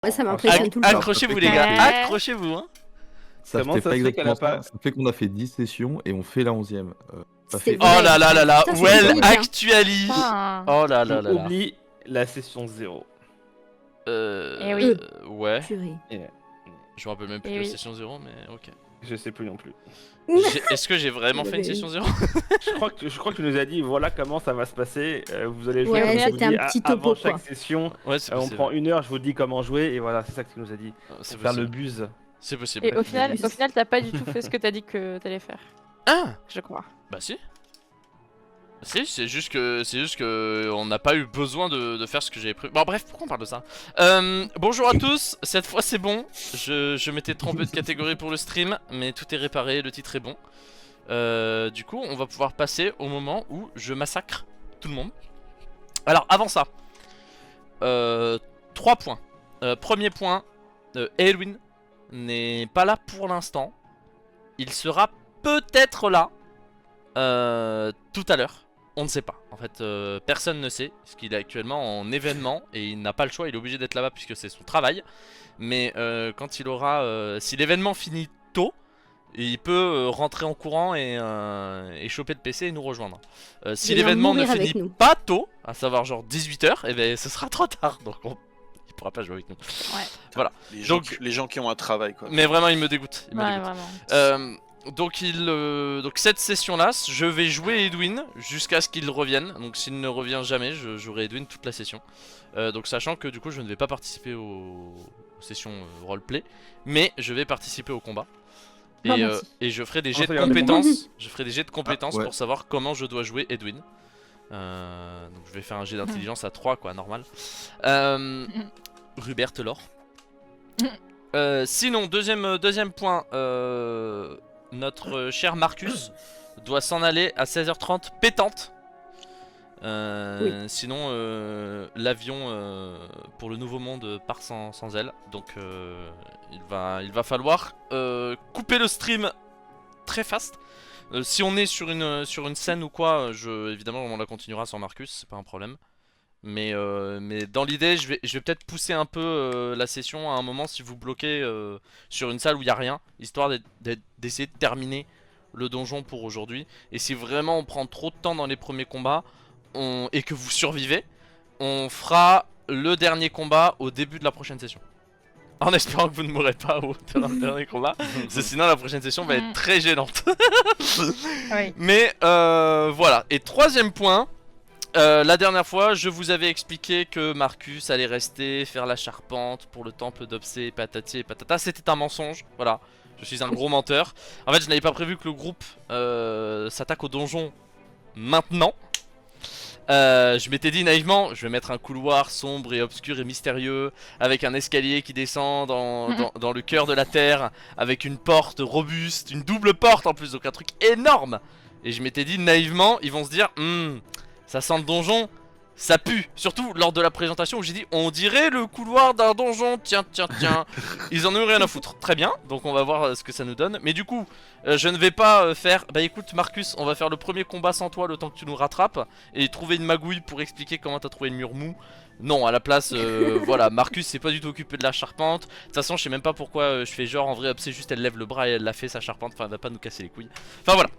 Ouais, ça m'impressionne tout le temps. Accrochez-vous les gars, Ouais. accrochez-vous hein. Ça Comment fait ça pas se fait qu'elle exactement a pas- ça. Ça fait qu'on a fait 10 sessions et on fait la 11e. Ça C'est fait... vrai. Oh là là là là, Putain, c'est well hyper. actually. Ah. Oh là là là là. Oublie la session 0. Eh oui. Ouais, Purée. je me rappelle même plus Eh de la oui. session 0 mais ok. Je sais plus non plus. Est-ce que j'ai vraiment fait une session 0? Je crois que tu nous as dit voilà comment ça va se passer. Vous allez jouer. Ouais, comme je vous c'était dis, un petit topo, avant chaque quoi. session. Ouais, c'est On possible. prend 1 heure, je vous dis comment jouer et voilà, c'est ça que tu nous as dit. C'est Faire le possible. buzz. C'est possible. Et au final, t'as pas du tout fait ce que t'as dit que t'allais faire, Ah je crois. bah si. Si, c'est juste que on n'a pas eu besoin de faire ce que j'avais prévu. Bon bref, pourquoi on parle de ça? Bonjour à tous, cette fois c'est bon. Je m'étais trompé de catégorie pour le stream, mais tout est réparé, le titre est bon. Du coup, on va pouvoir passer au moment où je massacre tout le monde. Alors avant ça, 3 points. Premier point, Edwin n'est pas là pour l'instant. Il sera peut-être là tout à l'heure. On ne sait pas. En fait, personne ne sait, parce qu'il est actuellement en événement et il n'a pas le choix. Il est obligé d'être là-bas puisque c'est son travail. Mais quand il aura, si l'événement finit tôt, il peut rentrer en courant et choper le PC et nous rejoindre. Si Il va l'événement ne mourir avec finit nous. pas tôt, à savoir genre 18h, et ben ce sera trop tard. Donc il pourra pas jouer avec nous. Voilà. Les gens qui ont un travail quoi. Mais vraiment, il me dégoûte. Il me Ouais, dégoûte. vraiment. Donc cette session là, je vais jouer Edwin jusqu'à ce qu'il revienne. Donc s'il ne revient jamais, je jouerai Edwin toute la session. Donc sachant que du coup je ne vais pas participer aux sessions roleplay, mais je vais participer au combat. Ah, merci. Et je ferai des Ah, jets ça de y est, compétences. Je ferai des jets de compétences ouais. pour savoir comment je dois jouer Edwin. Donc je vais faire un jet d'intelligence à 3 quoi, normal. Rubert Lore. Sinon, deuxième point, notre cher Marcus doit s'en aller à 16h30 pétante. Sinon, l'avion pour le Nouveau Monde part sans elle. Donc, il va falloir couper le stream très fast. Si on est sur une scène ou quoi, évidemment, on la continuera sans Marcus, c'est pas un problème. Mais dans l'idée, je vais peut-être pousser un peu la session à un moment si vous bloquez sur une salle où il n'y a rien, histoire d'essayer de terminer le donjon pour aujourd'hui. Et si vraiment on prend trop de temps dans les premiers combats et que vous survivez, on fera le dernier combat au début de la prochaine session. En espérant que vous ne mourrez pas au dernier combat, parce que sinon la prochaine session va être très gênante. Oui. Mais voilà. Et troisième point. La dernière fois, je vous avais expliqué que Marcus allait rester faire la charpente pour le temple d'Obsé, patati et patata. C'était un mensonge, voilà. Je suis un gros menteur. En fait, je n'avais pas prévu que le groupe s'attaque au donjon maintenant. Je m'étais dit naïvement, je vais mettre un couloir sombre et obscur et mystérieux, avec un escalier qui descend dans le cœur de la terre, avec une porte robuste, une double porte en plus, donc un truc énorme. Et je m'étais dit naïvement, ils vont se dire, ça sent le donjon, ça pue. Surtout lors de la présentation où j'ai dit on dirait le couloir d'un donjon, tiens. Ils en ont eu rien à foutre. Très bien, donc on va voir ce que ça nous donne. Mais du coup, je ne vais pas faire, bah écoute Marcus, on va faire le premier combat sans toi le temps que tu nous rattrapes. Et trouver une magouille pour expliquer comment t'as trouvé le mur mou. Non, à la place, voilà, Marcus s'est pas du tout occupé de la charpente. De toute façon, je sais même pas pourquoi je fais genre, en vrai, c'est juste elle lève le bras et elle l'a fait sa charpente. Enfin, elle va pas nous casser les couilles. Enfin voilà.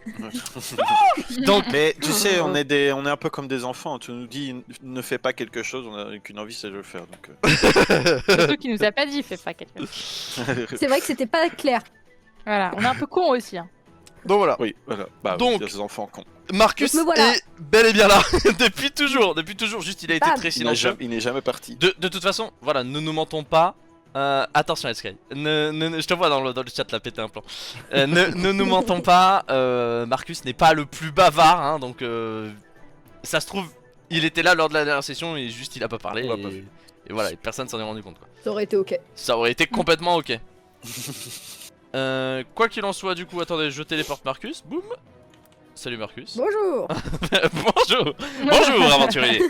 Donc, Mais tu sais, on est un peu comme des enfants. Tu nous dis ne fais pas quelque chose, on a qu'une envie, c'est de le faire. Donc, Surtout qu'il nous a pas dit, fais pas quelque chose. C'est vrai que c'était pas clair. Voilà, on est un peu con aussi. Hein. donc voilà. Oui, voilà. Bah, Donc- oui, des enfants cons. Marcus Donc me voilà. est bel et bien là. depuis toujours, juste il a été Bam. très Il silencieux. n'est jamais parti. De toute façon, voilà, ne nous mentons pas. Attention Sky, je te vois dans le chat là péter un plan. Ne nous mentons pas, Marcus n'est pas le plus bavard, hein, donc ça se trouve, il était là lors de la dernière session et juste il a pas parlé. On l'a pas vu. Et voilà, et personne s'en est rendu compte quoi. Ça aurait été ok. Ça aurait été complètement ok. Quoi qu'il en soit, du coup, attendez, je téléporte Marcus, boum. Salut Marcus. Bonjour. Bonjour aventurier.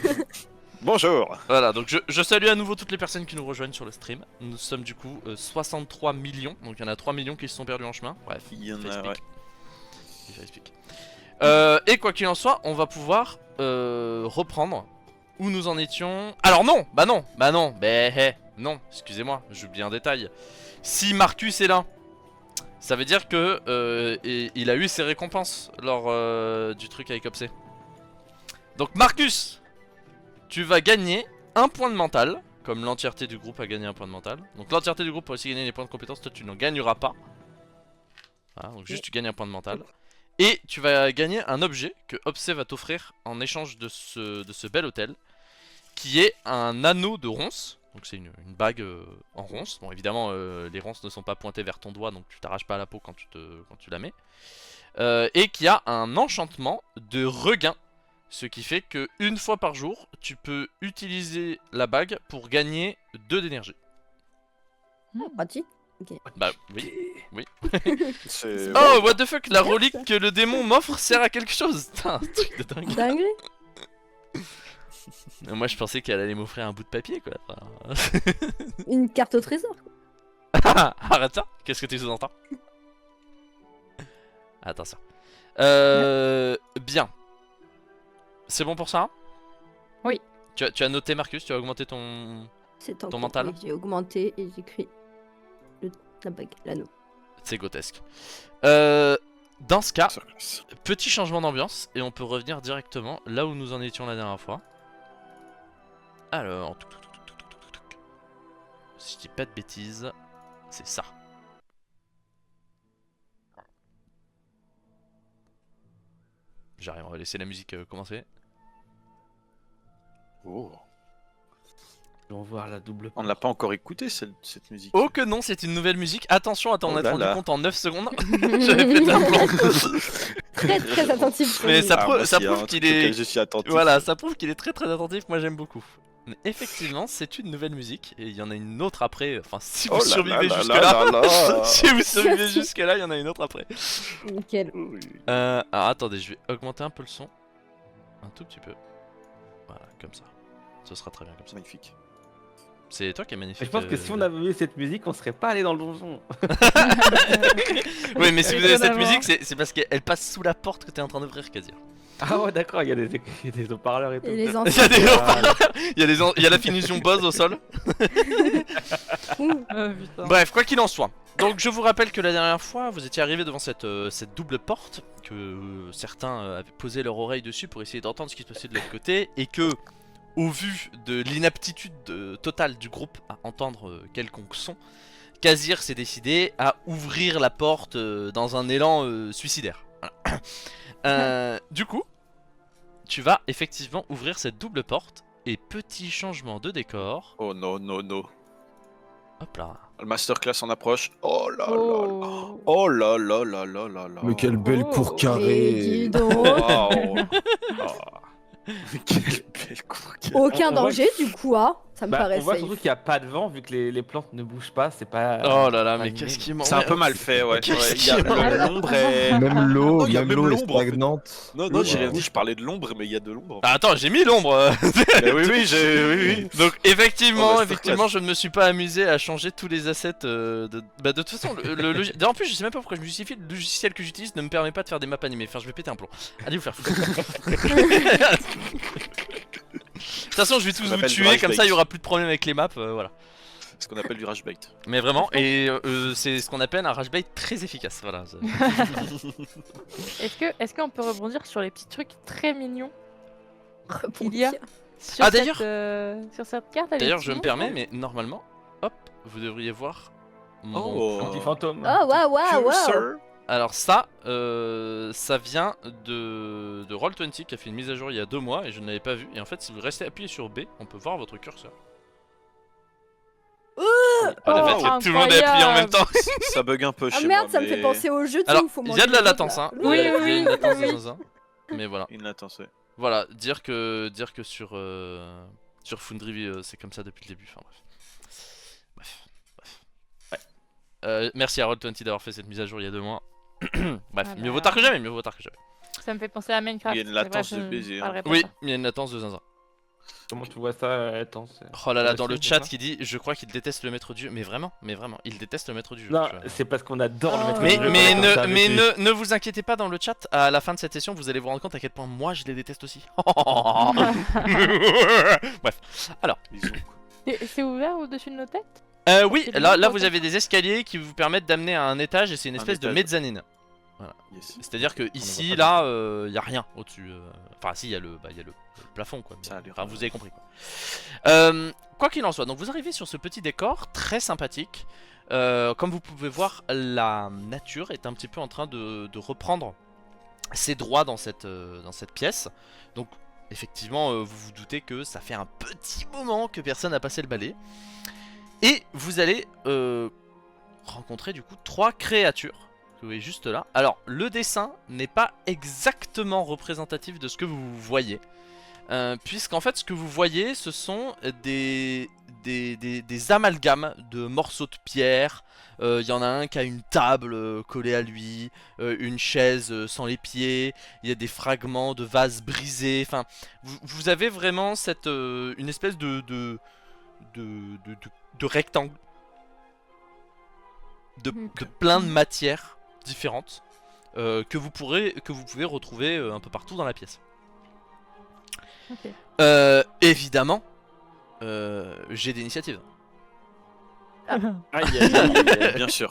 Bonjour. Voilà, donc je salue à nouveau toutes les personnes qui nous rejoignent sur le stream. Nous sommes du coup 63 millions, donc il y en a 3 millions qui se sont perdus en chemin. Bref, Il y en a, Facebook. ouais. Facebook. Et quoi qu'il en soit, on va pouvoir reprendre où nous en étions. Alors non, bah, Non, excusez-moi, j'oublie un détail. Si Marcus est là, ça veut dire que il a eu ses récompenses lors du truc avec Opsé. Donc Marcus, tu vas gagner un point de mental, comme l'entièreté du groupe a gagné un point de mental. Donc l'entièreté du groupe a aussi gagné des points de compétence, toi tu n'en gagneras pas. Voilà, donc juste tu gagnes un point de mental. Et tu vas gagner un objet que Opsé va t'offrir en échange de ce bel hôtel, qui est un anneau de ronces. Donc c'est une bague en ronces. Bon évidemment les ronces ne sont pas pointées vers ton doigt, donc tu t'arraches pas la peau quand tu la mets. Et qui a un enchantement de regain. Ce qui fait que une fois par jour, tu peux utiliser la bague pour gagner 2 d'énergie. Pratique. Bah oui. C'est- Oh what the fuck, la relique que le démon m'offre sert à quelque chose. Putain, un truc de dingue. Dingue. Moi je pensais qu'elle allait m'offrir un bout de papier quoi. Enfin... Une carte au trésor. Arrête ça. Qu'est-ce que tu sous-entends? Attention. Bien. C'est bon pour ça? Oui. Tu as noté Marcus, tu as augmenté ton... C'est en Ton cours. mental. Oui, j'ai augmenté et j'écris la bague, l'anneau. C'est grotesque. Dans ce cas, Sur classe. petit changement d'ambiance et on peut revenir directement là où nous en étions la dernière fois. Alors, si je dis pas de bêtises, c'est ça. J'arrive, on va laisser la musique commencer. Oh. On va voir la double. On ne l'a pas encore écouté cette musique. Oh que non, c'est une nouvelle musique. Attention à t'en Oh être là rendu là. compte en 9 secondes. J'avais fait un plan. Très très attentif. Mais ça, Ah, prouve- moi, ça s'il y a prouve un qu'il truc auquel est... Je suis attentif. Voilà, ça prouve qu'il est très très attentif, moi j'aime beaucoup. Mais effectivement, c'est une nouvelle musique et il y en a une autre après. Enfin, si vous Oh là survivez là jusque là là, là là. si vous survivez jusque là, il y en a une autre après. Nickel. Oui. Alors attendez, je vais augmenter un peu le son. Un tout petit peu. Voilà, comme ça. Ce sera très bien comme ça. Magnifique. C'est toi qui es magnifique. Je pense que si on avait eu cette musique, on serait pas allé dans le donjon. Oui, mais si vous avez cette Étonnamment. musique, c'est parce qu'elle passe sous la porte que t'es en train d'ouvrir, Kazir. Ah ouais, d'accord, il y a des haut-parleurs et tout. Et les Il enfants. y a des Ah, il y a la finition Bose au sol. Putain. Bref, quoi qu'il en soit. Donc je vous rappelle que la dernière fois, vous étiez arrivé devant cette double porte, que certains avaient posé leur oreille dessus pour essayer d'entendre ce qui se passait de l'autre côté, et que, au vu de l'inaptitude totale du groupe à entendre quelconque son, Kazir s'est décidé à ouvrir la porte dans un élan suicidaire. Voilà. Du coup, tu vas effectivement ouvrir cette double porte, et petit changement de décor. Oh non, non, non. Hop là. Le masterclass en approche. Oh là là. Oh. Oh là là là là là là. Mais quelle belle cour Et carrée. dis donc. Wow. Quelle belle cour. Aucun On voit danger du coup, hein. Ça me Bah, paraît on voit safe. surtout qu'il n'y a pas de vent vu que les plantes ne bougent pas, c'est pas. Oh là là, mais animé. qu'est-ce qui m'en... C'est un peu mal fait, ouais. Qu'est-ce Ouais, il y a qu'il y a l'ombre est... Même l'eau, Non, il y a même même l'eau est l'ombre, en fait. stagnante. Non, non, j'ai rien Wow. dit, je parlais de l'ombre, mais il y a de l'ombre. Ah, attends, j'ai mis l'ombre. Oui, oui, oui. Donc effectivement, Oh, bah, effectivement, je ne me suis pas amusé à changer tous les assets Bah de toute façon, en plus je sais même pas pourquoi je me justifie, le logiciel que j'utilise ne me permet pas de faire des maps animées. Enfin, je vais péter un plomb. Allez vous faire foutre. De toute façon, je vais tous qu'on vous appelle du tuer, rage comme bait. ça il y aura plus de problème avec les maps, voilà. Ce qu'on appelle du rage bait. Mais vraiment, et c'est ce qu'on appelle un rage bait très efficace, voilà. Est-ce qu'on peut rebondir sur les petits trucs très mignons Pour qu'il y a dire. sur Ah, d'ailleurs sur cette carte là, les D'ailleurs, petits je me monstres, permets, là mais normalement, hop, vous devriez voir mon... Oh. Un petit fantôme. Oh waouh waouh waouh. Sir. Alors ça, ça vient de Roll20 qui a fait une mise à jour il y a 2 mois et je ne l'avais pas vu. Et en fait, si vous restez appuyé sur B, on peut voir votre curseur. Oh, le fait que tout le monde est appuyé en même temps. Ça bug un peu Ah chez merde, moi. ça me fait mais- penser au jeu. Alors, faut il y manger a de la des trucs, latence, là. hein. Oui, Il y a oui, une latence oui. de zinzin. Mais voilà. Une latence, ouais. Voilà, dire que sur Foundry, c'est comme ça depuis le début. Enfin bref. Ouais. Merci à Roll20 d'avoir fait cette mise à jour il y a 2 mois. Bref, Ah mieux bah. vaut tard que jamais, mieux vaut tard que jamais. Ça me fait penser à Minecraft. Il y a une mais latence bref, de je baiser, hein. parlerai pas Oui, de ça. il y a une latence de zinzin. Comment tu vois ça, latence? Oh là là, Ouais, dans le c'est chat ça. qui dit je crois qu'il déteste le maître du jeu. Mais vraiment, il déteste le maître du jeu. Non, tu vois. c'est parce qu'on adore le Ah. mettre. Mais, en jeu, mais, on est comme ça avec lui. ne vous inquiétez pas dans le chat, à la fin de cette session vous allez vous rendre compte à quel point moi je les déteste aussi. Bref, alors, Bisous. C'est ouvert au-dessus de nos têtes? Oui, C'est là bien, vous avez des escaliers qui vous permettent d'amener à un étage et c'est une espèce de étage. mezzanine. Yes. C'est-à-dire que ici, voit là, y a rien au-dessus. Enfin, si, y a le plafond, quoi. Ça a l'air- Enfin, vous avez compris, quoi. Quoi qu'il en soit, donc vous arrivez sur ce petit décor très sympathique. Comme vous pouvez voir, la nature est un petit peu en train de reprendre ses droits dans cette pièce. Donc, effectivement, vous vous doutez que ça fait un petit moment que personne n'a passé le balai. Et vous allez rencontrer du coup 3 créatures. Vous voyez juste là. Alors le dessin n'est pas exactement représentatif de ce que vous voyez. Puisqu'en fait ce que vous voyez ce sont des amalgames de morceaux de pierre. Il y en a un qui a une table collée à lui, une chaise sans les pieds, il y a des fragments de vases brisés. Enfin, vous avez vraiment une espèce de rectangle. De plein de matières différentes que vous pouvez retrouver un peu partout dans la pièce. Ok. Évidemment, j'ai d'initiative. Aïe, aïe, aïe. Bien sûr.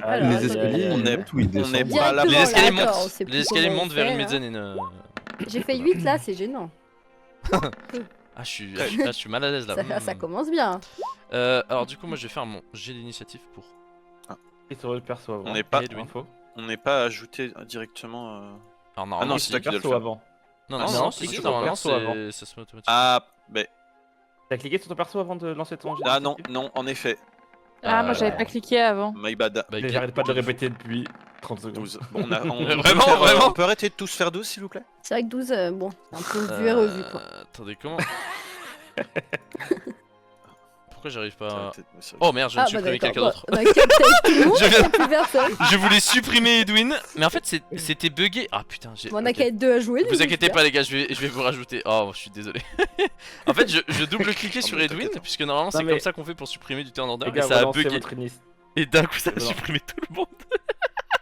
Alors, Les escaliers, on ils est- montent ou ils on est descendent pas là- Les Directement, escaliers là, d'accord, on montent, sait plus les escaliers comment on montent vers fait, une là. mezzanine. J'ai fait 8 là, c'est gênant. Ah, je suis mal à l'aise là. Ça commence bien. Alors du coup, moi je vais faire mon jet d'initiative pour. Et sur le perso avant. On n'est pas- Pour info. On n'est pas ajouté directement. Alors Ah normalement, non, si. c'est toi qui dois le perso faire. avant. Non, Ah, non, non, non, c'est si, sur normalement, perso avant. ça se met automatiquement. Ah, ben. T'as cliqué sur ton perso avant de lancer ton jet Ah non, d'initiative non, en effet. Ah, moi j'avais pas cliqué avant. My bad. Bah, Mais j'arrête pas de le répéter depuis 30 secondes. 12. Bon, on Vraiment, peut faire, vraiment on peut arrêter de tous faire 12 s'il vous plaît? C'est vrai que 12, bon, c'est un peu vu et revu quoi. Attendez, comment. Pourquoi j'arrive Ça va pas. peut-être me servir. Oh merde, je viens de supprimer quelqu'un d'autre. Bah, captage tout le monde, Je viens- c'est plus personne. Je voulais supprimer Edwin, mais en fait c'était bugué. Ah putain, j'ai. Bon, on a ok. qu'à être 2 à jouer. Vous inquiétez pas les gars, je vais vous rajouter. Oh, je suis désolé. En fait, je double-cliquais sur mais Edwin, t'inquiète. puisque normalement c'est mais- comme ça qu'on fait pour supprimer du turn order, Les et gars, ça a relancez bugué. votre, Et d'un coup ça a Non. supprimé tout le monde.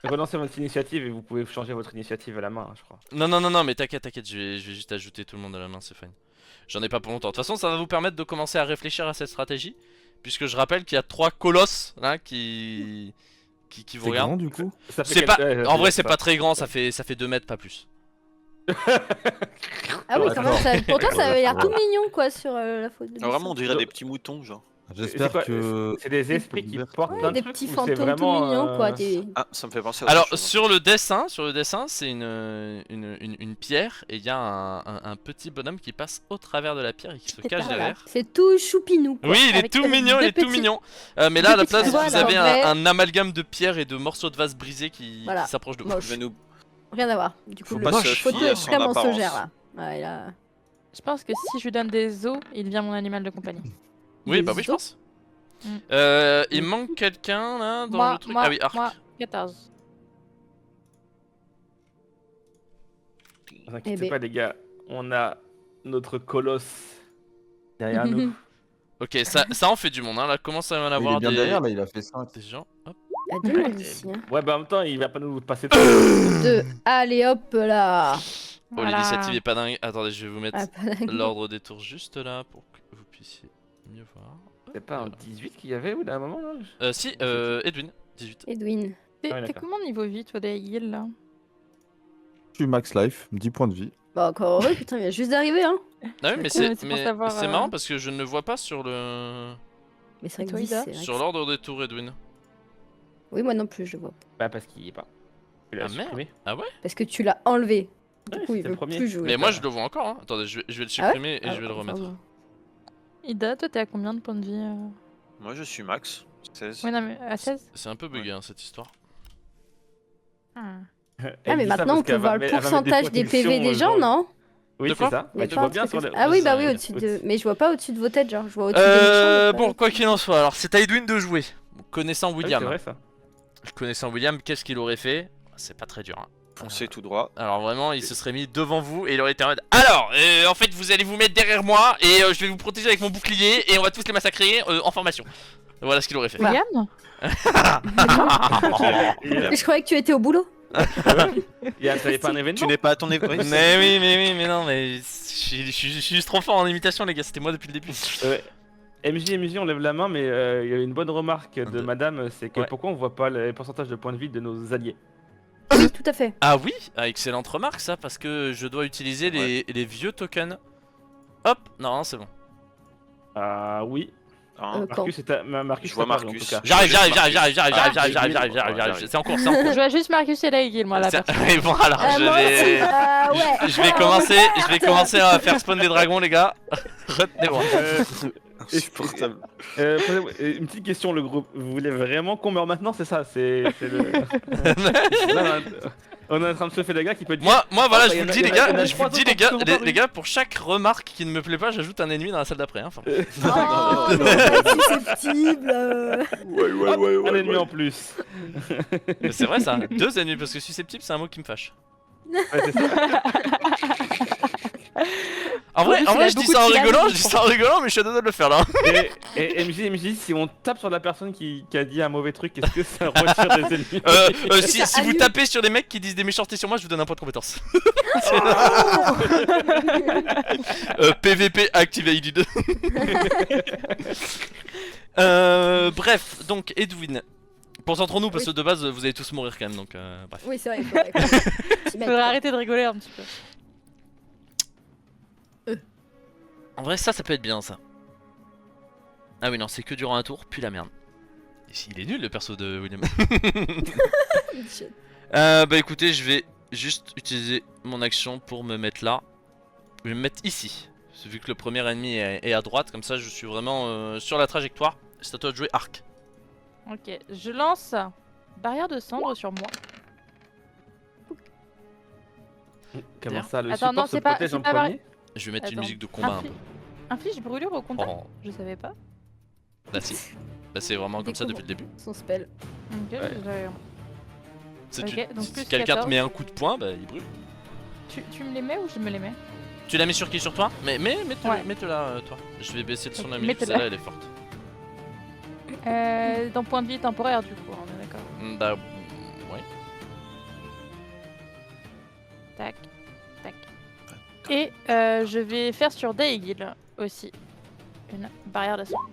relancez votre initiative et vous pouvez changer votre initiative à la main, je crois. Non, mais t'inquiète, je vais juste ajouter tout le monde à la main, c'est fine. J'en ai pas pour longtemps. De toute façon, ça va vous permettre de commencer à réfléchir à cette stratégie. Puisque je rappelle qu'il y a 3 colosses là qui vous C'est regardent. grand du coup. Ça fait C'est pas... quel- ouais, En vrai, ça c'est fait pas très grand, ça fait 2 mètres, pas plus. Ah oui, quand même, pourtant ça avait l'air Ouais. tout mignon quoi sur la photo. Ah, vraiment, on dirait des petits moutons, genre. J'espère quoi, que. C'est des esprits qui portent Ouais, plein de des trucs petits ou c'est fantômes tout vraiment, mignons quoi. Des... Ah, ça me fait penser à Alors autre chose. sur le dessin, c'est une pierre et il y a un petit bonhomme qui passe au travers de la pierre et qui se C'est cache par là. derrière. C'est tout choupinou. quoi, Oui, il est avec- tout avec mignon, il deux est tout petits- mignon. Mais là, à la petits place, doigts, vous là, avez en vrai. un amalgame de pierre et de morceaux de vase brisés qui Voilà. s'approche de vous. Moche. Je vais nous- Rien à voir. Du coup, Faut le pas se photo fier à est son très apparence. mensongère là. Ouais, là. Je pense que si je lui donne des os, il devient mon animal de compagnie. Oui, Des bah oui, je os. pense. Mm. Il manque quelqu'un là dans Moi, le truc. moi, Ah oui, Arc. moi, 14. Ne vous Eh inquiétez ben. pas les gars, on a notre colosse derrière nous. Ok, ça en fait du monde. Hein. Là, commence à y en Il avoir est bien des... derrière là, il a fait 5. des gens. Hop. Il y a deux mondes ici. Hein. Ouais, bah en même temps, il va pas nous passer. 2. Allez hop là. Oh, Voilà. l'initiative est pas dingue. Attendez, je vais vous mettre Ah, pas dingue. l'ordre des tours juste là pour que vous puissiez mieux voir. C'est pas un 18 qu'il y avait ou d'un moment là Si, Edwin, 18. Edwin. T'es Ouais, t'es d'accord. comment niveau vie, toi, des heals là? Je suis max life, 10 points de vie. Bah encore heureux, putain, il vient juste d'arriver hein. Ah oui, mais Ouais, c'est mais c'est pour savoir, marrant parce que je ne le vois pas sur le Mais c'est vrai Et que toi, 10, Ida c'est vrai sur que- l'ordre des tours, Edwin. Oui, moi non plus, je le vois pas. Bah parce qu'il y est pas. Il a Ah, merde. supprimé. Parce que tu l'as enlevé. Du Ouais, coup, il c'était veut le premier. plus jouer. Mais moi je le vois encore. Hein. Attendez, je vais le Ah ouais supprimer et Ah, je vais le enfin, remettre. bon. Ida, toi, t'es à combien de points de vie Moi, je suis max. 16. Ouais, non, mais à 16? C'est un peu bugué hein, cette histoire. Ah. Ah, mais maintenant on peut voir le pourcentage des PV des gens, non? Oui, De c'est quoi ça. Il y a Tu pas vois un bien truc sur comme le. ça. Ah oui, bah ça, oui, au-dessus de. Mais je vois pas au-dessus de vos têtes, genre. Je vois au-dessus des méchants. mais Bon, pas- quoi qu'il en soit, alors c'est à Edwin de jouer. Connaissant Ah oui, William. c'est vrai ça. Connaissant William, qu'est-ce qu'il aurait fait? C'est pas très dur. Hein. Foncez tout droit. Alors vraiment, il se serait mis devant vous et il aurait été en mode alors, en fait, vous allez vous mettre derrière moi et je vais vous protéger avec mon bouclier et on va tous les massacrer en formation. Voilà ce qu'il aurait fait. Voilà. William? Mais je croyais que tu étais au boulot. T'avais pas un événement? Tu n'es pas à ton événement. mais non, mais je suis juste trop fort en imitation, les gars, c'était moi depuis le début. MJ, on lève la main, mais il y a une bonne remarque de madame, c'est que Ouais. pourquoi on voit pas les pourcentages de points de vie de nos alliés? Oui, tout à fait. Ah oui, excellente remarque ça, parce que je dois utiliser les vieux tokens. Hop, non, c'est bon. Ah oui. Hein. Quand Marcus, Je vois t'as parlé, Marcus. en tout cas. J'arrive, c'est en cours, c'est en cours. Je vois juste Marcus et Laegil, moi, là. Et bon, alors, moi aussi. je vais commencer à faire spawn des dragons, les gars. Retenez-moi. Insupportable. Une petite question, le groupe. Vous voulez vraiment qu'on meure maintenant? C'est ça, c'est le. Là, on est en train de se faire des gars qui peut dire. Moi, voilà, Ah, je bah, vous le y dis, en a- les y en a gars, je vous trois le dis, autres les gars, qui sont pas les gars, pour chaque remarque qui ne me plaît pas, j'ajoute un ennemi dans la salle d'après. Hein, enfin. Oh, c'est susceptible. Un ennemi en plus. Mais c'est vrai ça, 2 ennemis, parce que susceptible, c'est un mot qui me fâche. Ouais, c'est ça. En vrai, il a je dis beaucoup ça en de rigolant, syllabes, mais je suis à deux doigts de le faire là. Et MJ, si on tape sur la personne qui a dit un mauvais truc, est-ce que ça retire des ennemis? Si Ça vous annule. tapez sur les mecs qui disent des méchancetés sur moi, je vous donne un point de compétence. PVP activated. Bref, donc Edwin. Concentrons-nous parce que de base vous allez tous mourir quand même, donc bref. Oui, c'est vrai. Faudrait Faudrait arrêter de rigoler un petit peu. En vrai, ça peut être bien ça. Ah oui, non, c'est que durant un tour, puis la merde. Il est nul le perso de William. Bah écoutez, je vais juste utiliser mon action pour me mettre là. Je vais me mettre ici. Vu que le premier ennemi est à droite, comme ça je suis vraiment sur la trajectoire. C'est à toi de jouer arc. Ok, je lance barrière de cendre sur moi. Comment ça, le Attends, support non, se c'est pas- protège c'est en pas premier? Je vais mettre une Attends. musique de combat. Inflige brûlure au contact. Oh, Je savais pas. bah si. Bah c'est vraiment comme ça Découvre. depuis le début. Son spell. Ok, Ouais. je- Ok, donc Si plus quelqu'un te 14. met un coup de poing, bah il brûle. Tu me les mets ou je me les mets? Tu la mets sur qui? Sur toi? Mais mets-te Ouais. là, toi. Je vais baisser le son de la Ok, musique, mets-te celle-là là. elle est forte. Dans point de vie temporaire du coup, on est d'accord. Bah ouais. Tac, tac. Et je vais faire sur Daegil aussi une barrière de cendre.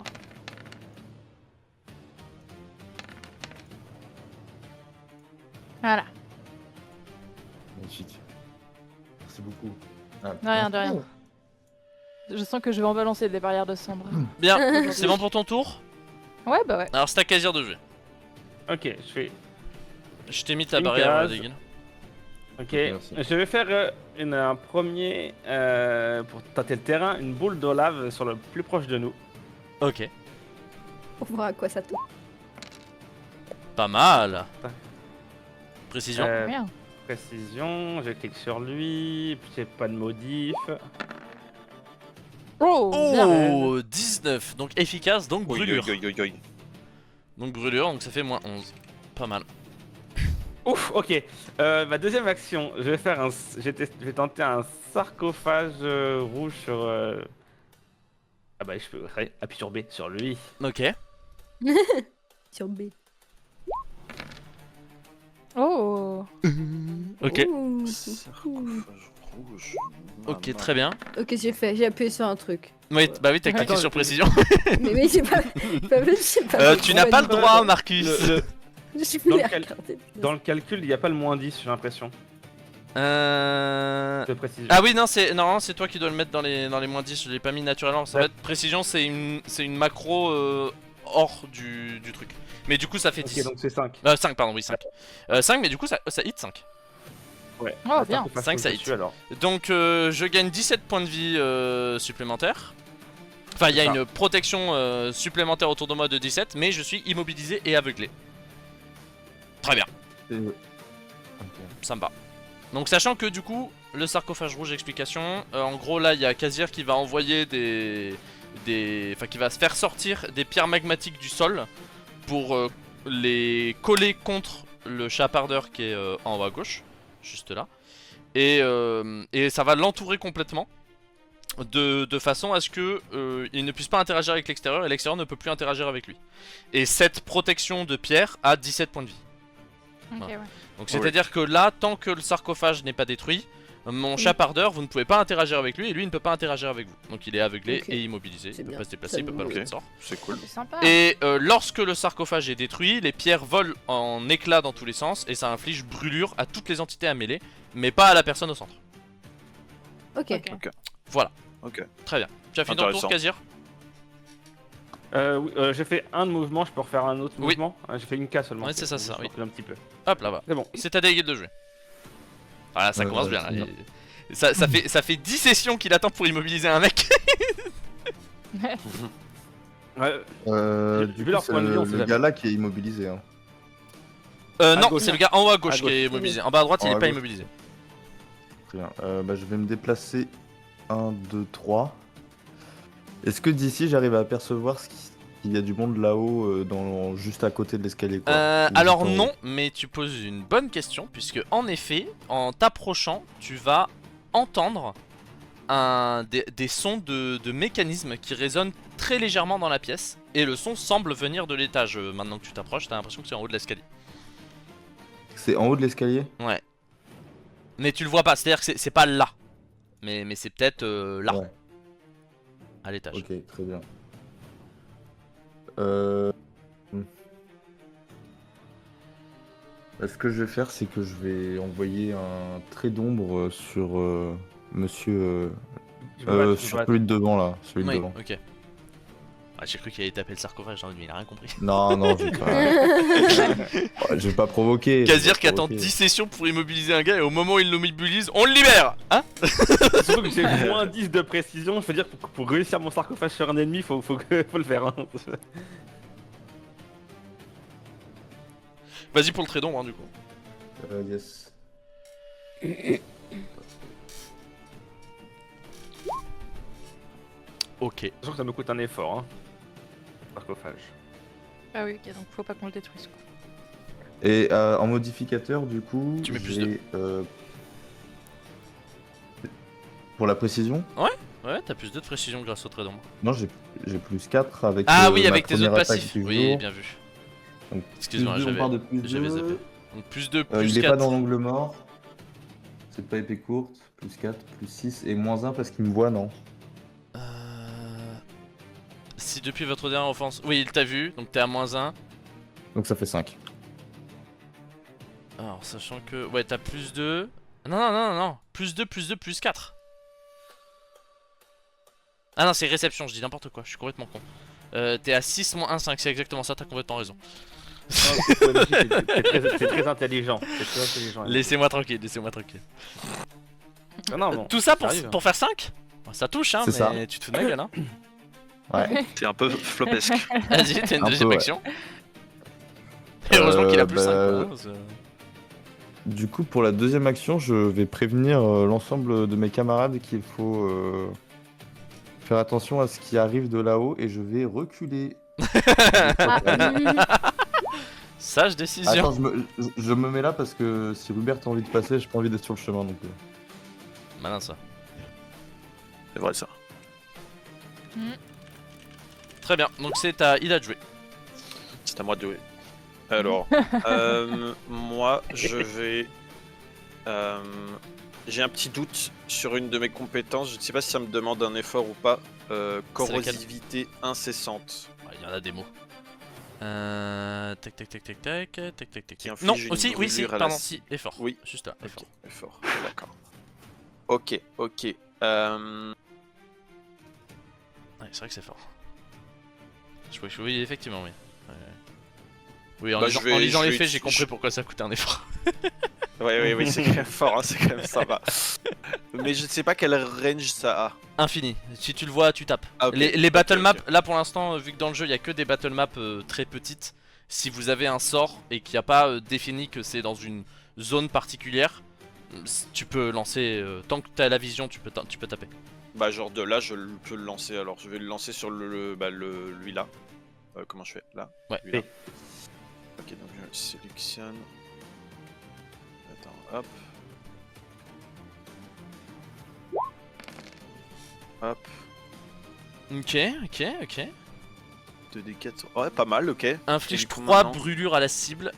Voilà, Magnifique. Merci beaucoup. Ah, de rien, de rien. Je sens que je vais en balancer des barrières de cendre. Bien, c'est bon pour ton tour? Ouais, bah ouais. Alors c'est à Kazir de jouer. Ok, je fais. Je t'ai mis ta Une barrière, case. Dégil. Ok, Merci. je vais faire un premier pour tâter le terrain, une boule de lave sur le plus proche de nous. Ok. Pour voir à quoi ça tourne. Pas mal. Précision. Bien. Précision, je clique sur lui, puis j'ai pas de modif. Oh, bien. Oh, 19, donc efficace, donc brûlure. Oui. Donc brûlure, donc ça fait moins 11. Pas mal. Ouf, ok. Ma deuxième action, je vais faire je vais tenter un sarcophage rouge sur. Ah bah je peux appuyer sur B sur lui. Ok. Sur B. Oh. Ok. Ouh. Sarcophage rouge. Ok, très bien. Ok, j'ai appuyé sur un truc. Oui, bah oui, t'as cliqué Attends, sur précision. Mais j'ai pas j'ai pas Tu n'as pas le droit, Marcus. Je Dans voulais le cal- regarder. Dans le calcul, il n'y a pas le moins 10, j'ai l'impression. De précision. Ah oui, non, c'est toi qui dois le mettre dans les moins 10. Je l'ai pas mis naturellement. Ça va Ouais. être précision, c'est une macro hors du truc. Mais du coup, ça fait Ok, 10. donc c'est 5. 5, pardon, oui, 5. 5, mais du coup, ça hit 5. Ouais. Oh, bien. 5, ça hit. alors. Donc je gagne 17 points de vie supplémentaires. Enfin, il y a C'est ça. une protection supplémentaire autour de moi de 17, mais je suis immobilisé et aveuglé. Très bien, ça me va. Donc sachant que du coup, le sarcophage rouge, explication, en gros là il y a Kazir qui va envoyer enfin qui va se faire sortir des pierres magmatiques du sol pour les coller contre le chapardeur qui est en haut à gauche, juste là. Et ça va l'entourer complètement. De façon à ce que il ne puisse pas interagir avec l'extérieur et l'extérieur ne peut plus interagir avec lui. Et cette protection de pierre a 17 points de vie. Ok, ouais. Donc c'est-à-dire que là, tant que le sarcophage n'est pas détruit, mon chapardeur, vous ne pouvez pas interagir avec lui et lui il ne peut pas interagir avec vous. Donc il est aveuglé Ok. et immobilisé, C'est il peut bien. pas se déplacer, Ça il peut nous- pas Ok. lever de sort. C'est cool. C'est sympa. Et lorsque le sarcophage est détruit, les pierres volent en éclats dans tous les sens et ça inflige brûlure à toutes les entités à mêler, mais pas à la personne au centre. Ok. Ok. Voilà, Ok. très bien. Tu as fini ton tour, Intéressant. Kazir? Oui, j'ai fait un de mouvement, je peux refaire un autre Oui. mouvement. J'ai fait une case seulement. Ouais, c'est ça, Je oui. recule un petit peu. Hop là, voilà. C'est bon. C'est à Daigil de jouer. Voilà, ça commence bien. Là. très bien. Ça fait 10 sessions qu'il attend pour immobiliser un mec. Ouais, Du vu coup, leur c'est point de vue, on sait le jamais. gars là qui est immobilisé. Hein. Non, gauche. c'est le gars en haut à gauche À qui gauche. est immobilisé. En bas à droite, il En est à pas gauche. immobilisé. Très bien. Je vais me déplacer 1, 2, 3. Est-ce que d'ici j'arrive à apercevoir qu'il y a du monde là-haut, juste à côté de l'escalier quoi, ou Alors juste en haut non, mais tu poses une bonne question, puisque en effet, en t'approchant, tu vas entendre des sons de mécanismes qui résonnent très légèrement dans la pièce, et le son semble venir de l'étage. Maintenant que tu t'approches, t'as l'impression que c'est en haut de l'escalier. C'est en haut de l'escalier? Ouais. Mais tu le vois pas, c'est-à-dire que c'est pas là. Mais c'est peut-être là, Ouais. à l'étage. Ok, très bien. Ce que je vais faire, c'est que je vais envoyer un trait d'ombre sur monsieur. Je peux pas- je Sur peux pas- celui de devant là. Celui de Oui, devant. ok. Ah, j'ai cru qu'il allait taper le sarcophage, j'ai envie de dire, il a rien compris. Non, non, je vais pas. Ouais, je vais pas provoquer. Kazir je qui vais pas attend provoquer. 10 sessions pour immobiliser un gars, et au moment où il l'immobilise, on le libère. Hein? Surtout que j'ai moins 10 de précision, je veux dire, pour réussir mon sarcophage sur un ennemi, faut le faire. Hein. Vas-y pour le trait d'ombre, hein, du coup. Yes. Ok. Sachant que ça me coûte un effort, hein. Sarcophage. Ah oui, ok, donc faut pas qu'on le détruise quoi. Et en modificateur, du coup, Tu mets plus j'ai, pour la précision? Ouais, t'as plus de précision grâce au trait d'ombre. Non, j'ai plus 4 avec. Ah oui, ma avec tes autres première attaque passifs. du Oui, jour. bien vu. Donc, Excuse-moi, plus deux, on part de plus j'avais 2. zappé. Donc plus 2, plus Il est 4. pas dans l'angle mort. C'est pas épée courte. Plus 4, plus 6 et moins 1 parce qu'il me voit, non? Si depuis votre dernière offense... Oui, il t'a vu, donc t'es à moins 1. Donc ça fait 5. Alors, sachant que... Ouais, t'as plus 2... Non. Plus 2, plus 2, plus 4. Ah non, c'est réception, je dis n'importe quoi, je suis complètement con. T'es à 6 moins 1, 5, c'est exactement ça, t'as complètement raison. C'est très intelligent. C'est très intelligent. Laissez-moi tranquille, laissez-moi tranquille. Ah non, non. Tout ça pour, Sérieux, hein. pour faire 5 ? Ça touche, hein, C'est mais ça. tu te fous de ma gueule, hein. Ouais. C'est un peu flopesque. Vas-y, t'as une Un deuxième peu, ouais. action. Et heureusement qu'il a plus 5. bah, Du coup, pour la deuxième action, je vais prévenir l'ensemble de mes camarades qu'il faut faire attention à ce qui arrive de là-haut et je vais reculer. Sage décision. Attends, je me mets là parce que si Hubert a envie de passer, j'ai pas envie d'être sur le chemin non plus. Malin ça. C'est vrai ça. Très bien, donc c'est à Ida de jouer. C'est à moi de jouer. Alors, moi je vais. J'ai un petit doute sur une de mes compétences. Je ne sais pas si ça me demande un effort ou pas. Corrosivité incessante. Il y en a des mots. Tac. Qui inflige Non, une aussi, oui, si, brûlure à la pardon, c- si, effort. Oui. Juste là, effort. Ok, effort. D'accord. Ok. Ouais, c'est vrai que c'est fort. Oui, effectivement, oui. Oui, en Bah, lisant, je vais- en lisant je les vais- faits, j'ai je- compris pourquoi ça coûtait un effort. Oui, c'est quand même fort, hein, c'est quand même sympa. Mais je ne sais pas quel range ça a. Infini. Si tu le vois, tu tapes. Ah, ok. Les battle Ok, maps, ok. là pour l'instant, vu que dans le jeu il y a que des battle maps très petites, si vous avez un sort et qu'il n'y a pas défini que c'est dans une zone particulière, tu peux lancer. Tant que tu as la vision, tu peux taper. Bah, genre de là, je peux le lancer alors. Je vais le lancer sur lui là. Comment je fais là? Ouais. Lui, là. Ok, donc je sélectionne. Attends, hop. Hop. Ok. 2d4. Ouais, pas mal, ok. Inflige du coup, 3 maintenant- brûlures à la cible.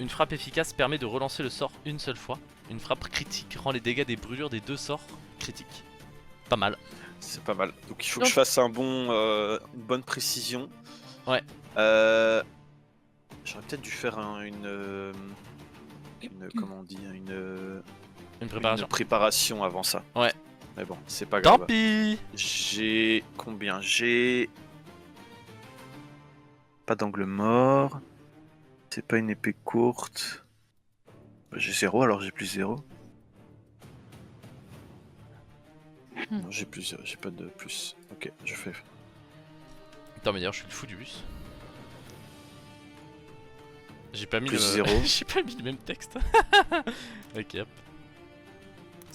une frappe efficace permet de relancer le sort une seule fois. Une frappe critique rend les dégâts des brûlures des 2 sorts critiques. Pas mal. C'est pas mal. Donc il faut que je fasse une bonne précision. Ouais. J'aurais peut-être dû faire comment on dit, Une préparation. une préparation avant ça. Ouais. Mais bon, c'est pas Tant grave. pis. J'ai combien? J'ai pas d'angle mort. C'est pas une épée courte. J'ai 0 alors j'ai plus 0. Non, j'ai plus 0, j'ai pas de plus. Ok, je fais. Attends, mais d'ailleurs, je suis le fou du bus. J'ai pas mis Plus le... 0. J'ai pas mis le même texte. Ok, hop.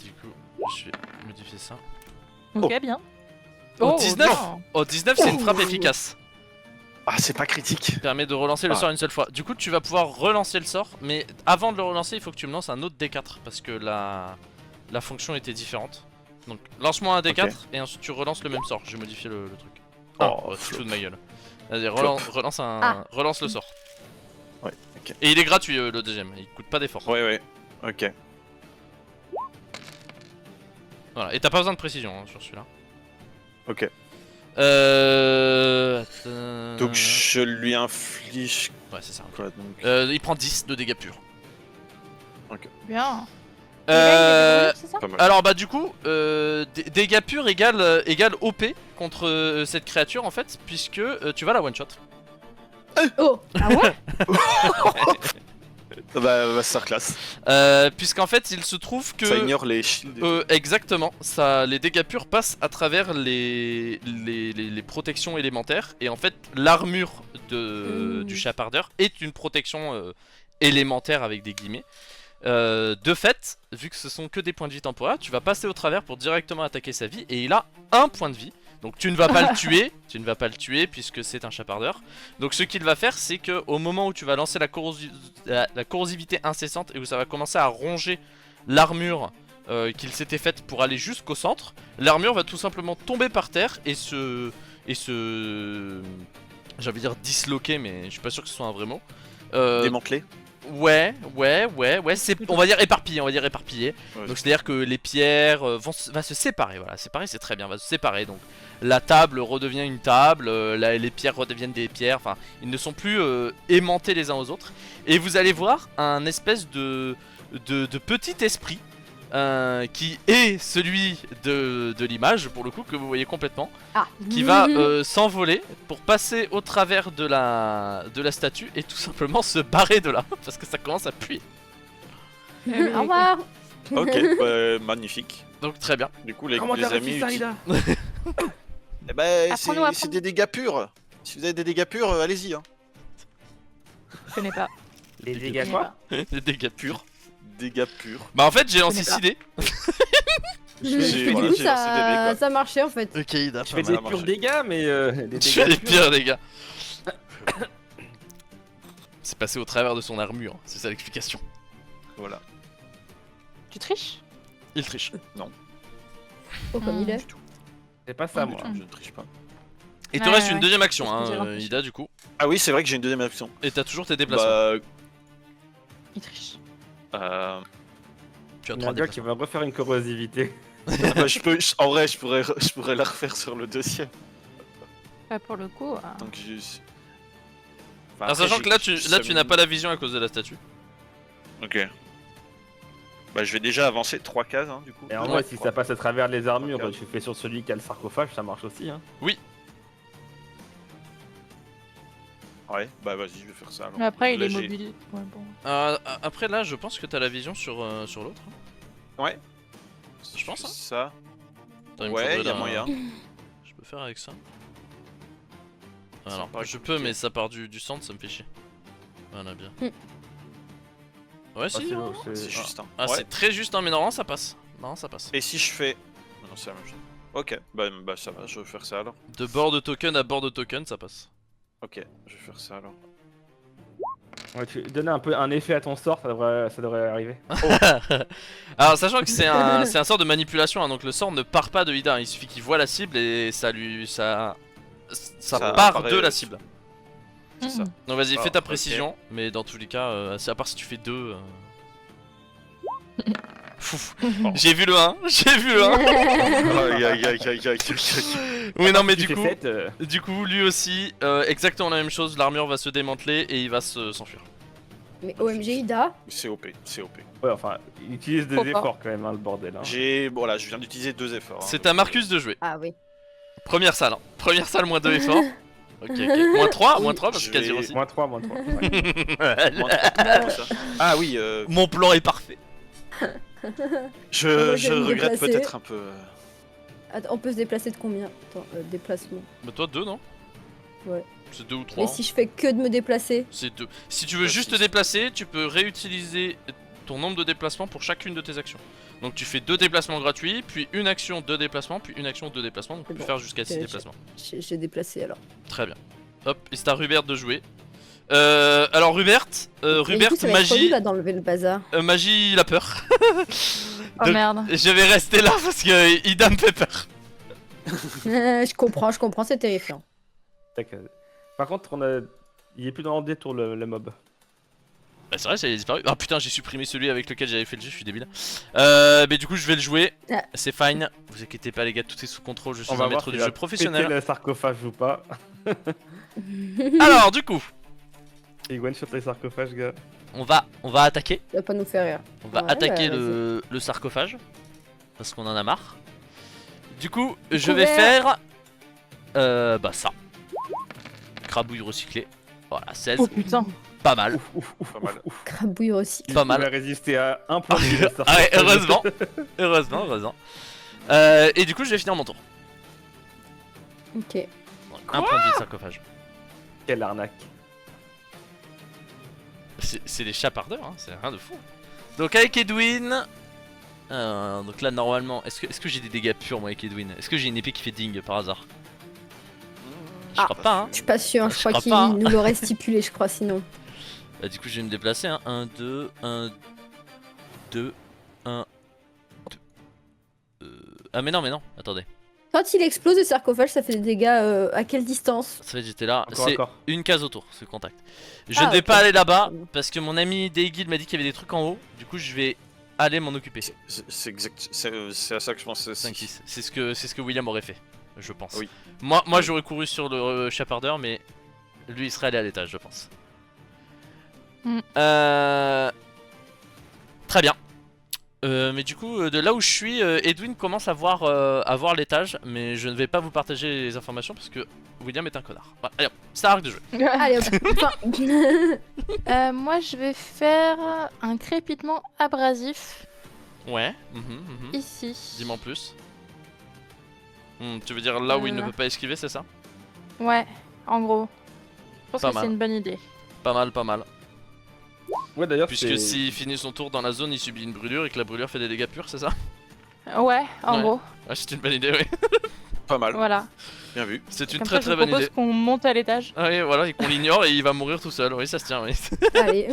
Du coup, je vais modifier ça. Ok, bien. Oh, 19. non. Oh, 19, c'est une frappe efficace. Ah, c'est pas critique. Permet de relancer le Ah. sort une seule fois. Du coup, tu vas pouvoir relancer le sort, mais avant de le relancer, il faut que tu me lances un autre D4 parce que la fonction était différente. Donc, lance-moi un D4 et ensuite tu relances le même sort. J'ai modifié le truc. Oh, tu te flop. fous de ma gueule. Vas-y, Flop. relance le sort. Ouais, ok. Et il est gratuit le deuxième, il coûte pas d'effort. Ouais, ok. Voilà, et t'as pas besoin de précision hein, sur celui-là. Ok. Attends. Donc je lui inflige Ouais, c'est ça. Ok. quoi donc Il prend 10 de dégâts purs. Bien. C'est ça? pas mal. Alors bah du coup, dégâts purs égale OP contre cette créature en fait, puisque tu vas la one shot. Oh. Ah ouais? Bah, masterclass. Puisqu'en fait il se trouve que... Ça ignore les shields. Et tout. Exactement, ça, les dégâts purs passent à travers les protections élémentaires. Et en fait l'armure du chapardeur est une protection élémentaire avec des guillemets. De fait, vu que ce sont que des points de vie temporaires, tu vas passer au travers pour directement attaquer sa vie. Et il a un point de vie. Donc tu ne vas pas le tuer, puisque c'est un chapardeur. Donc ce qu'il va faire, c'est que au moment où tu vas lancer la corrosivité incessante et où ça va commencer à ronger l'armure qu'il s'était faite pour aller jusqu'au centre, l'armure va tout simplement tomber par terre et se j'allais dire disloquer, mais je suis pas sûr que ce soit un vrai mot. Démantelé. Ouais, c'est, on va dire éparpillé. Ouais. Donc c'est à dire que les pierres vont se séparer, voilà, séparer c'est très bien, va se séparer. Donc la table redevient une table, les pierres redeviennent des pierres, enfin ils ne sont plus aimantés les uns aux autres. Et vous allez voir un espèce de petit esprit qui est celui de l'image pour le coup que vous voyez complètement, Ah. qui va s'envoler pour passer au travers de la statue et tout simplement se barrer de là parce que ça commence à puer. Au revoir. Ok, magnifique. Donc très bien. Du coup les Comment t'as amis. réussi ça, Ida? Eh ben Apprends-nous, c'est apprends-nous. des dégâts purs. Si vous avez des dégâts purs, allez-y. Hein. Je connais pas. Les dégâts quoi? Les dégâts purs. Dégâts purs. Bah en fait j'ai lancé connais pas. 6 dés. J'ai- Du voilà, coup, j'ai lancé des dés, quoi. ça marchait en fait. Ok, Ida, Je fais mal des à purs marcher. dégâts, mais des tu fais dégâts les purs. pires dégâts. C'est passé au travers de son armure, c'est ça l'explication. Voilà. Tu triches? Il triche. Oh, comme il est. C'est pas ça, Du moi. tout, je ne triche pas. Il te Ouais, reste ouais. une deuxième action, Parce que j'ai hein, l'impression. Ida du coup. Ah oui, c'est vrai que j'ai une deuxième action. Et t'as toujours tes déplacements. Bah, Il triche. Tu as Il y a 3 un gars qui déplacements. va refaire une corrosivité. en vrai, je pourrais la refaire sur le deuxième. Pas pour le coup. Donc je. Enfin, Alors après, sachant que là tu ça n'as me- pas la vision à cause de la statue. Ok. Bah, je vais déjà avancer 3 cases, hein, du coup. Et en Ouais, vrai, si ça passe à travers les armures, Regarde. tu fais sur celui qui a le sarcophage, ça marche aussi. Hein. Ouais, bah vas-y, je vais faire ça alors. Mais après, il Là, est j'ai- mobile. Ouais, bon. Après là je pense que t'as la vision sur l'autre. Ouais. Je pense, fais hein. ça. Attends, il me Ouais, faudrait il y a la- moyen. Je peux faire avec ça. Ça Alors me paraît je peux compliqué. mais ça part du centre, ça me fait chier. Voilà bien. Mm. Ouais Ah, si. c'est hein. bon, C'est juste, hein. Ah Ouais. c'est très juste hein, mais normalement ça passe. Non ça passe. Et si je fais. Non, c'est la même chose. Ok, bah ça va, je vais faire ça alors. De bord de token à bord de token ça passe. Ok, je vais faire ça alors. Ouais, tu donnes un peu un effet à ton sort, ça devrait arriver. Alors sachant que c'est un sort de manipulation hein, donc le sort ne part pas de Ida, il suffit qu'il voit la cible et ça part apparaît, de la cible. C'est ça. Donc vas-y, Ah, fais ta ok. précision, mais dans tous les cas, à part si tu fais 2. Fouf. J'ai vu le 1, j'ai vu le 1. Aïe aïe aïe aïe aïe aïe. Oui, non, mais Tu du fais coup, 7, du coup, lui aussi, exactement la même chose. L'armure va se démanteler et il va s'enfuir. Mais OMG Ida. C'est OP, c'est OP. Ouais, enfin, il utilise des Faut pas. efforts quand même, hein, le bordel. Hein. Voilà, je viens d'utiliser 2 efforts. hein. C'est à Marcus de jouer. Ah oui. Première salle, hein. Première salle, moins 2 efforts. Ok, ok. Moins 3, moins 3 parce Je que Kazir vais- aussi. Moins 3, moins 3. Moins de- ça. Ah oui, Mon plan est parfait. je Moi, je vais me regrette déplacer. peut-être un peu. Attends, on peut se déplacer de combien? Attends, déplacement. Bah, toi, 2, non? Ouais. C'est 2 ou 3. Mais si je fais que de me déplacer. C'est 2. Si tu veux Ouais, juste te six. déplacer, tu peux réutiliser ton nombre de déplacements pour chacune de tes actions. Donc tu fais 2 déplacements gratuits, puis une action 2 déplacements, puis une action 2 déplacements. Donc tu C'est peux bon. faire jusqu'à 6 J'ai- déplacements. J'ai déplacé alors. Très bien. Hop, et c'est à Rubert de jouer. Alors Rubert, Mais Rubert, du coup, ça va être trop magie, nul, là d'enlever le bazar. magie, il a peur. Oh Donc, merde. Je vais rester là parce que Ida me fait peur. Je comprends, c'est terrifiant. D'accord. Par contre, il est plus dans le détour le mob. Bah, c'est vrai, ça a disparu. Ah putain, j'ai supprimé celui avec lequel j'avais fait le jeu, je suis débile. Mais du coup, je vais le jouer. Ah. C'est fine. Vous inquiétez pas, les gars, tout est sous contrôle. Je suis On va un voir maître s'il du va jeu professionnel. péter le sarcophage ou pas. Alors, du coup, Il one shot les sarcophages, gars. on va attaquer. Ça va pas nous faire rire. On va Ouais, attaquer bah, le sarcophage. Parce qu'on en a marre. Du coup, je vais Couvert. faire. Bah, ça. Crabouille recyclée. Voilà, 16. Oh putain. Pas mal. Pas mal. Crabouille aussi. Il Pas pouvait mal. résister à un point de vie de Ah sarcophage. ouais, heureusement. Heureusement. Et du coup, je vais finir mon tour. Ok. Donc, un point de vie de sarcophage. Quelle arnaque. C'est les chapardeurs, hein, c'est rien de fou. Donc avec Edwin. Donc là, normalement, est-ce que j'ai des dégâts purs, moi, avec Edwin? Est-ce que j'ai une épée qui fait ding par hasard? Je crois pas, hein. Je suis pas sûr, je Je crois crois qu'il pas, hein. nous l'aurait stipulé, je crois, sinon. Bah, du coup, je vais me déplacer. Hein. 1, 2, 1, 2, 1, 2. Ah, mais non, attendez. Quand il explose le sarcophage, ça fait des dégâts à quelle distance? Ça fait que j'étais là. Encore, C'est encore. une case autour, ce contact. Je Ah, ne vais ok. pas aller là-bas parce que mon ami Daygid m'a dit qu'il y avait des trucs en haut. Du coup, je vais aller m'en occuper. C'est exact. C'est à ça que je pensais aussi. 5, 6. C'est ce que William aurait fait, je pense. Oui. Moi j'aurais couru sur le chapardeur, mais lui il serait allé à l'étage, je pense. Mm. Très bien. Mais du coup, de là où je suis, Edwin commence à voir l'étage, mais je ne vais pas vous partager les informations parce que William est un connard. Ouais, allez, hop, c'est arc de jeu. Allez, hop. Enfin, Moi, je vais faire un crépitement abrasif Ouais. ici. Dis-moi en plus. Tu veux dire là où il ne Voilà. peut pas esquiver, c'est ça? Ouais, en gros. Je pense Pas que mal. c'est une bonne idée. Pas mal. Ouais, d'ailleurs, Puisque c'est- s'il finit son tour dans la zone, il subit une brûlure et que la brûlure fait des dégâts purs, c'est ça? Ouais, en Ouais. gros. Ouais, c'est une bonne idée, oui. Pas mal. Voilà. Bien vu. C'est une Comme très ça, je très vous bonne propose idée. qu'on monte à l'étage. Ah oui, voilà, et qu'on l'ignore et il va mourir tout seul. Oui, ça se tient, oui. allez.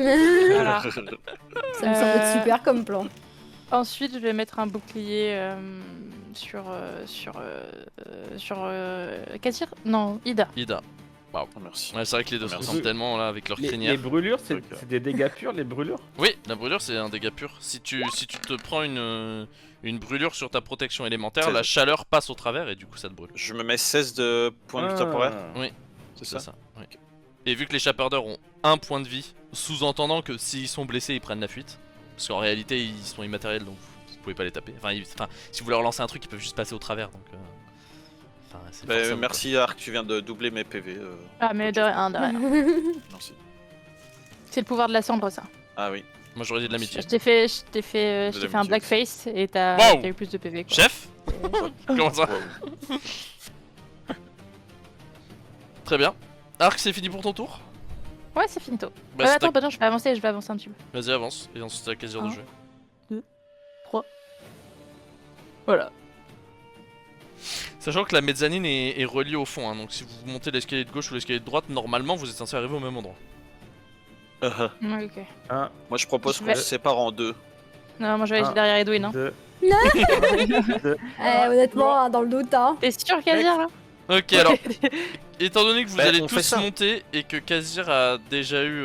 Voilà. Ça me semble être super comme plan. Ensuite, je vais mettre un bouclier sur Katir. Non, Ida. Ida. Ah, merci. Ouais, c'est vrai que les deux se Merci. ressemblent tellement là avec leur Les crinière. brûlures, c'est Ok. c'est des dégâts purs, les brûlures? Oui, la brûlure c'est un dégât pur. Si tu te prends une brûlure sur ta protection élémentaire, C'est- la chaleur passe au travers et du coup ça te brûle. Je me mets 16 de points de vue temporaire. Oui. C'est C'est ça. ça. Oui. Et vu que les chapardeurs ont un point de vie, sous-entendant que s'ils sont blessés, ils prennent la fuite. Parce qu'en réalité, ils sont immatériels donc vous pouvez pas les taper. Enfin, si vous leur lancez un truc, ils peuvent juste passer au travers donc. Enfin, c'est Bah, forcément, merci Arc, tu viens de doubler mes PV. Ah, mais de rien, de rien. Merci. C'est le pouvoir de la cendre, ça. Ah oui. quoi. Moi j'aurais dit de l'amitié. Je t'ai fait un l'amitié. blackface et t'as Wow. eu plus de PV, quoi. Chef Comment ça Wow. Très bien. Arc, c'est fini pour ton tour? Ouais, c'est finito. Bah, c'est Attends, ta- bah non, je vais avancer un petit peu. Vas-y, avance. Et ensuite, t'as quasi heure de Un. jeu. Voilà. Sachant que la mezzanine est reliée au fond, hein, donc si vous montez l'escalier de gauche ou l'escalier de droite, normalement vous êtes censé arriver au même endroit. Ouais, ok. Moi je propose Je qu'on vais- se sépare en deux. Non, moi je vais Ah. aller derrière Edwin. Hein. Deux. Honnêtement, hein, dans le doute, hein. T'es sûr, Kadir, là Ok, alors, étant donné que vous Bah, allez on fait tous ça. monter et que Kazir a déjà eu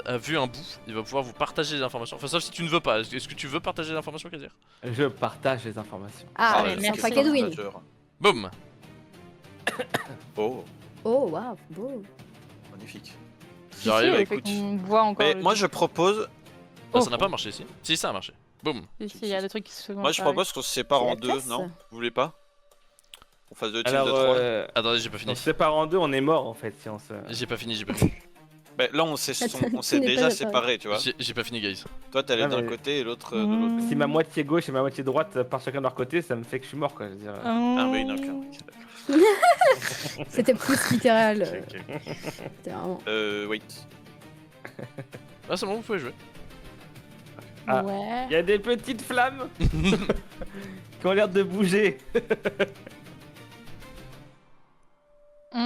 a vu un bout, il va pouvoir vous partager des informations. Enfin, sauf si tu ne veux pas. Est-ce que tu veux partager des informations, Kazir? Je partage les informations. Ah, ouais, c'est merci. sympa Kedwin. Boum. Oh, Oh, waouh, beau. magnifique. J'arrive, Si, écoute. on voit encore. Mais le moi truc. je propose, Ah, ça n'a pas marché, si. Si, ça a marché. Boum. Si, il y a des trucs qui se font. moi je propose qu'on se sépare C'est la en deux, classe. non? Vous voulez pas? On fasse deux teams Alors, de 3. Attendez, j'ai pas on fini. se sépare en deux, on est mort en fait si on se. J'ai pas fini, j'ai pas fini. Bah, là on s'est Attends, on s'est tu n'es déjà pas séparés, tu vois. J'ai pas fini, guys. Toi t'allais Ouais, d'un mais- côté et l'autre de l'autre. Si ma moitié gauche et ma moitié droite partent chacun de leur côté, ça me fait que je suis mort quoi. Je veux dire. Ah oui, d'accord. C'était plus littéral. Ok, ok. C'était vraiment. Wait. Ah, c'est bon, vous pouvez jouer. Ah. Ouais. Il y a des petites flammes qui ont l'air de bouger.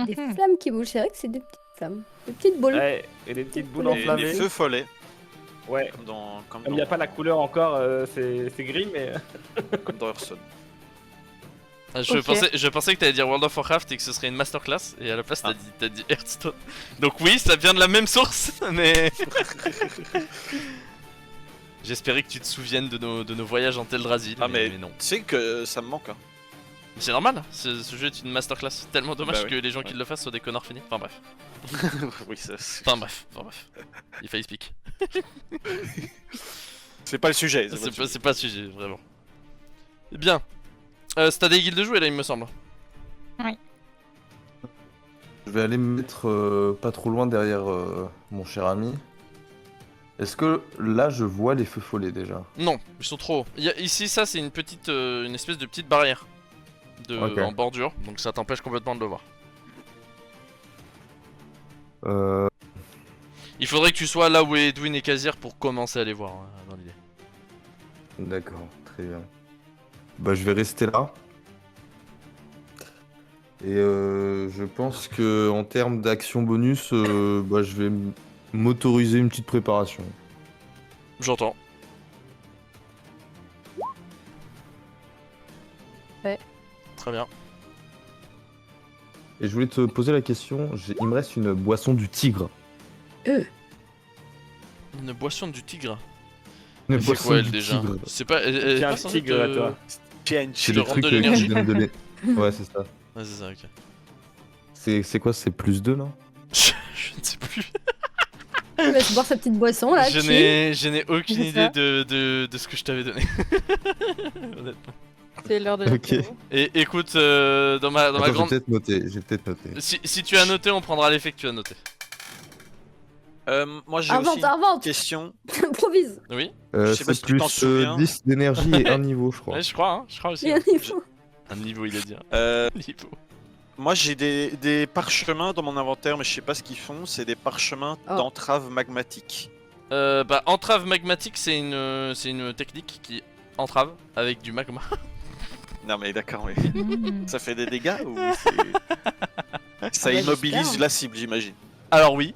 Des Mhm. flammes qui bougent, c'est vrai que c'est des petites flammes. Des petites boules. Ouais, et des petites boules Des- Des enflammées. feux follets. Ouais. Comme Comme il n'y a pas la couleur encore, c'est gris, mais. comme dans Hearthstone. Ah, Je, Ok. je pensais que t'allais dire World of Warcraft et que ce serait une masterclass, et à la place Ah. t'as dit Hearthstone. Donc oui, ça vient de la même source, mais... J'espérais que tu te souviennes de nos voyages en Teldrassil, Ah, mais mais- non. Tu sais que ça me manque. Hein. C'est normal, ce jeu est une masterclass. Tellement dommage Bah oui, que les gens qui ouais. le fassent soient des connards finis. Enfin bref. Oui, ça, c'est Enfin bref. Il fallait speak. c'est pas le sujet. C'est pas le sujet, vraiment. Bien. C'est à des guildes de jouer là, il me semble. Je vais aller me mettre pas trop loin derrière mon cher ami. Est-ce que là je vois les feux follets déjà? Non, ils sont trop hauts. Ici, ça, c'est une petite, une espèce de petite barrière Ok. en bordure, donc ça t'empêche complètement de le voir. Euh, Il faudrait que tu sois là où est Edwin et Kazir pour commencer à les voir hein, dans l'idée. D'accord, très bien. Bah je vais rester là. Et je pense que en termes d'action bonus, bah, je vais m'autoriser une petite préparation. J'entends. Ouais. Très bien. Et je voulais te poser la question, il me reste une boisson du tigre. Une boisson du tigre. Une C'est boisson quoi elle du déjà tigre. C'est pas. Tiens, pas un censé tigre, te- toi. C'est te le rendre truc de qui l'énergie. donne de l'é- Ouais, c'est ça. Ouais, c'est ça, ok. C'est quoi, c'est plus 2 là? Je ne sais plus. Il va se boire sa petite boisson là. Je chill. n'ai aucune C'est idée ça. de ce que je t'avais donné. Honnêtement. C'est l'heure de Ok. l'apéro. Et écoute, dans ma Attends, grande. j'ai peut-être noté. Si tu as noté, on prendra l'effet que tu as noté. Moi j'ai aussi Invente, une invente. question. Improvise. Oui. Je sais pas C'est si tu t'en plus souviens. 10 d'énergie et un niveau, je crois. Ouais, je crois aussi. Il y a un niveau. Un niveau, il a dit. Euh, Niveau. moi j'ai des parchemins dans mon inventaire, mais je sais pas ce qu'ils font. C'est des parchemins Oh. d'entrave magmatique. Bah, entrave magmatique, c'est une technique qui entrave avec du magma. Non mais d'accord, mais Mhm. ça fait des dégâts ou c'est... Ça bah, immobilise j'espère. la cible, j'imagine. Alors oui,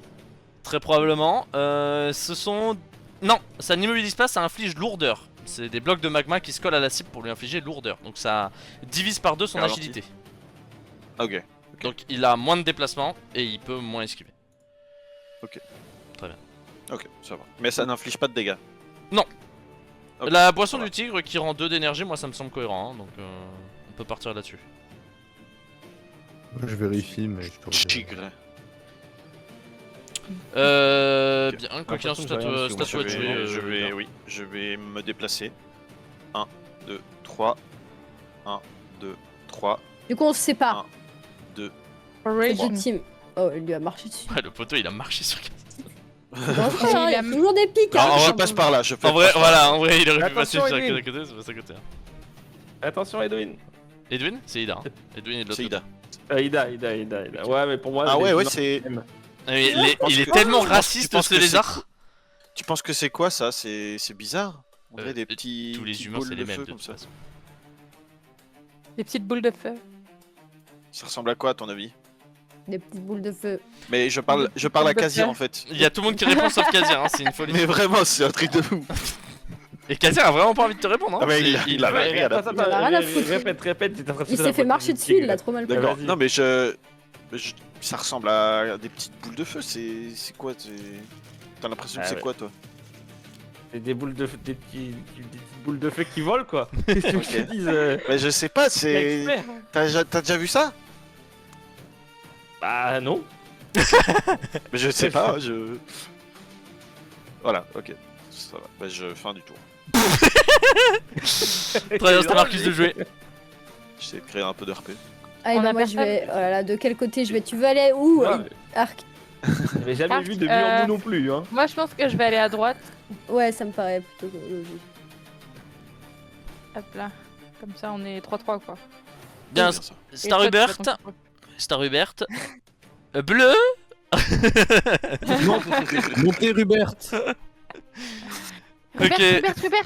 très probablement. Ce sont... Non, ça n'immobilise pas, ça inflige lourdeur. C'est des blocs de magma qui se collent à la cible pour lui infliger lourdeur. Donc ça divise par deux son Ralentit. agilité. Ok. Donc il a moins de déplacement et il peut moins esquiver. Ok, ça va. Mais ça n'inflige pas de dégâts. Ok, La boisson ça va. du tigre qui rend 2 d'énergie, moi ça me semble cohérent. Hein, donc on peut partir là-dessus. Je vérifie, mais je te reviens. Tigre. Bien, quoi qu'il en façon, soit, j'ai rien c'est dessus, à moi, toi de jouer. je vais, oui, je vais me déplacer. 1, 2, 3. 1, 2, 3. Du coup, on se sépare. 2. C'est Origin. légitime. Oh, il lui a marché dessus. Ouais, le poteau il a marché sur Dangereux, Il hein, il y a a- toujours des pics. hein. Je passe par là, je fais En vrai, passe par là. voilà, en vrai il aurait pu passer Attention, sur Edwin. à côté, c'est pas à côté. Hein. Attention, Edwin. Edwin C'est Ida. Hein. Edwin est de l'autre C'est côté. Ida. Ida. Ouais, mais pour moi. Ah les ouais, ouais, humains, c'est. même. Ah, mais pense il est que- tellement tu penses- raciste tu penses ce que c'est lézard. Tu penses que c'est quoi ça? C'est bizarre. On dirait des Euh, petits. Tous les petites humains boules c'est de les mêmes feu de comme toute ça. façon. Des petites boules de feu. Ça ressemble à quoi à ton avis? Des petites boules de feu. Mais je parle à de Kazir feu. en fait. Il y a tout le monde qui répond sauf Kazir, hein, c'est une folie. Mais vraiment, c'est un truc de fou. Et Kazer a vraiment pas envie de te répondre. Hein. Ah, mais C'est- il avait rien à Attends, Il en a rien à foutre. répète. Il s'est fait marcher dessus, il l'a trop mal pris. D'accord. Vas-y. Non mais ça ressemble à des petites boules de feu. C'est quoi t'as l'impression que Ah c'est ouais. quoi toi? C'est des petites boules de feu qui volent quoi. Qu'est-ce que tu dises Mais je sais pas. C'est. l'expert T'as déjà vu ça? Bah non. Mais je sais pas. Voilà. Ok. Ça va. Bah je fin du tour. Très bien, c'est à Marcus de jouer. J'essaie de créer un peu de RP. Allez, On bah a moi je personne. vais. Oh là là, de quel côté je vais? Tu veux aller où Ouais. Arc. J'avais jamais Arc, vu de mur mou non plus hein. Moi, je pense que je vais aller à droite. Ouais, ça me paraît plutôt logique. Hop là. Comme ça, on est 3-3 quoi. Bien, C'est ça. Et Star toi, tu Hubert. fais ton truc. Star Hubert. Bleu. Montez Rubert. Hubert, Ok. Hubert,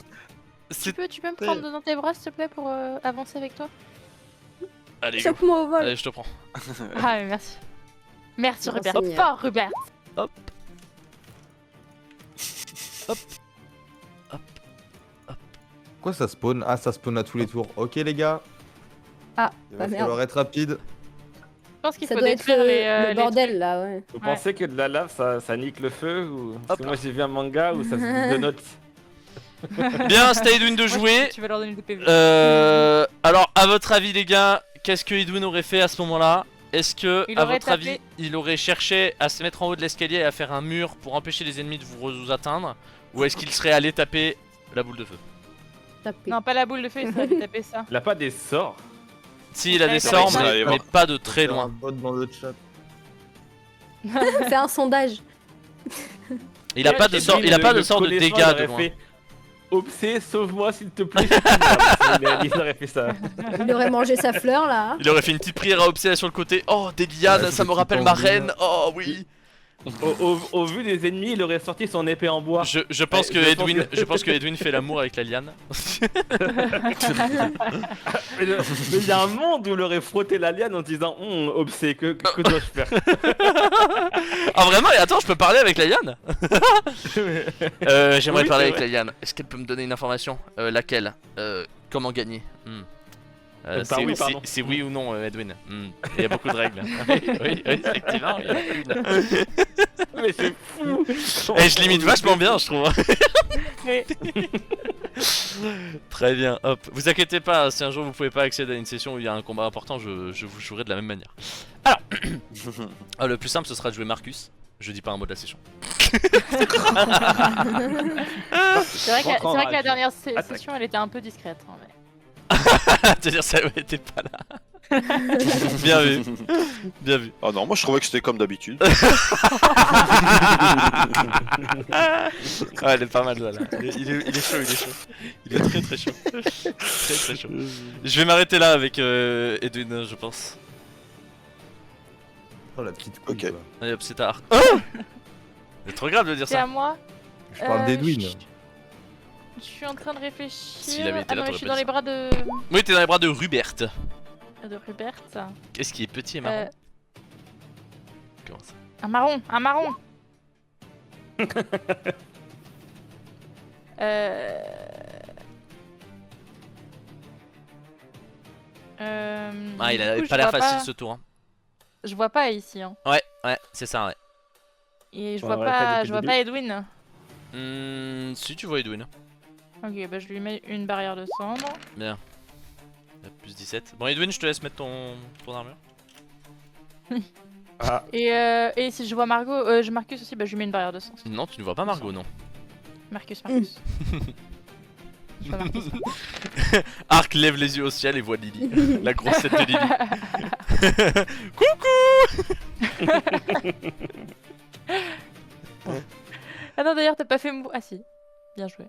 C'est- tu peux me prendre dans tes bras s'il te plaît pour avancer avec toi? Allez, go. Chope-moi au vol. Allez, je te prends. Ah mais merci. Merci Non, Hubert. Seigneur. Fort Hubert. Pourquoi ça spawn? Ah, ça spawn à tous les tours. Ok, les gars. Ah, Il bah va merde. falloir être rapide. Je pense qu'il Ça faut doit être détruire le les bordel là, ouais. Vous Ouais. pensez que de la lave ça nique le feu ou... Parce que Hop. moi j'ai vu un manga où ça se dit de notes. Bien, c'est à Edwin de Moi, je jouer. pense que tu vas leur donner des PV. Alors, à votre avis, les gars, qu'est-ce que Edwin aurait fait à ce moment-là? Est-ce que, Il à aurait votre tapé. avis, il aurait cherché à se mettre en haut de l'escalier et à faire un mur pour empêcher les ennemis de vous atteindre? Ou est-ce qu'il serait allé taper la boule de feu? Taper. Non, pas la boule de feu, il serait taper ça. Il a pas des sorts. Si, il a des Ouais, sorts, ça va aller mais voir. pas de très Faire un loin. bot dans le chat. C'est un sondage. Il a pas de sort, il a pas de sort de dégâts de loin. Fait... Obsé, sauve-moi s'il te plaît. Il aurait fait ça. Il aurait mangé sa fleur là. Il aurait fait une petite prière à Obséa sur le côté. Oh, des lianes, Ouais, ça me petit rappelle ma tambour. reine. Oh oui. Au vu des ennemis, il aurait sorti son épée en bois. Je pense Ouais, que je pense Edwin, que- je pense que Edwin fait l'amour avec la liane. Mais il y a un monde où il aurait frotté la liane en disant Obsé, que dois-je faire? Ah vraiment? Et attends, je peux parler avec la liane? J'aimerais Oui, parler c'est avec vrai. la liane. Est-ce qu'elle peut me donner une information? Laquelle? Comment gagner? Par oui, pardon. C'est oui ou non, Edwin? Il y a beaucoup de règles. oui, effectivement. il y en a une. Mais c'est fou. Et je limite vachement bien, je trouve. Très bien, hop. Vous inquiétez pas, si un jour vous pouvez pas accéder à une session où il y a un combat important, je vous jouerai de la même manière. Alors, le plus simple ce sera de jouer Marcus. Je dis pas un mot de la session. C'est vrai que Rentre en la rage. dernière Attaque. session, elle était un peu discrète. Hein, mais... C'est-à-dire ça, ouais, t'es pas là. Bien vu, bien vu. Ah non, moi je trouvais que c'était comme d'habitude. Ah, elle est pas mal là. Il est chaud, il est chaud. Il est très très chaud. Très très chaud. Je vais m'arrêter là avec Edwin, je pense. Oh, la petite couille, Ok. quoi. Allez hop, c'est ta arc. C'est trop grave de dire C'est à ça. moi. Je parle d'Edwin. Je suis en train de réfléchir. S'il avait été là, non, mais t'aurais je suis pas dans dit les bras de Oui, t'es dans les bras de Rubert. Rupert. Qu'est-ce qui est petit et marrant? Comment ça? Un marron, un marron. Ah, il du avait coup, pas je l'air vois facile ce tour. Hein. Je vois pas ici, hein. Ouais, c'est ça, ouais. Et je On vois aurait fait pas, depuis je vois le pas Edwin. Si tu vois Edwin. Ok, bah je lui mets une barrière de cendre. Bien. Plus 17. Bon, Edwin, je te laisse mettre ton armure. Et si je vois Margot, Marcus aussi, bah je lui mets une barrière de cendre. Non, tu ne vois pas Margot, non. Marcus. Je vois Marcus. Arc lève les yeux au ciel et voit Lily. La grosse tête de Lily. Ah non, d'ailleurs, t'as pas fait mou. Ah si. Bien joué.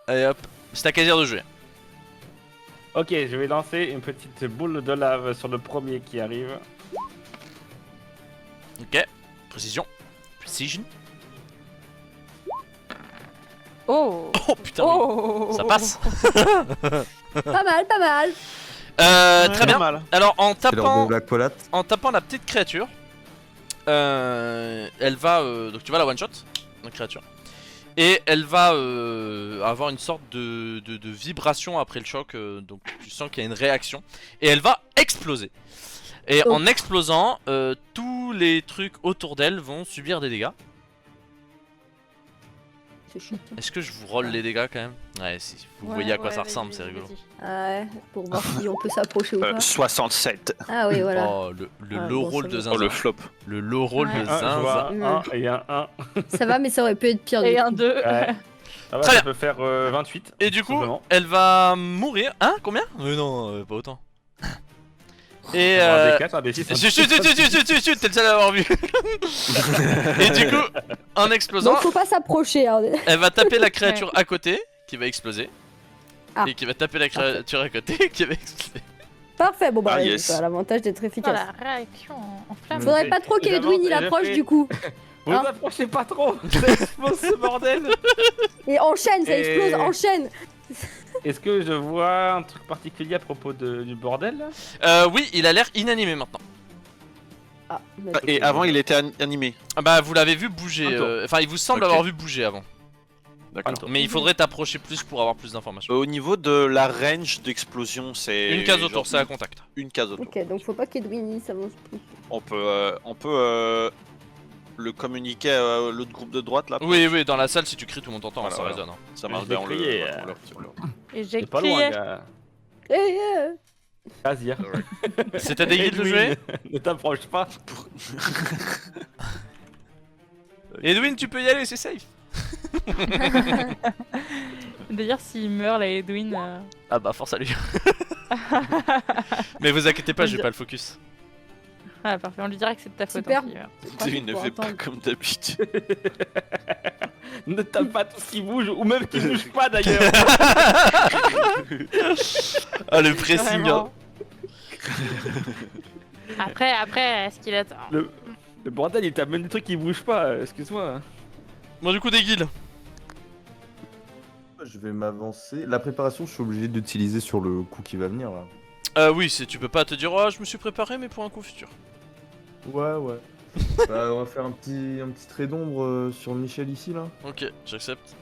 Allez hop, c'est à Kazer de jouer. Ok, je vais lancer une petite boule de lave sur le premier qui arrive. Ok, précision. Precision. Oh. Oh putain, oui. Oh. Ça passe. Pas mal, pas mal. Très bien. Mal. Alors en C'est l'heure tapant, de la collate. la petite créature, elle va donc tu vas la one shot la créature Et elle va avoir une sorte de vibration après le choc, donc tu sens qu'il y a une réaction. Et elle va exploser. Et Oh. en explosant, tous les trucs autour d'elle vont subir des dégâts. C'est chiant. Est-ce que je vous roll les dégâts quand même? Ouais, si vous voyez à quoi ça ressemble, c'est rigolo. Ouais, pour voir si on peut s'approcher ou pas. 67. Ah oui, voilà. Oh, le Ah, low bon, roll ça de va. zinzin. Oh, le flop. Le low roll Ouais. de Je vois zinzin. un et un 1. Ça va, mais ça aurait pu être pire. Et du un coup. 2. Ouais. Ah bah, Très ça bien. peut faire 28. Et du coup, Simplement. elle va mourir. Hein? Combien? Non, pas autant. Et Un B4, un B6. chut, t'es le seul à l'avoir vu. Et du coup, en explosant, Donc faut pas s'approcher. Hein. elle va taper la créature à côté qui va exploser. Ah. Et qui va taper la créature à côté qui va exploser. Parfait, bon bah Ah, ouais, yes. ça a l'avantage d'être efficace. Voilà, réaction en flamme. Faudrait Et- pas trop et qu'Edwin il j'avance, et je approche fais- du coup. Vous Hein approchez pas trop. Ça explose ce bordel. Et enchaîne, ça Et- explose, enchaîne. Est-ce que je vois un truc particulier à propos du bordel là? Oui, il a l'air inanimé maintenant. Ah, Ah, et avant, il était animé. Ah bah, vous l'avez vu bouger. Un tour. Enfin, il vous semble Ok. avoir vu bouger avant. D'accord. tour. Mais il faudrait t'approcher plus pour avoir plus d'informations. Au niveau de la range d'explosion, c'est. Une case genre autour, c'est à contact. Une case autour. Ok, donc faut pas qu'Edwin il s'avance plus. On peut le communiquer à l'autre groupe de droite là. Oui, dans la salle, si tu cries, tout le monde t'entend, Voilà, ça voilà. résonne. Hein. Ça marche Je vais bien. crier, Et j'ai C'est pas loin, crié. gars. Eh, Vas-y. C'est à des guides de jouer? Ne t'approche pas. Edwin, tu peux y aller, c'est safe. D'ailleurs, s'il meurt, là, Edwin. Ah bah, force à lui. Mais vous inquiétez pas, j'ai pas le focus. Ah, parfait, on lui dira que c'est de ta faute. Super. hein, s'il meurt. c'est pratique Il ne pour fait pas attendre. comme d'habitude. Ne tape pas tout ce qui bouge, ou même qui bouge pas d'ailleurs. Ah, le pressing. Hein. Vraiment. Après, est-ce qu'il attend? Le bordel, il tape même des trucs qui bougent pas, excuse-moi. Bon, du coup, des guildes. Je vais m'avancer. La préparation, je suis obligé d'utiliser sur le coup qui va venir là. Oui, tu peux pas te dire, oh, je me suis préparé, mais pour un coup futur. Ouais. Bah, on va faire un petit trait d'ombre sur Michel ici là. Ok, j'accepte.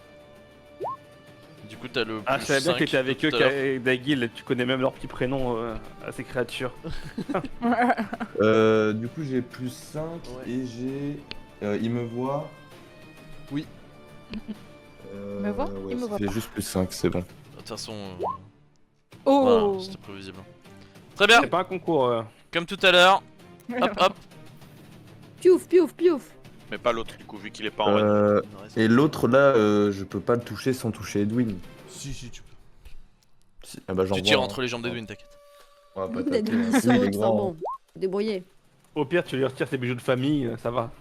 Du coup, t'as le. Ah, je savais bien que plus t'étais avec 5 eux, tout à l'heure. qu'avec Dagil, tu connais même leur petit prénom à ces créatures. Du coup, j'ai plus 5 Ouais. et j'ai. Il me voit. Oui. Me voit ouais, Il me ça voit fait pas. juste plus 5, c'est bon. De toute façon, Oh voilà, c'était prévisible. Très bien, C'est pas un concours. comme tout à l'heure. Hop, hop. Piouf, piouf, piouf. Mais pas l'autre du coup, vu qu'il est pas en run. Et l'autre là, je peux pas le toucher sans toucher Edwin. Si, tu peux. Si- Ah bah, j'en Tu vois tires un. entre les jambes d'Edwin, t'inquiète. On va pas Edwin taper, hein. saute, Lui, il est enfin grand. bon. Débrouillez. Au pire, tu lui retires ses bijoux de famille, ça va.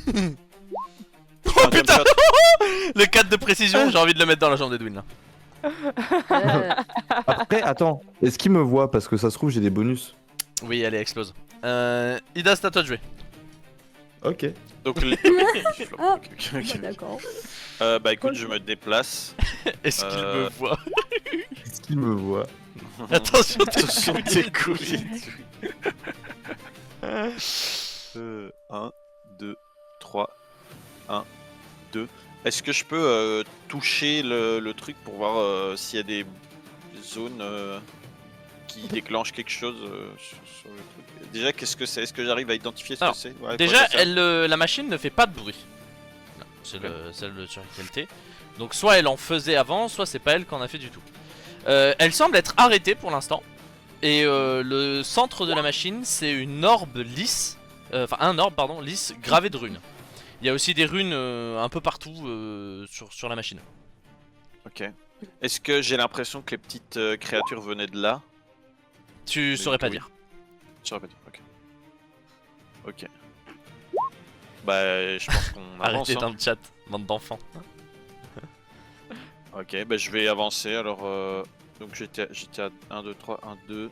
Oh putain, le 4 de précision, j'ai envie de le mettre dans la jambe d'Edwin là. Après, attends, est-ce qu'il me voit? Parce que ça se trouve, j'ai des bonus. Oui, allez, explose. Ida, c'est à toi de jouer. Ok. Donc les. Ah. Ok, ok, ok. D'accord. Bah écoute, je me déplace. Est-ce qu'il me voit? Est-ce qu'il me voit? Attention, t'es Attention, t'es couilles. 1, 2, 3, 1, 2. Est-ce que je peux toucher le truc pour voir s'il y a des zones qui déclenchent quelque chose sur le truc? Déjà, qu'est-ce que c'est? Est-ce que j'arrive à identifier ce Alors, que c'est? Ouais, déjà, quoi, ça sert la machine ne fait pas de bruit. Non, c'est celle sur laquelle t'es. Donc soit elle en faisait avant, soit c'est pas elle qui en a fait du tout. Elle semble être arrêtée pour l'instant. Et le centre de la machine, c'est une orbe lisse. Enfin, un orbe, pardon, lisse, gravé de runes. Il y a aussi des runes un peu partout sur la machine. Ok. Est-ce que j'ai l'impression que les petites créatures venaient de là? Tu saurais pas oui. dire. Je répète, ok. Ok. Bah, je pense qu'on avance. Arrêtez hein. dans le chat, bande d'enfants. Ok, bah je vais avancer. Alors, donc j'étais à 1, 2, 3, 1, 2,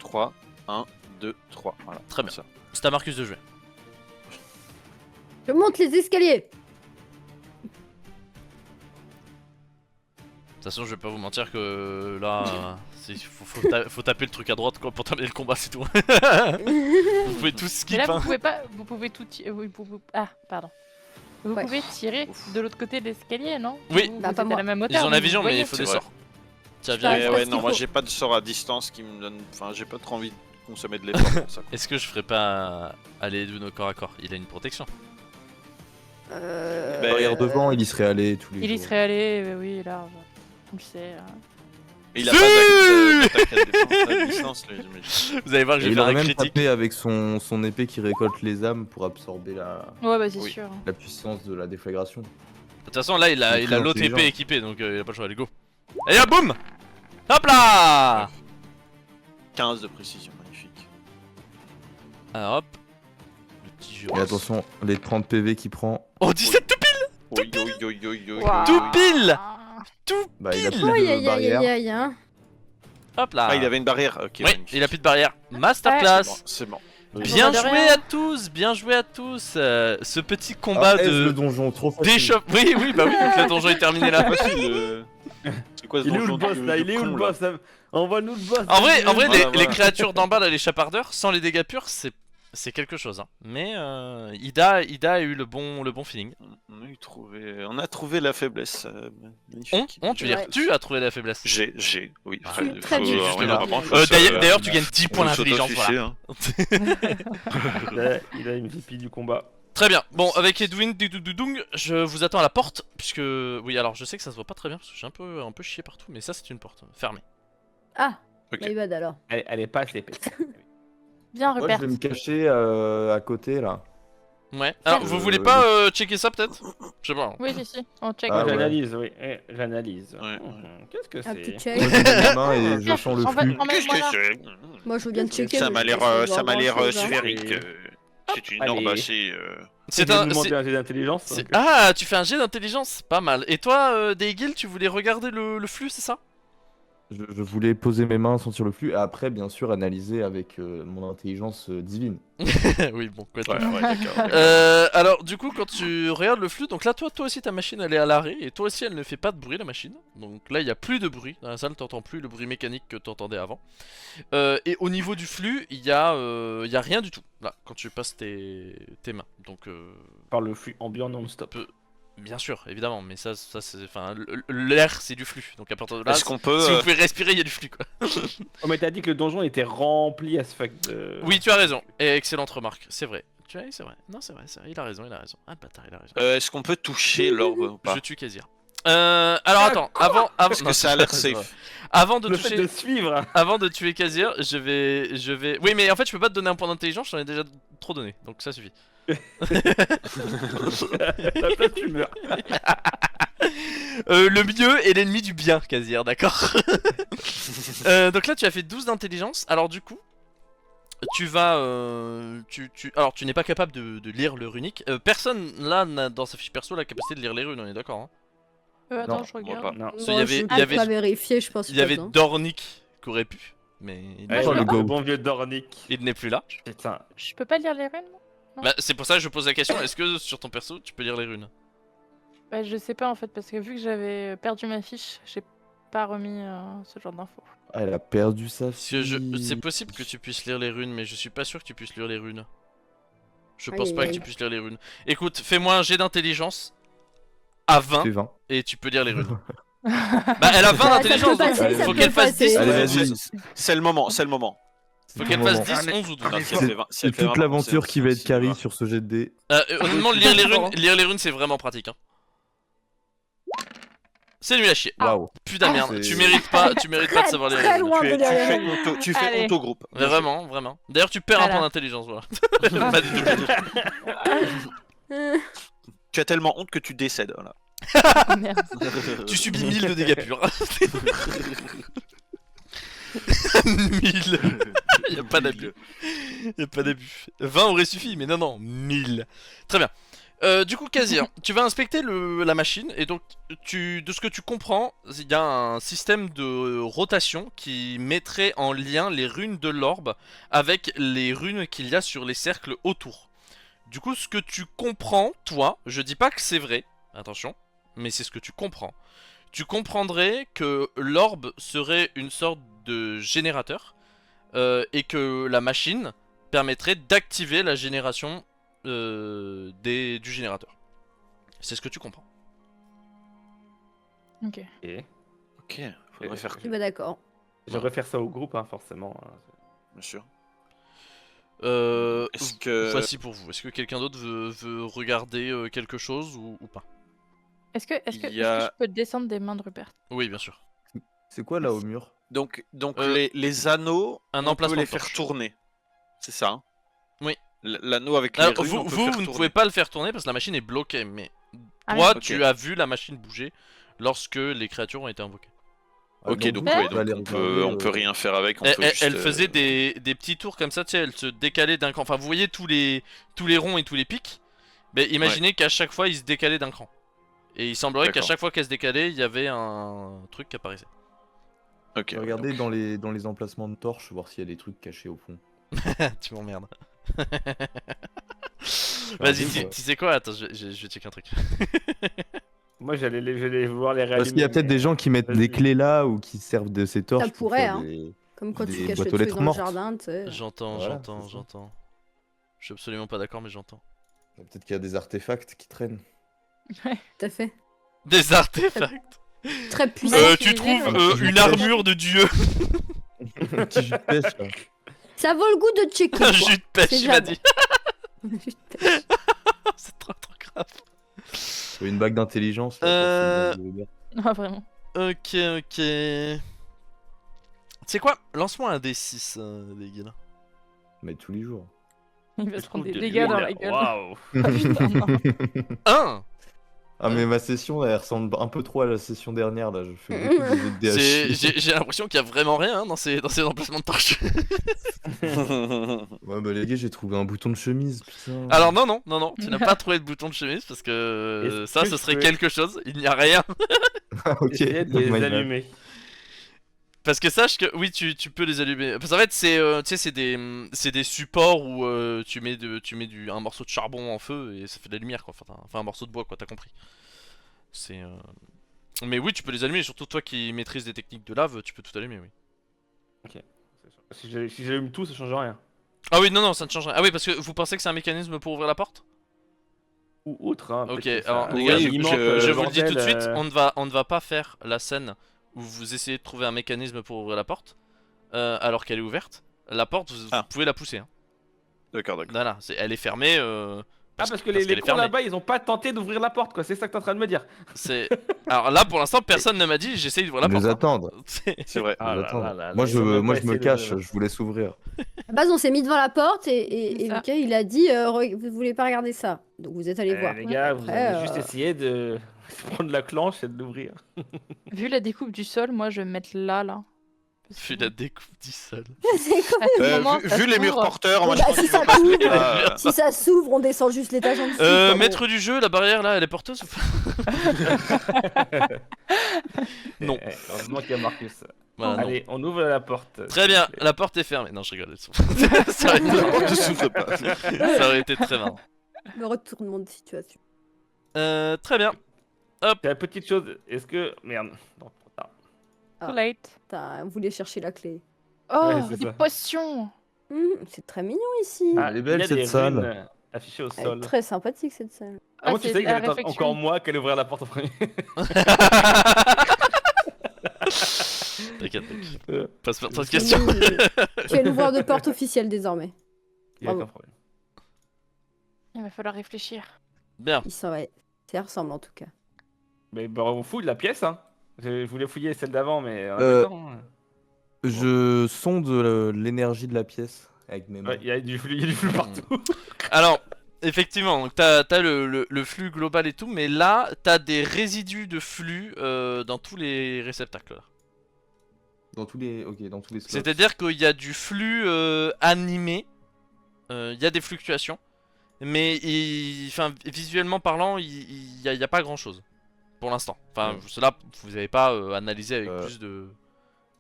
3, 1, 2, 3. Voilà. Très comme bien. ça. C'est à Marcus de jouer. Je monte les escaliers. De toute façon, je vais pas vous mentir que là, faut taper le truc à droite quoi, pour terminer le combat, c'est tout. Vous pouvez tous Mais skip. là, Hein. vous pouvez tout. Oui, ah, pardon. Vous Ouais. pouvez tirer de l'autre côté de l'escalier, non? Oui. Vous Bah, êtes pas à moi. la même Ils hauteur. ont la vous vision, mais voyez. il faut des C'est sorts. Tiens, Je viens. t'arrête. Mais parce ouais, qu'il non, moi faut- j'ai pas de sort à distance qui me donne. Enfin, j'ai pas trop envie de consommer de l'effort pour ça. Est-ce que je ferais pas aller de nos corps à corps? Il a une protection. Ben, Regarde devant, il y serait allé tous les Il y jours. serait allé, oui, large. On le sait. Hein. Il a pas d'attaque à défense à distance, lui, j'imagine. Vous allez voir que je Et vais il faire aurait un même critique. tapé avec son épée qui récolte les âmes pour absorber Ouais, bah c'est Oui. sûr. la puissance de la déflagration. De toute façon, là, il Il a est très l'autre épée intelligent. équipée, donc il a pas le choix. Allez, go. Et hop, boum. Hop là. 15 de précision, magnifique. Alors, hop. Le petit jeu. Et attention, les 30 PV qu'il prend, Oh, 17 tout pile. Oui, oui, oui, oui, oui, Waouh. Tout pile. bah il a plus Pile. Aïe de aïe aïe barrière. aïe aïe hein. Hop là. Ah, il avait une barrière, ok. Oui, magnifique. il a plus de barrière. Masterclass. C'est bon. Bien Bon, bah, de joué rien. à tous, bien joué à tous. Ce petit combat Ah, est-ce de le donjon trop facile. d'échoppe. Oui, oui, bah oui, donc le donjon est terminé là. C'est quoi ce Il est où le donjon boss de- là? de Il est où con, le là boss? Envoie-nous le boss. En vrai, Voilà, les voilà. créatures d'en bas, là, les chapardeurs, sans les dégâts purs, c'est quelque chose. Hein. Mais Ida a eu le bon feeling. On a trouvé la faiblesse. Magnifique. Tu veux dire, Ouais. tu as trouvé la faiblesse. Oui. Ah, Faut- très faut- bien. rien Justement. apprendre, faut se- D'ailleurs, tu gagnes 10 points faut d'intelligence. s'auto-suffire, Voilà. hein. Il a une VP du combat. Très bien. Bon, avec Edwin Dudududung, je vous attends à la porte. Puisque. Oui, alors je sais que ça se voit pas très bien parce que j'ai un peu chié partout. Mais ça, c'est une porte fermée. Ah, Ok. my bad alors. Elle est pas assez épaisse. Bien, Moi Rupert. je vais me cacher à côté là. Ouais. Alors, vous voulez pas checker ça peut-être? Je sais pas. Oui, si. On check. Ah, ouais. J'analyse, oui. J'analyse. Ouais. Qu'est-ce que Un petit c'est? check. Moi je mets ma main et je Pierre, sens le en fait, flux. en Qu'est-ce moi, que là. c'est Moi je veux bien checker. Ça mais m'a je l'air, pense pas ça m'a voir l'air grand-chose, hein. sphérique. C'est une Allez. orbe assez. C'est J'ai un. demandé c'est- un jet d'intelligence. c'est- donc, Ah, tu fais un jet d'intelligence, pas mal. Et toi, Daygil, tu voulais regarder le flux, c'est ça? Je voulais poser mes mains, sentir le flux et après bien sûr analyser avec mon intelligence divine. Oui, bon, quoi. Ouais, ouais, d'accord. Alors du coup quand tu regardes le flux, donc là toi aussi ta machine elle est à l'arrêt et toi aussi elle ne fait pas de bruit la machine. Donc là il y a plus de bruit dans la salle, t'entends plus le bruit mécanique que t'entendais avant. Et au niveau du flux il y a rien du tout là quand tu passes tes mains. Donc Par le flux ambiant non-stop. bien sûr évidemment mais ça c'est enfin l'air c'est du flux donc à partir de là Est-ce qu'on peut. si vous pouvez respirer il y a du flux quoi. Oh, mais t'as dit que le donjon était rempli à ce fuck de. Oui tu as raison et excellente remarque c'est vrai. Tu vois c'est vrai non c'est vrai il a raison ah le bâtard il a raison. Est-ce qu'on peut toucher l'orbe ou pas Je tue Kazir. Alors attends, avant Parce non, que ça a l'air safe. avant de Le fait toucher, de suivre. avant de tuer Kazir, je vais. Oui, mais en fait, je peux pas te donner un point d'intelligence, j'en ai déjà trop donné, donc ça suffit. La place, tu meurs. Le mieux est l'ennemi du bien, Kazir, d'accord. Donc là, tu as fait 12 d'intelligence. Alors du coup, tu vas, alors tu n'es pas capable de lire le runique. Personne là n'a dans sa fiche perso la capacité de lire les runes, on est d'accord. Hein. Attends, Non, je moi regarde. Non. Il y avait- il y avait... pas vérifié, je pense. Il y avait pas, hein. Dornick qui aurait pu, mais Ouais, Oh, le le go. bon vieux Dornick. il n'est plus là. Putain. Je peux pas lire les runes, moi? Non. Bah, c'est pour ça que je pose la question, est-ce que sur ton perso tu peux lire les runes? Bah, je sais pas en fait, parce que vu que j'avais perdu ma fiche, j'ai pas remis ce genre d'infos. Ah, elle a perdu sa Parce que fille. c'est possible que tu puisses lire les runes, mais je suis pas sûr que tu puisses lire les runes. Je pense pas que tu puisses lire les runes. Écoute, fais-moi un jet d'intelligence à 20 Fais 20. et tu peux lire les runes. Bah, elle a 20 Ça d'intelligence, peut donc passer, ça faut peut qu'elle fasse passer. 10. Allez, Ouais. vas-y. C'est le moment, c'est le moment. Faut C'est qu'elle ton fasse moment. 10, 11 ou 12. Ah, si elle fait 20, si elle C'est fait toute 20, l'aventure c'est- qui va être c'est- carry c'est- sur ce jet de dés. Honnêtement, lire les runes, c'est vraiment pratique. Hein. C'est nul à chier. Waouh. Putain merde, c'est- tu mérites pas de savoir lire les Très runes. loin Tu de fais, lire les tu fais runes. auto, tu fais Allez. auto-groupe. Vraiment, vraiment. D'ailleurs, tu perds un Voilà. point d'intelligence, voilà. Pas du tout. Tu as tellement honte que tu décèdes. Voilà. Merde. Tu subis 1000 de dégâts purs. 1000. Y'a pas d'abus. Y'a pas d'abus. 20 aurait suffi, mais non, 1000. Très bien. Du coup, Kazir, tu vas inspecter la machine et donc de ce que tu comprends, il y a un système de rotation qui mettrait en lien les runes de l'orbe avec les runes qu'il y a sur les cercles autour. Du coup, ce que tu comprends, toi, je dis pas que c'est vrai, attention, mais c'est ce que tu comprends. Tu comprendrais que l'orbe serait une sorte de générateur et que la machine permettrait d'activer la génération du générateur. C'est ce que tu comprends. Ok. Et Ok, faudrait faire Bah d'accord. je vais refaire ça au groupe, hein, forcément. bien sûr. Euh, Est-ce que- Voici pour vous. Est-ce que quelqu'un d'autre veut regarder quelque chose ou pas? Est-ce que Il y a- je peux descendre des mains de Rupert? Oui, bien sûr. C'est quoi là au mur? Donc Euh, les anneaux, un on peut emplacement les de faire torche. tourner. C'est ça hein Oui. L'anneau avec Là, les runes, on peut vous faire ne tourner. pouvez pas le faire tourner parce que la machine est bloquée, mais Ah, toi, ok. tu as vu la machine bouger lorsque les créatures ont été invoquées. Ok, donc, vous, ouais, on peut aller donc regarder, on peut rien faire avec. On Elle, peut elle- juste, elle faisait des petits tours comme ça, tu sais, elle se décalait d'un cran. Enfin, vous voyez tous les ronds et tous les pics. Mais imaginez qu'à chaque fois, il se décalait d'un cran. Et il semblerait qu'à D'accord. chaque fois qu'elle se décalait, il y avait un truc qui apparaissait. Ok. ouais, Regardez donc- dans les emplacements de torches, voir s'il y a des trucs cachés au fond. Tu m'emmerdes. Vas-y, Vas-y, quoi. tu sais quoi? Attends, je vais checker un truc. Moi, j'allais vouloir les réallumer. Parce qu'il y a peut-être des gens qui mettent Vas-y. des clés là ou qui servent de ces torches. Ça pour pourrait, faire hein. des- Comme quand Des tu caches boîtes le aux truc lettres dans le mortes. jardin, tu sais. J'entends, Voilà, j'entends, c'est ça. j'entends. Je suis absolument pas d'accord, mais j'entends. Peut-être qu'il y a des artefacts qui traînent. Tout à fait. Des artefacts. Très puissant. Tu trouves une pêche. armure de dieu. Un petit jus de pêche là. Ça vaut le goût de checker. Un quoi. jus de pêche, C'est il m'a jamais. dit. Jus de pêche. C'est trop grave. Une bague d'intelligence. là, Euh, pour finir de- Non, vraiment. Ok. Tu sais quoi? Lance-moi un D6, les gars. Mais tous les jours. Il va se prendre des De dégâts dans l'huile. la gueule. Waouh. Ah, putain, non. 1. Ah mais ma session elle ressemble un peu trop à la session dernière là, je fais Mhm. beaucoup de jeux de C'est- DHI. J'ai l'impression qu'il y a vraiment rien hein, dans ces emplacements de torches. Ouais bah les gars j'ai trouvé un bouton de chemise, putain. Alors non, tu n'as pas trouvé de bouton de chemise parce que Est-ce ça, que ce je serait peux- quelque chose. Il n'y a rien. Ah, ok. Essayez de Donc, les my bad. allumer. Parce que sache que oui, tu peux les allumer. Parce qu'en fait, c'est tu sais, c'est des supports où tu mets un morceau de charbon en feu et ça fait de la lumière quoi. Enfin un morceau de bois quoi, t'as compris. C'est Mais oui, tu peux les allumer. Surtout toi qui maîtrises des techniques de lave, tu peux tout allumer, oui. Si j'allume tout, ça change rien. Ah oui, non, ça ne change rien. Ah oui, parce que vous pensez que c'est un mécanisme pour ouvrir la porte? Ou outre. Hein, Ok, peut-être que alors ça- les Oui, gars, il manque, je le vous le dis tout de bordel, suite, on ne va pas faire la scène où vous essayez de trouver un mécanisme pour ouvrir la porte alors qu'elle est ouverte. La porte, vous Ah. pouvez la pousser. Hein. D'accord. Voilà, elle est fermée. parce que qu'elle les est cons fermée. là-bas, ils ont pas tenté d'ouvrir la porte, quoi. C'est ça que t'es en train de me dire. Alors là, pour l'instant, personne ne m'a dit j'essaye d'ouvrir la Ils porte. nous hein. attendent. C'est vrai. Ah Ils nous là attendent. là là là, Moi ils ont même je pas me essayé cache, de- je vous laisse ouvrir. À la base, on s'est mis devant la porte et C'est ça. Mika, il a dit vous voulez pas regarder ça. Donc vous êtes allé voir. Les gars, vous Après, avez juste essayé de prendre la clenche et de l'ouvrir. Vu la découpe du sol, moi je vais me mettre là. Parce que Fais la découpe du sol. C'est quoi à ce moment, ça Vu les murs s'ouvre. porteurs, moi Bah, je pense si qu'ils ça vont pas se couvre. mettre là, Si ça s'ouvre, on descend juste l'étage en dessous. quoi, bon. Maître du jeu, la barrière là, elle est porteuse ou pas? Non. Heureusement qu'il y a Marcus. Voilà, non. Allez, on ouvre la porte. Très bien, la porte est fermée. Non, je rigole. elle s'ouvre. ça, aurait été... La porte ne s'ouvre pas. ça aurait été très marrant. Le retournement de situation. Très bien. La petite chose, est-ce que. Merde. Non, trop tard. Too late. Putain, on voulait chercher la clé. Oh, Ouais, c'est des ça. potions. C'est très mignon ici. Elle est belle, il y a cette des salle. runes affichées au Elle sol. est très sympathique cette salle. Ah, moi, tu c'est sais qu'il la allait attendre réflexion. encore moi qu'elle ouvrir la porte en premier. T'inquiète, Euh, passe pas de Tu question. es l'ouvreur de porte officiel désormais. Il y a Bravo. aucun problème. Il va falloir réfléchir. Bien. Il s'en va. Ça ressemble en tout cas. Mais bah, on fouille la pièce, hein. Je voulais fouiller celle d'avant, mais. en Euh, même temps, Je sonde l'énergie de la pièce avec mes mains. ouais, il y a du flux partout. Alors, effectivement, donc t'as le flux global et tout, mais là, t'as des résidus de flux dans tous les réceptacles. Là. Dans tous les slots. C'est-à-dire qu'il y a du flux animé, il y a des fluctuations, mais visuellement parlant, il y a pas grand-chose pour l'instant. Enfin, Ouais. cela, vous n'avez pas analysé avec Euh, plus de...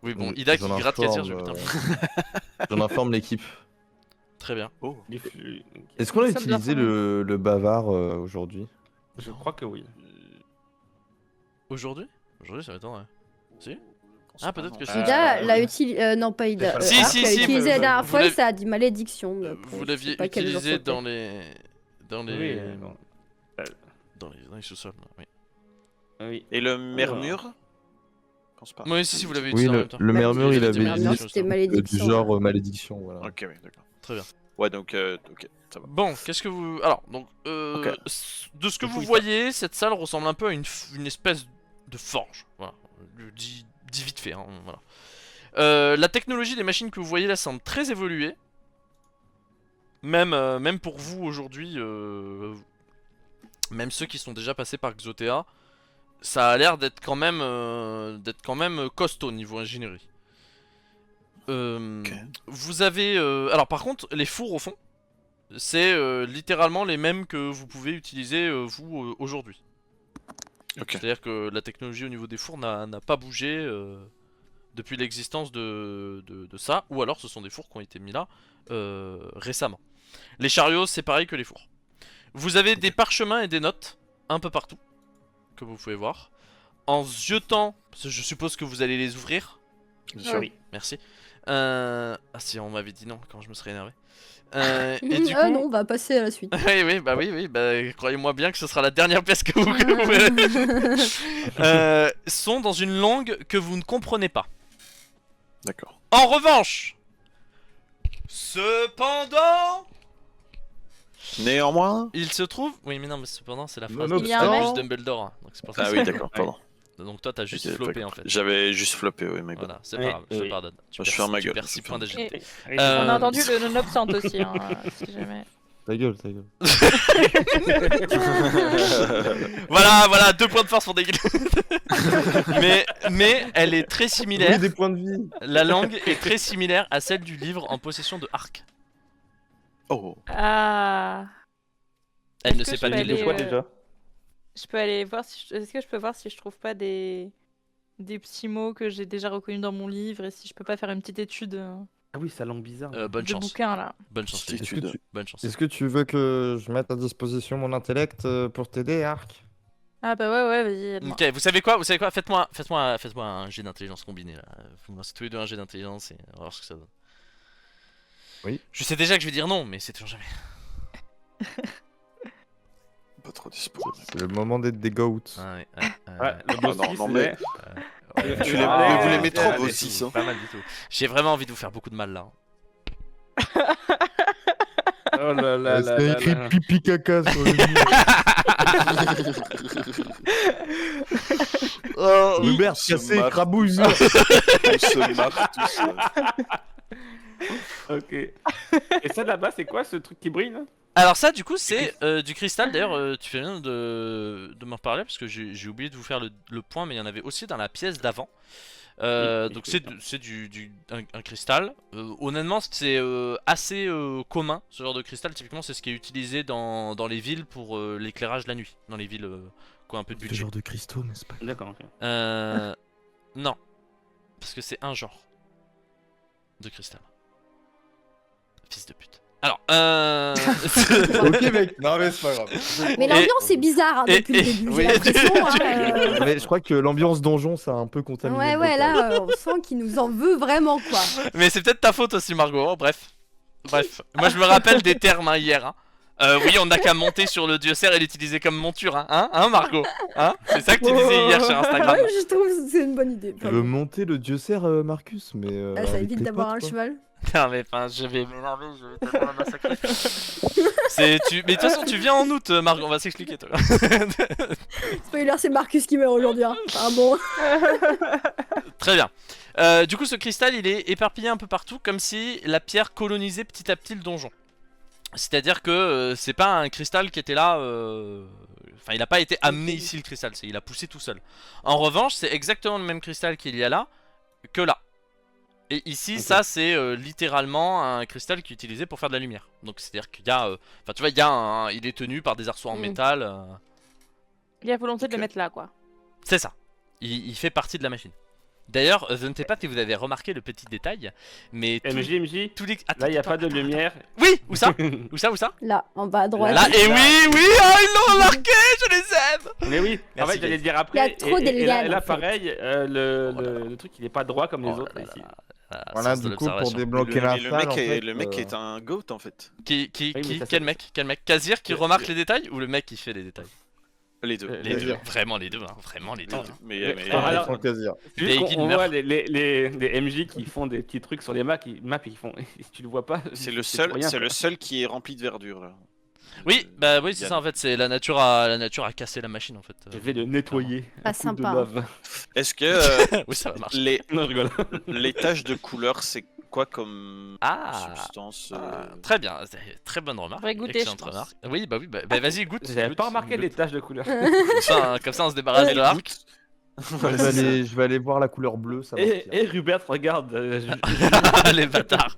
Oui, bon, j'en Ida qui gratte Kazir, je informe, putain. J'en informe l'équipe. Très bien. Oh. Les flux. Est-ce qu'on a Nous sommes utilisé informés. le bavard aujourd'hui? Je crois que oui. Aujourd'hui ça m'étonnerait. Si. Ah, peut-être que si. Ida oui. l'a utilisé. Non, pas Ida. Si, Arc si, l'a si, utilisé la dernière vous fois et l'avez- ça a dit malédiction. Après, Vous je l'aviez sais pas quel jour utilisé c'était. dans les... Oui, bon. Dans les sous-sols, oui. Oui. Et le murmure Je pense pas. Oui, si vous l'avez Oui, utilisé en le, même temps. le murmure, il J'ai avait dit dit malédiction, Murmure, c'était justement. du malédiction. genre malédiction, voilà. Ok, oui, d'accord. Très bien. Ouais, donc, ok, ça va. Bon, qu'est-ce que vous... Alors, donc, Ok. de ce que Je vous fouille ça. voyez, cette salle ressemble un peu à une espèce de forge. Voilà, je dis vite fait, hein, voilà. La technologie des machines que vous voyez là semble très évoluée. Même pour vous aujourd'hui, même ceux qui sont déjà passés par Xotea, ça a l'air d'être quand même costaud niveau ingénierie. Vous avez... alors par contre, les fours au fond, c'est littéralement les mêmes que vous pouvez utiliser vous aujourd'hui. Ok. C'est-à-dire que la technologie au niveau des fours n'a pas bougé depuis l'existence de ça, ou alors ce sont des fours qui ont été mis là récemment. Les chariots, c'est pareil que les fours. Vous avez des parchemins et des notes un peu partout, que vous pouvez voir. En ziotant, parce que je suppose que vous allez les ouvrir. Bien sûr. Oui. Merci. Ah si, on m'avait dit non quand je me serais énervé. Et du coup... Ah non, on va passer à la suite. oui, croyez-moi bien que ce sera la dernière pièce que vous verrez. Sont dans une langue que vous ne comprenez pas. D'accord. En revanche, cependant, Néanmoins. il se trouve... Oui mais non, mais cependant c'est la phrase Nonobstant. de Il y a un mec. juste Dumbledore. Hein, donc c'est pour ça Ah que oui, c'est- d'accord, pardon. Donc toi t'as juste Ok, floppé d'accord. en fait. J'avais juste floppé, oui, mais bon. Voilà, c'est Oui, pas grave, je te oui. pardonne. Je ferme ma Tu gueule. perds 6 points d'agilité. On a Euh, entendu le non-obstant aussi, hein, si jamais. Ta gueule, ta gueule. Voilà, 2 points de force pour des mais elle est très Oui, similaire. des points de vie. La langue est très similaire à celle du livre en possession de Arc. Oh. Ah. Elle ne Est-ce sait que pas je de peux quel De livre. aller, quoi déjà Je peux aller voir si est-ce que je peux voir si je trouve pas des petits mots que j'ai déjà reconnus dans mon livre et si je peux pas faire une petite étude Ah oui, sa langue bizarre. Bonne de chance. bouquin là. Bonne chance. Petite Philippe. étude. Bonne chance. Est-ce que tu veux que je mette à disposition mon intellect pour t'aider, Arc? Ah bah ouais, vas-y. aide-moi. Ok, vous savez quoi? Faites-moi un jet d'intelligence combiné là. Vous me lancez tous les deux un jet d'intelligence et on va voir ce que ça donne. Oui. Je sais déjà que je vais dire non, mais c'est toujours jamais. Pas trop dispo. C'est le moment d'être des goats. Ah, ouais, Ouais, le Ah boss non, six, non, mais- ouais. Tu Ah, mais vous ouais, l'aimez c'est trop, pas vous mal aussi, du ça. tout. Pas mal du tout. J'ai vraiment envie de vous faire beaucoup de mal là. Oh là là là C'est là écrit là. pipi caca sur le mur. Oh, Le merde, on se cassé, marre. crabouille. On se marre tous. Ok. Et ça là-bas, c'est quoi ce truc qui brille là? Alors ça du coup c'est du cristal. D'ailleurs tu fais bien de m'en parler parce que j'ai oublié de vous faire le point, mais il y en avait aussi dans la pièce d'avant. Oui, Donc oui, c'est un cristal. Honnêtement c'est assez commun ce genre de cristal. Typiquement c'est ce qui est utilisé dans les villes pour l'éclairage la nuit. Dans les villes qui ont un peu de Ce budget. genre de cristaux, n'est-ce pas? D'accord, ok. Non. Parce que c'est un genre de cristal. Fils de pute. Alors, Ok, mec. Non, mais c'est pas grave. Mais l'ambiance est bizarre hein, depuis le début, oui. j'ai l'impression. Hein, Mais je crois que l'ambiance donjon, ça a un peu contaminé. Ouais, le ouais, local. là, on sent qu'il nous en veut vraiment, quoi. Mais c'est peut-être ta faute aussi, Margot. hein, Bref. Moi, je me rappelle des termes hein, hier. Hein. Oui, on n'a qu'à monter sur le dieu cerf et l'utiliser comme monture. Hein, Margot hein. C'est ça que tu disais hier sur Instagram. Ouais, je trouve que c'est une bonne idée. Tu veux monter le dieu cerf, Marcus, mais Ah, ça avec évite tes d'avoir potes, un quoi. cheval. Non, mais enfin, je vais m'énerver, je vais tellement la massacrer. Mais de toute façon, tu viens en août, Margot. On va s'expliquer, toi. Spoiler, c'est Marcus qui meurt aujourd'hui. Hein. Ah bon. Très bien. Du coup, ce cristal, il est éparpillé un peu partout, comme si la pierre colonisait petit à petit le donjon. C'est-à-dire que c'est pas un cristal qui était là. Enfin, il n'a pas été amené ici le cristal, il a poussé tout seul. En revanche, c'est exactement le même cristal qu'il y a là que là. Et ici, Ok. ça c'est littéralement un cristal qui est utilisé pour faire de la lumière. Donc c'est-à-dire qu'il y a, enfin tu vois, il est tenu par des arceaux en Mm. métal. Il y a volonté de Ok. le mettre là quoi. C'est ça. Il fait partie de la machine. D'ailleurs, je ne sais pas si vous avez remarqué le petit détail, mais MJ, tous les... là, il n'y a Attends, pas de attends, lumière. attends. Oui, où ça? Où ça? Là, en bas à droite. Là, et oui, ils l'ont remarqué, je les aime. Mais oui, en Merci, fait, j'allais Gaël. dire après. Il y a trop et d'Eliane, là, en fait. pareil, Oh là le truc, il est pas droit comme les Oh autres là ici. là. Ah, Voilà, sens de du coup, pour l'observation. débloquer la Le salle, mec, en fait, le mec est un goat en fait. Qui, Oui, mais ça, quel c'est- mec? Quel mec? Kazir qui remarque les détails ou le mec qui fait les détails? Les deux. Les deux, vraiment les deux, hein. Vraiment les deux. Les hein. deux. Mais Alors, Sans quasir. c'est juste Des qu'on guillemets. voit les MJ qui font des petits trucs sur les maps, et qui font. Si tu le vois pas, c'est le pour rien, seul, quoi. qui est rempli de verdure là. Oui, bah oui, c'est Yann. ça en fait, c'est la nature a cassé la machine en fait. Je vais le nettoyer. Pas Un coup sympa, de hein. love. Est-ce que Oui, ça va marcher. Non, je rigole. les taches de couleur, c'est quoi comme Ah, substance très bien, c'est- très bonne remarque. Faudrait goûter, Excellente je pense. remarque. Oui, bah oui, bah vas-y, goûte. J'avais goûte, pas remarqué goûte. les taches de couleur. Comme ça, on se débarrasse de l'arc. Je vais aller voir la couleur bleue, ça va. Et Rubert, regarde. Les bâtards.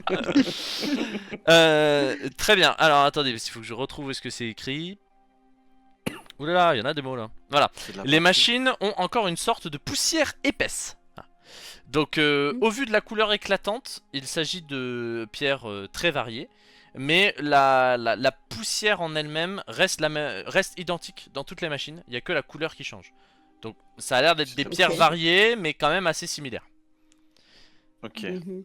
Très bien. Alors attendez, il faut que je retrouve où est-ce que c'est écrit. Oulala, il y en a des mots là. Voilà. Les machines ont encore une sorte de poussière épaisse. Donc au vu de la couleur éclatante, il s'agit de pierres très variées. Mais la poussière en elle-même reste identique dans toutes les machines. Il n'y a que la couleur qui change. Donc ça a l'air d'être des pierres variées, mais quand même assez similaires. Ok. Mhm.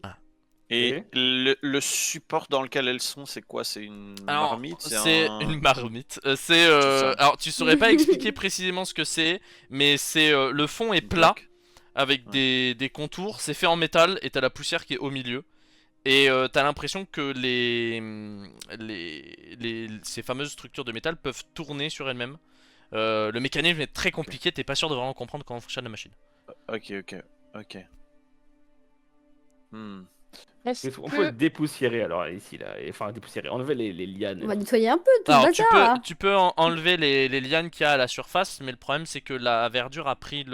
Et le support dans lequel elles sont, c'est quoi? C'est une Alors, marmite? c'est un- une marmite. ça. Alors, tu saurais pas expliquer précisément ce que c'est, mais c'est le fond est plat avec des contours. C'est fait en métal et t'as la poussière qui est au milieu. Et t'as l'impression que ces fameuses structures de métal peuvent tourner sur elles-mêmes. Le mécanisme est très compliqué. T'es pas sûr de vraiment comprendre comment fonctionne la machine. Ok. Est-ce On que- peut le dépoussiérer alors ici là. Enfin dépoussiérer, enlever les lianes. On va nettoyer un peu tout Alors le bazar. tu peux enlever les lianes qu'il y a à la surface, mais le problème c'est que la verdure a pris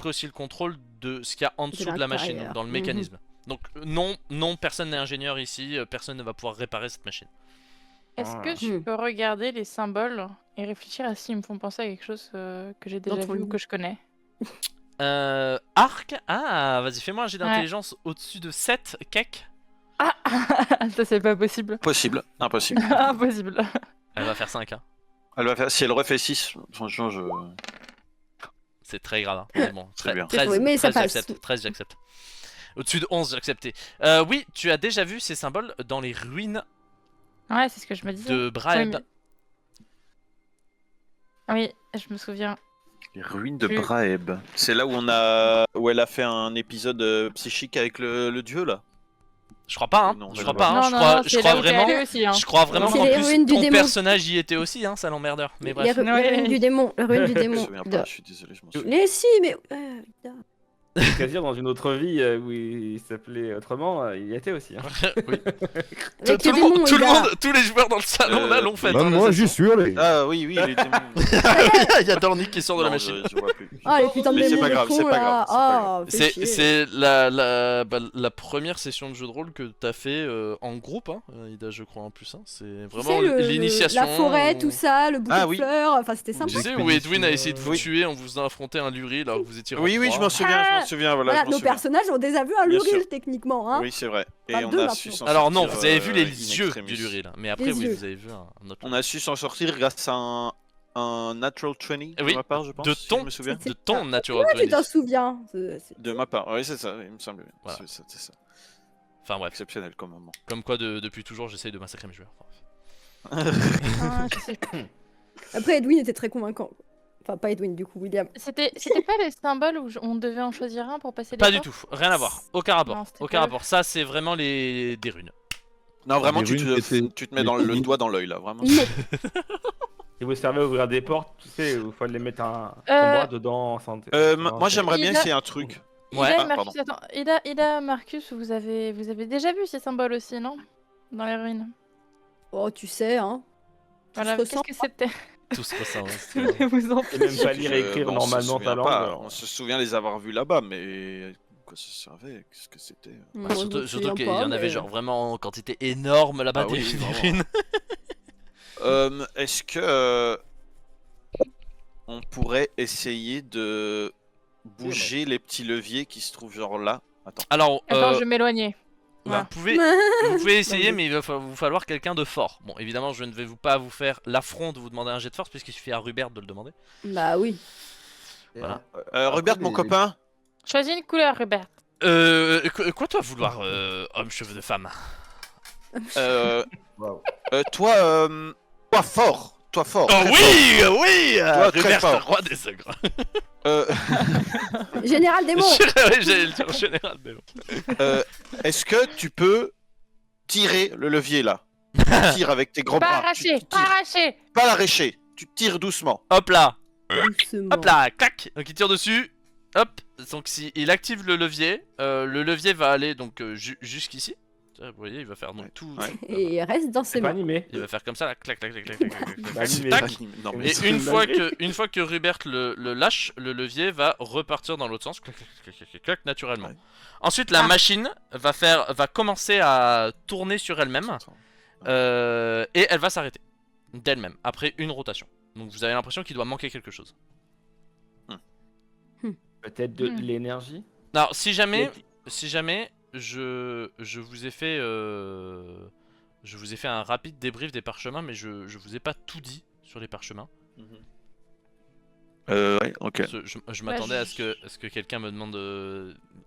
aussi le contrôle de ce qu'il y a en dessous de la machine, l'intérieur. donc dans le Mhm. mécanisme. Donc non, personne n'est ingénieur ici, personne ne va pouvoir réparer cette machine. Est-ce que je peux regarder les symboles et réfléchir à s'ils me font penser à quelque chose que j'ai déjà Dans ton vu ou lit. que je connais? Arc. Ah, vas-y, fais-moi un jet d'intelligence au-dessus de 7, Kek. Ah ça c'est pas possible. Possible, impossible. Impossible. Elle va faire 5, hein. Elle va faire, si elle refait 6, franchement, je. C'est très grave, hein. Mais bon, Très bien. 13, Oui, mais ça 13, passe. j'accepte. 13, j'accepte. Au-dessus de 11, j'ai accepté. Oui, tu as déjà vu ces symboles dans les ruines Ouais, c'est ce que je me disais. de Braeb. Oui, mais- Ah oui, je me souviens. Les ruines de Plus. Braeb. C'est là où où elle a fait un épisode psychique avec le dieu là. Je crois pas, hein. Non, Je crois non, pas, hein. non, Je non, crois, non, je c'est crois là où t'es vraiment. allé aussi, hein. Je crois vraiment C'est qu'en les plus ruines du ton démon. personnage y était aussi, hein, ça l'emmerdeur. Mais Les, bref. les ruines du démon. Les ruines du Je me démon. souviens pas, je suis désolé, je m'en souviens. Mais si, mais. putain. Quasir dans une autre vie où il s'appelait autrement, il y était aussi. Hein. Oui. Avec le démon, Tout il le a- monde, tous les joueurs dans le salon là l'ont fait. Même hein, moi, la j'y session. suis allé. Ah oui, les démons. Il y a Dornick qui sort de la Non, machine. je vois plus. Ah, les putains de Mais c'est démons pas de grave, con, c'est pas là. grave, c'est pas Ah, fais chier. C'est la première session de jeu de rôle que t'as fait en groupe, hein, Ida, je crois en plus. Hein. C'est Tu vraiment sais, l'initiation. La forêt, où- tout ça, le bouquet Ah de oui. fleurs, enfin c'était sympa. Tu sais où Edwin a essayé de vous tuer en vous affrontant un Luril alors que vous étiez. Oui, je m'en souviens, voilà. Voilà, je m'en nos souviens. personnages ont déjà vu un Bien Luril sûr. techniquement, hein. Oui, c'est vrai. Et Pas on deux, a maintenant. su s'en Alors non, sortir, vous avez vu les in yeux extremis. du Luril, mais après Les oui, yeux. vous avez vu un autre. On a su s'en sortir grâce à un natural 20 de Oui, ma part, je pense. de si ton- je me souviens. C'est De ton ça. natural Tu t'en 20. souviens. De ma part, oui, c'est ça, il me semble bien. Voilà. C'est ça. Enfin bref, Exceptionnel comme moment. comme quoi depuis toujours j'essaye de massacrer mes joueurs. Enfin, Ah, je sais plus. Après, Edwin était très convaincant. Enfin, pas Edwin, du coup, William. C'était pas les symboles où on devait en choisir un pour passer les Pas du portes? tout, rien à voir, aucun rapport, Non, c'était aucun pas rapport. Ça c'est vraiment des runes. Non, vraiment, Des runes qui étaient- tu te mets dans le doigt dans l'œil là, vraiment. Non. Si vous servez à ouvrir des portes, tu sais, il faut les mettre ton Euh, bras dedans. Moi, j'aimerais bien Ida- essayer un truc. Ouais. Ida, Ah, Marcus, attends. Ida, Marcus, vous avez déjà vu ces symboles aussi, non? Dans les ruines. Oh, tu sais, hein. Voilà, se qu'est-ce ressemble. que c'était? Tout se ressemble. Je vous en Et même pas lire et écrire On se normalement souvient ta langue. pas, On se souvient les avoir vus là-bas, mais quoi ça servait? Qu'est-ce que c'était? Moi, Bah, je surtout me souviens surtout qu'il y pas, en avait mais- genre vraiment en quantité énorme là-bas Ah oui, des vraiment. runes. Est-ce que on pourrait essayer de bouger les petits leviers qui se trouvent genre là? Attends. Alors, Attends, je vais m'éloigner. vous pouvez essayer, mais il va vous falloir quelqu'un de fort. Bon, évidemment, je ne vais pas vous faire l'affront de vous demander un jet de force, puisqu'il suffit à Rubert de le demander. Bah oui. Voilà. Rubert, mon copain. Choisis une couleur, Hubert. Quoi toi vouloir, homme cheveux de femme? Euh, Waouh. toi fort. toi fort. Oh très oui, oui, Toi, très Rubert, fort. le roi des ogres. Euh, Général des mots. Ouais, j'allais le dire en général, mais bon. Est-ce que tu peux tirer le levier là? Tu tires avec tes gros Pas bras. arraché, Tu pas tires. arraché. Pas l'arracher. Tu tires doucement. Hop là, Doucement. hop là, clac. Donc il tire dessus. Hop. Donc si il active le levier va aller donc jusqu'ici. Vous voyez, il va faire donc Ouais. tout. Ouais. Et il reste dans ses C'est pas mains. animé. Il va faire comme ça là, clac, clac, clac, clac, clac, clac, clac, Bah, clac, animé. tac. Non, mais Et c'est une fois dingue. que Rubert le lâche, le levier va repartir dans l'autre sens, clac, clac, clac, clac, clac, clac, naturellement. Ouais. Ensuite, la machine va commencer à tourner sur elle-même et elle va s'arrêter d'elle-même après une rotation. Donc vous avez l'impression qu'il doit manquer quelque chose. Peut-être de Hmm. l'énergie. Alors si jamais je vous ai fait un rapide débrief des parchemins, mais je vous ai pas tout dit sur les parchemins. Ouais, ok. Parce que je m'attendais à ce que quelqu'un me demande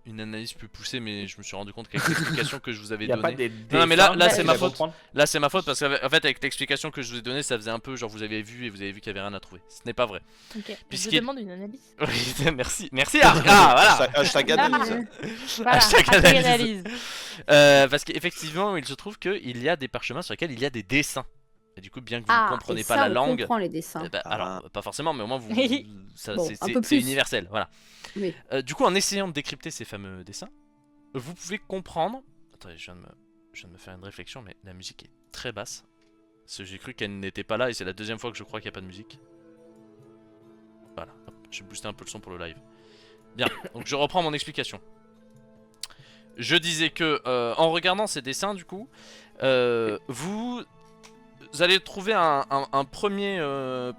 une analyse plus poussée, mais je me suis rendu compte qu'avec l'explication que je vous avais Il y a pas donnée. des. Non, mais là, dessins c'est que ma tu vas faute. comprendre. Là c'est ma faute parce qu'en fait avec l'explication que je vous ai donnée, ça faisait un peu genre vous avez vu et vous avez vu qu'il y avait rien à trouver. Ce n'est pas vrai. Ok. Je Puisqu'il- demande une analyse. Oui, merci voilà. Hashtag analyse. Voilà, Hashtag hashtag analyse. analyse. Parce qu'effectivement, il se trouve qu'il y a des parchemins sur lesquels il y a des dessins. Et du coup, bien que vous Ah, ne comprenez et pas ça, la on langue, comprend les dessins. eh ben, alors pas forcément, mais au moins Bon, un peu c'est plus. universel, voilà. Oui. Du coup, en essayant de décrypter ces fameux dessins, vous pouvez comprendre. Attendez, je viens de me faire une réflexion, mais la musique est très basse. Parce que j'ai cru qu'elle n'était pas là et c'est la deuxième fois que je crois qu'il n'y a pas de musique. Voilà, hop, j'ai boosté un peu le son pour le live. Bien, donc je reprends mon explication. Je disais que en regardant ces dessins, du coup, vous allez trouver un premier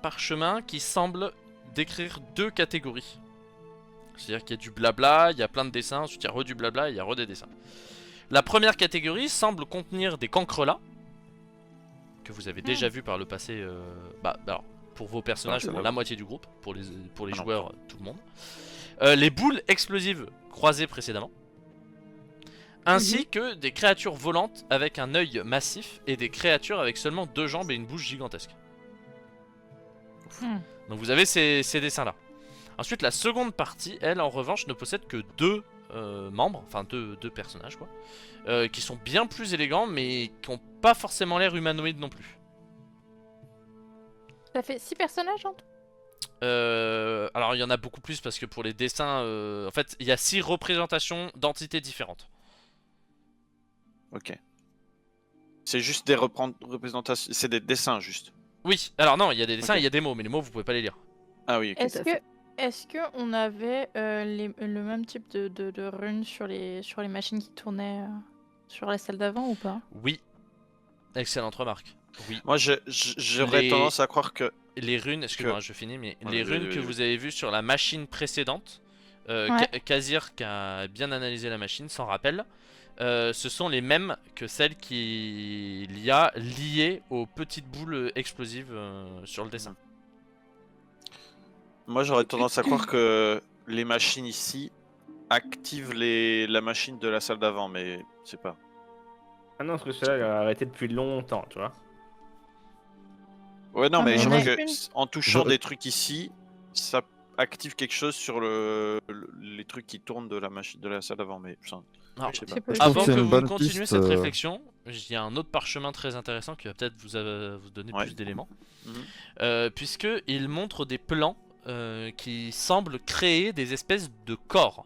parchemin qui semble décrire deux catégories. C'est-à-dire qu'il y a du blabla, il y a plein de dessins, ensuite il y a du blabla et il y a des dessins. La première catégorie semble contenir des cancrelats que vous avez déjà vu par le passé. Alors, pour vos personnages, c'est pour vrai. la moitié du groupe, pour les Ah non. joueurs, tout le monde. Les boules explosives croisées précédemment. Ainsi que des créatures volantes avec un œil massif et des créatures avec seulement 2 jambes et une bouche gigantesque. Hmm. Donc vous avez ces dessins là. Ensuite la seconde partie, elle en revanche ne possède que 2 membres, enfin deux personnages quoi, qui sont bien plus élégants mais qui n'ont pas forcément l'air humanoïdes non plus. Ça fait 6 personnages en tout. Alors il y en a beaucoup plus parce que pour les dessins, en fait il y a 6 représentations d'entités différentes. Ok. C'est juste des représentations. C'est des dessins juste. Oui, alors non, il y a des dessins Ok. et il y a des mots, mais les mots vous pouvez pas les lire. Ah oui, ok. Est-ce à que, fait. est-ce que on avait le même type de runes sur les machines qui tournaient sur la salle d'avant ou pas? Oui, excellente remarque. Oui, Moi, j'aurais Les- tendance à croire que. les runes, excuse-moi, je finis, mais Ouais, les vas-y, runes vas-y, que vas-y. vous avez vues sur la machine précédente, Ouais. Kazir qui a bien analysé la machine, s'en rappelle, ce sont les mêmes que celles qu'il y a liées aux petites boules explosives sur le dessin. Moi, j'aurais tendance à croire que les machines ici activent la machine de la salle d'avant, mais c'est pas. Ah non, parce que celui-là, il a arrêté depuis longtemps, tu vois. Ouais, non, Ah, mais mais je il y en crois a que une. en touchant Je- des trucs ici, ça active quelque chose sur les trucs qui tournent de la machine de la salle d'avant, mais ça, Alors, je sais Je pas. sais pas. Je trouve avant que c'est que une vous bonne continuiez piste, cette réflexion, il y a un autre parchemin très intéressant qui va peut-être vous donner Ouais. plus d'éléments. Mhm. Puisque il montre des plans qui semblent créer des espèces de corps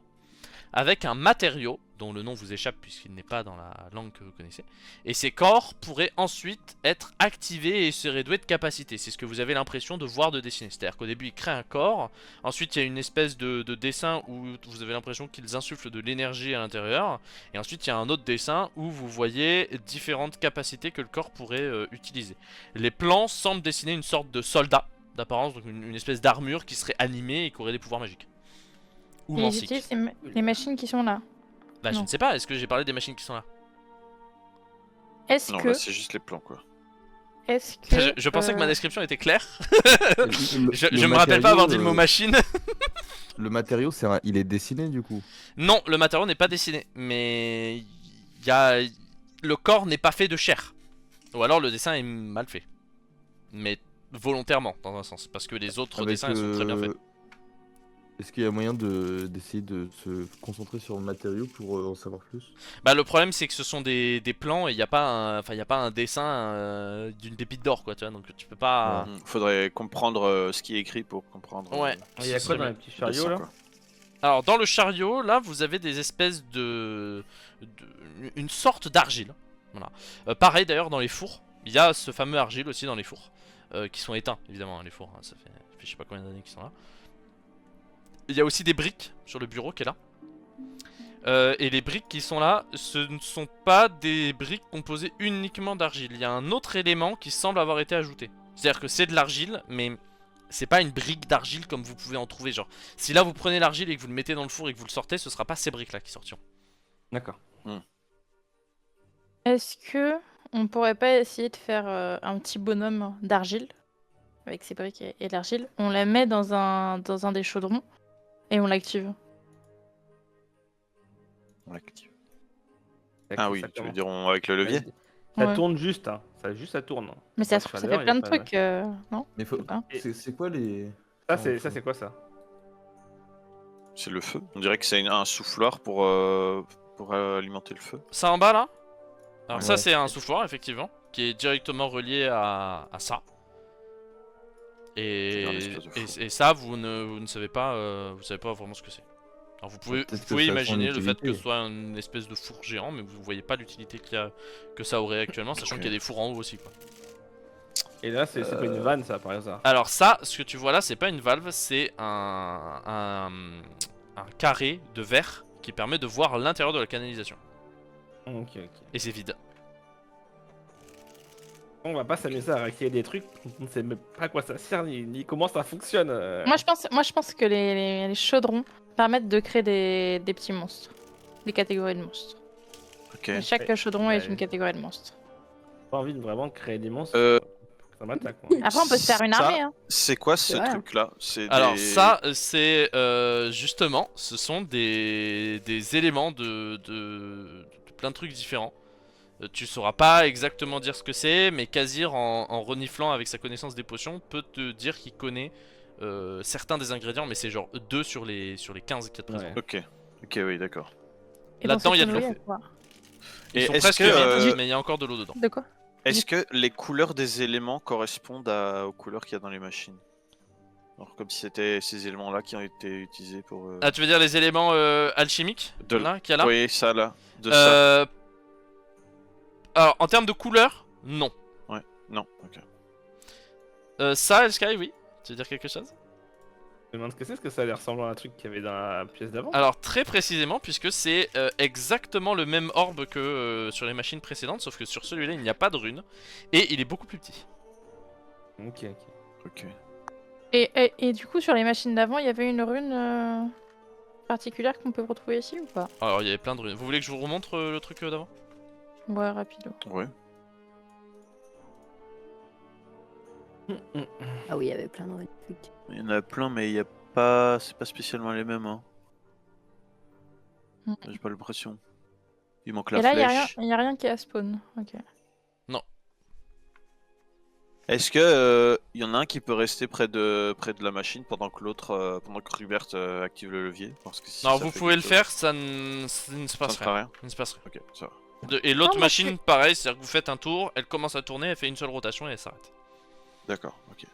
avec un matériau dont le nom vous échappe puisqu'il n'est pas dans la langue que vous connaissez. Et ces corps pourraient ensuite être activés et seraient doués de capacités. C'est ce que vous avez l'impression de voir de dessiner. C'est-à-dire qu'au début, il crée un corps. Ensuite, il y a une espèce de dessin où vous avez l'impression qu'ils insufflent de l'énergie à l'intérieur. Et ensuite, il y a un autre dessin où vous voyez différentes capacités que le corps pourrait utiliser. Les plans semblent dessiner une sorte de soldat d'apparence, donc une espèce d'armure qui serait animée et qui aurait des pouvoirs magiques. Ou Et ils mansiques. utilisent les machines qui sont là. Bah, je Non. ne sais pas, est-ce que j'ai parlé des machines qui sont là? Est-ce Non, que, là, c'est juste les plans, quoi. est-ce que, Je pensais que ma description était claire. Le- Je le me rappelle pas avoir dit le matériau, mot machine. Le matériau, il est dessiné du coup. Non, le matériau n'est pas dessiné, mais il y a le corps n'est pas fait de chair. Ou alors le dessin est mal fait. Mais volontairement dans un sens, parce que les autres Avec, dessins ils sont très bien faits. Est-ce qu'il y a moyen d'essayer de se concentrer sur le matériau pour en savoir plus? Bah le problème c'est que ce sont des plans et il n'y a pas un dessin d'une pépite d'or quoi, tu vois, donc tu peux pas... Faudrait comprendre ce qui est écrit pour comprendre. Ouais. Il y a ce quoi serait dans mieux. les petits chariots là? Alors dans le chariot, là vous avez des espèces une sorte d'argile. Voilà. Pareil d'ailleurs dans les fours, il y a ce fameux argile aussi dans les fours, qui sont éteints évidemment, hein, les fours, hein, ça fait je sais pas combien d'années qu'ils sont là. Il y a aussi des briques sur le bureau qui est là. Et les briques qui sont là, ce ne sont pas des briques composées uniquement d'argile. Il y a un autre élément qui semble avoir été ajouté. C'est-à-dire que c'est de l'argile, mais c'est pas une brique d'argile comme vous pouvez en trouver. Genre, si là vous prenez l'argile et que vous le mettez dans le four et que vous le sortez, ce sera pas ces briques là qui sortiront. D'accord. Est-ce que on pourrait pas essayer de faire un petit bonhomme d'argile avec ses briques et de l'argile? On la met dans un des chaudrons et on l'active. On l'active. Ah oui, tu veux dire avec le levier? Ça Ouais. tourne juste, hein. Ça tourne. Hein. Mais ça Pas se de trouve, ça chaleur, fait y a plein de pas trucs, non? Mais faut... Hein c'est quoi les... Ça, c'est quoi ça? C'est le feu. On dirait que c'est un souffleur pour alimenter le feu. Ça en bas là? Alors ça Ouais. c'est un souffleur effectivement, qui est directement relié à ça. C'est un espèce de four. Et ça vous ne savez pas, vous savez pas vraiment ce que c'est. Alors vous pouvez Peut-être que pouvez ça a son imaginer le fait que utilité. ce soit une espèce de four géant, mais vous voyez pas l'utilité que ça aurait actuellement, sachant Ok. qu'il y a des fours en haut aussi quoi. Et là, c'est pas une vanne, ça, par hasard. Alors ça, ce que tu vois là, c'est pas une valve, c'est un carré de verre qui permet de voir l'intérieur de la canalisation. Ok, ok. Et c'est vide. On va pas s'amuser à recréer des trucs, on ne sait même pas à quoi ça sert ni comment ça fonctionne. Moi, je pense que les chaudrons permettent de créer des petits monstres, des catégories de monstres. Ok. Et chaque Ouais. chaudron est Ouais. une catégorie de monstres. J'ai pas envie de vraiment créer des monstres. Ça m'attaque, moi. Après, on peut se faire une Ça, armée. Hein. C'est quoi ce C'est vrai, hein. truc-là? C'est Alors des- ça, c'est justement, ce sont des éléments de plein de trucs différents. Tu sauras pas exactement dire ce que c'est, mais Kazir, en reniflant avec sa connaissance des potions, peut te dire qu'il connaît certains des ingrédients, mais c'est genre 2 sur les 15 qu'il y a de présents. Ouais. Ok. Ok, oui, d'accord. Et dans Là-dedans, ce il y a de tonneau, l'eau. quoi Ils Et sont est-ce presque que, vides, mais il y a encore de l'eau dedans. De quoi? Est-ce que les couleurs des éléments correspondent aux couleurs qu'il y a dans les machines? Alors, comme si c'était ces éléments-là qui ont été utilisés pour. Ah, tu veux dire les éléments alchimiques De- là, qu'il y a là? Oui, ça là. De ça. Alors, en termes de couleurs, non. Non, ok. Ça, Sky, oui. Tu veux dire quelque chose? Je me demande ce que c'est, parce que ça a l'air ressemblant à un truc qu'il y avait dans la pièce d'avant. Alors très précisément, puisque c'est exactement le même orbe que sur les machines précédentes, sauf que sur celui-là il n'y a pas de rune, et il est beaucoup plus petit. Ok, ok. Ok. Et du coup, sur les machines d'avant, il y avait une rune particulière qu'on peut retrouver ici ou pas? Alors il y avait plein de runes. Vous voulez que je vous remontre le truc d'avant? Ouais, rapido. Ouais. Ah oui, il y avait plein de trucs. Il y en a plein, mais il y a pas. C'est pas spécialement les mêmes. Hein. Mm. J'ai pas l'impression. Il manque Et la là, il flèche. y a rien qui est à spawn. Ok. Est-ce que y en a un qui peut rester près de la machine pendant que l'autre, pendant que Rubert active le levier? Parce que si Non, ça vous fait pouvez le quelque chose, faire, ça ne se Ça passe ne fera rien. rien. Il ne se passe rien. Ok, ça va. Et l'autre Non, moi, machine, pareil, c'est-à-dire que vous faites un tour, elle commence à tourner, elle fait une seule rotation et elle s'arrête. D'accord, ok.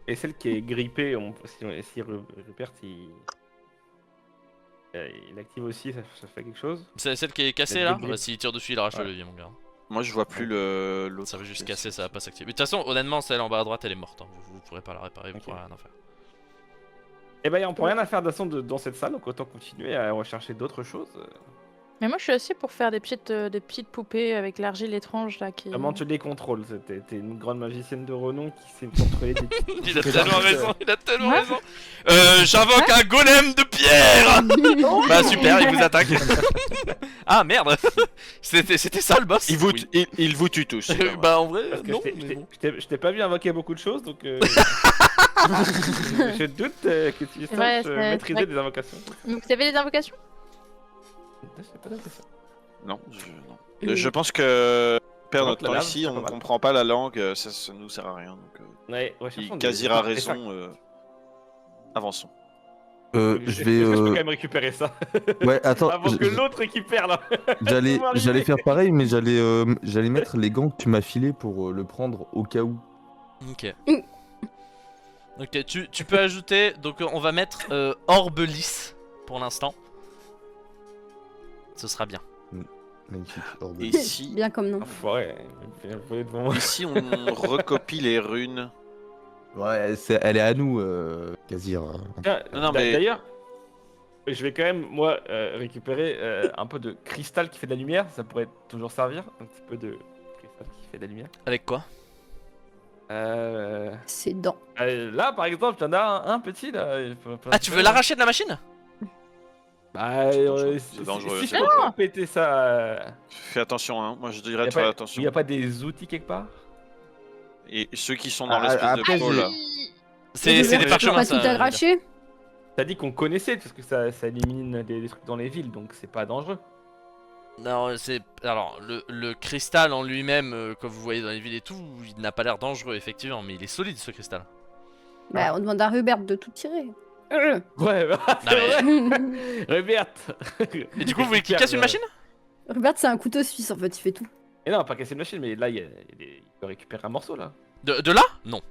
Et celle qui est grippée, si Rupert il active aussi, ça fait quelque chose? C'est celle qui est cassée Elle là? dégrippe. Bah, s'il tire dessus, il arrache le Ouais. levier, mon gars. Moi je vois plus l'autre. Ça va juste pièce. casser, ça va pas s'activer. Mais de toute façon, honnêtement, celle en bas à droite, elle est morte. Hein. Vous pourrez pas la réparer, vous Ok. pourrez rien en faire. Eh ben, on peut rien à faire de toute façon dans cette salle, donc autant continuer à rechercher d'autres choses. Mais moi, je suis assez pour faire des petites poupées avec l'argile étrange là qui. Comment tu les contrôles? T'es une grande magicienne de renom qui sait contrôler des petites... Il a petites tellement armes. raison, il a tellement Ouais. raison. J'invoque un golem de pierre. Bah super, il vous attaque. Ah merde. C'était ça le boss. Il vous, Oui. il vous tue tous. c'est pas mal. Bah en vrai, Parce que non. je mais bon. t'ai pas vu invoquer beaucoup de choses, donc je doute que tu saches vrai, c'est maîtriser vrai. des invocations. Vous avez des invocations? Je sais pas d'être ça. Non, je pense que perd Donc, notre la temps lave, ici, c'est on pas mal. comprend pas la langue, ça nous sert à rien. Donc, Ouais, cherchons des- Kazir a des artefacts. raison, avançons. Je Est-ce vais. que je peux quand même récupérer ça Ouais, attends. avant que l'autre récupère là. J'allais, Laisse-moi arriver. j'allais faire pareil, mais j'allais mettre les gants que tu m'as filés pour le prendre au cas où. Ok. Ok, tu peux ajouter, donc on va mettre orbe lisse pour l'instant. Ce sera bien. Magnifique. Orbe. Et si, Bien comme nom. Enfoiré, vous voyez devant moi. et si on recopie les runes? Ouais, elle est à nous, Kazir. Tiens, Non, mais- D'ailleurs, je vais quand même, moi, récupérer un peu de cristal qui fait de la lumière. Ça pourrait toujours servir. Un petit peu de cristal qui fait de la lumière. Avec quoi? Ses dents. Là, par exemple, il y en a un petit là. Ah, tu veux l'arracher de la machine? Bah, C'est dangereux, si c'est je peux péter ça. Fais attention, hein. Moi je Il dirais y de a faire pas- attention. il y a pas des outils quelque part? Et ceux qui sont dans Ah, l'espèce après, de pot là. C'est des Je peux parchemins Pas ça. tout arraché. T'as dit qu'on connaissait parce que ça élimine des trucs dans les villes, donc c'est pas dangereux. Non, c'est. Alors, le cristal en lui-même, comme vous voyez dans les villes et tout, il n'a pas l'air dangereux, effectivement, mais il est solide ce cristal. Bah, on demande à Rubert de tout tirer. Ouais, bah, c'est vrai. Rubert. Et du coup, vous voulez qu'il casse une machine? Rubert, c'est un couteau suisse en fait, il fait tout. Et non, pas casser une machine, mais là, il peut récupérer un morceau là. De là? Non.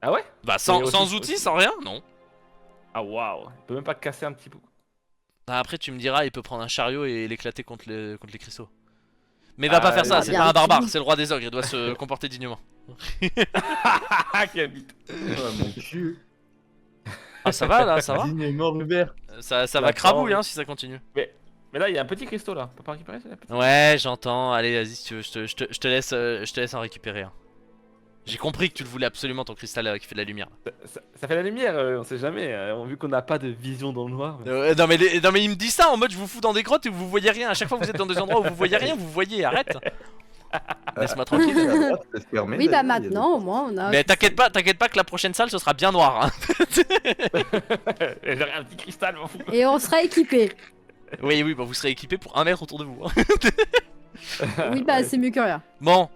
Ah ouais? Bah, sans Mais aussi- outils, sans rien? Non. Ah waouh. Il peut même pas casser un petit peu. Ah, après, tu me diras, il peut prendre un chariot et l'éclater contre les cristaux. Mais il va pas faire ça, Ah, c'est bien, pas un barbare, petit bout. c'est le roi des ogres, il doit se comporter dignement. Ah, quel bite. mon cul. Ah, ça va là, ça va? Digne est mort, Hubert. Ça La va crabouille forme. hein si ça continue. Mais là, il y a un petit cristaux là. On peut pas récupérer ça? Ouais, j'entends. Allez, vas-y, si tu veux, je te laisse en récupérer un. J'ai compris que tu le voulais absolument, ton cristal qui fait de la lumière. Ça fait la lumière, on sait jamais. Vu qu'on n'a pas de vision dans le noir. mais- Non, mais il me dit ça en mode je vous fous dans des grottes et vous voyez rien. À chaque fois que vous êtes dans des endroits où vous voyez rien, vous voyez, arrête. Laisse-moi tranquille. À droite, c'est fermé, Oui, bah d'ailleurs, il y a maintenant, au moins, on a. Mais t'inquiète pas que la prochaine salle ce sera bien noir. Hein. J'aurais un petit cristal, m'en fous. Et on sera équipé. Oui, bah vous serez équipés pour 1 mètre autour de vous. Hein. Oui, bah c'est mieux que rien. Bon.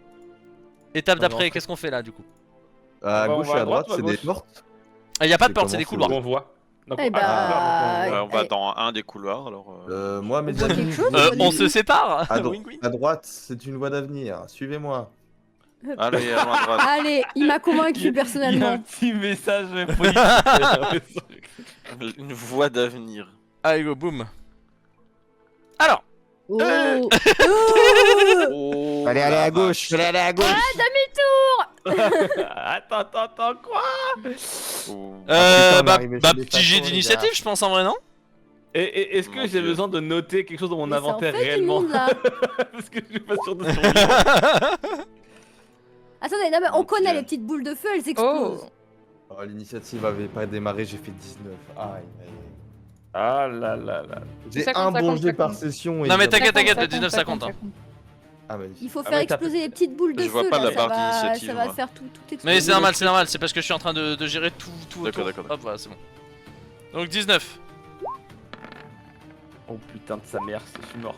Étape On va d'après, rentrer. qu'est-ce qu'on fait là du coup? À On gauche va et à à droite, droite ou à c'est des gauche portes. Ah, y a pas de C'est porte, c'est des comment, couloirs. On voit. Donc, Eh bah, Ouais, on va eh, dans un des couloirs alors. Moi, mes voit amis, quelque chose, On se sépare. à, Wing, wing. à droite, c'est une voie d'avenir. Suivez-moi. Allez, allons à droite. Allez, il m'a convaincu Il y a un personnellement. petit message politique. Une voie d'avenir. Allez go, boum. Alors. Oh. Oh, Allez, allez la à gauche. Allez, allez à gauche. Attends, quoi? Oh. putain, on est Bah, arrivé chez les petit jet factions, les d'initiative, gars. je pense en vrai, non? Et est-ce Mon que j'ai Dieu. besoin de noter quelque chose dans mon Mais ça en inventaire fait du réellement? monde, là. Parce que je suis pas sûr de survivre. Attendez, non, mais on Mon connaît Dieu. les petites boules de feu, elles Oh, explosent. Oh, l'initiative avait pas démarré, j'ai fait 19. Aïe, aïe, aïe. Ah là là là. J'ai 50, un bon 50, jet par 50. session. Et Non, mais il y a- t'inquiète, le 50, 19 50. Hein. Ah, magnifique. Il faut Ah, faire mais t'as- exploser les petites boules de Je vois feu pas là, la barre d'initiative, ça va moi. faire tout exploser. Mais c'est normal, c'est parce que je suis en train de gérer tout autour. D'accord. Hop, voilà, c'est bon. Donc 19. Oh putain de sa mère, je suis mort.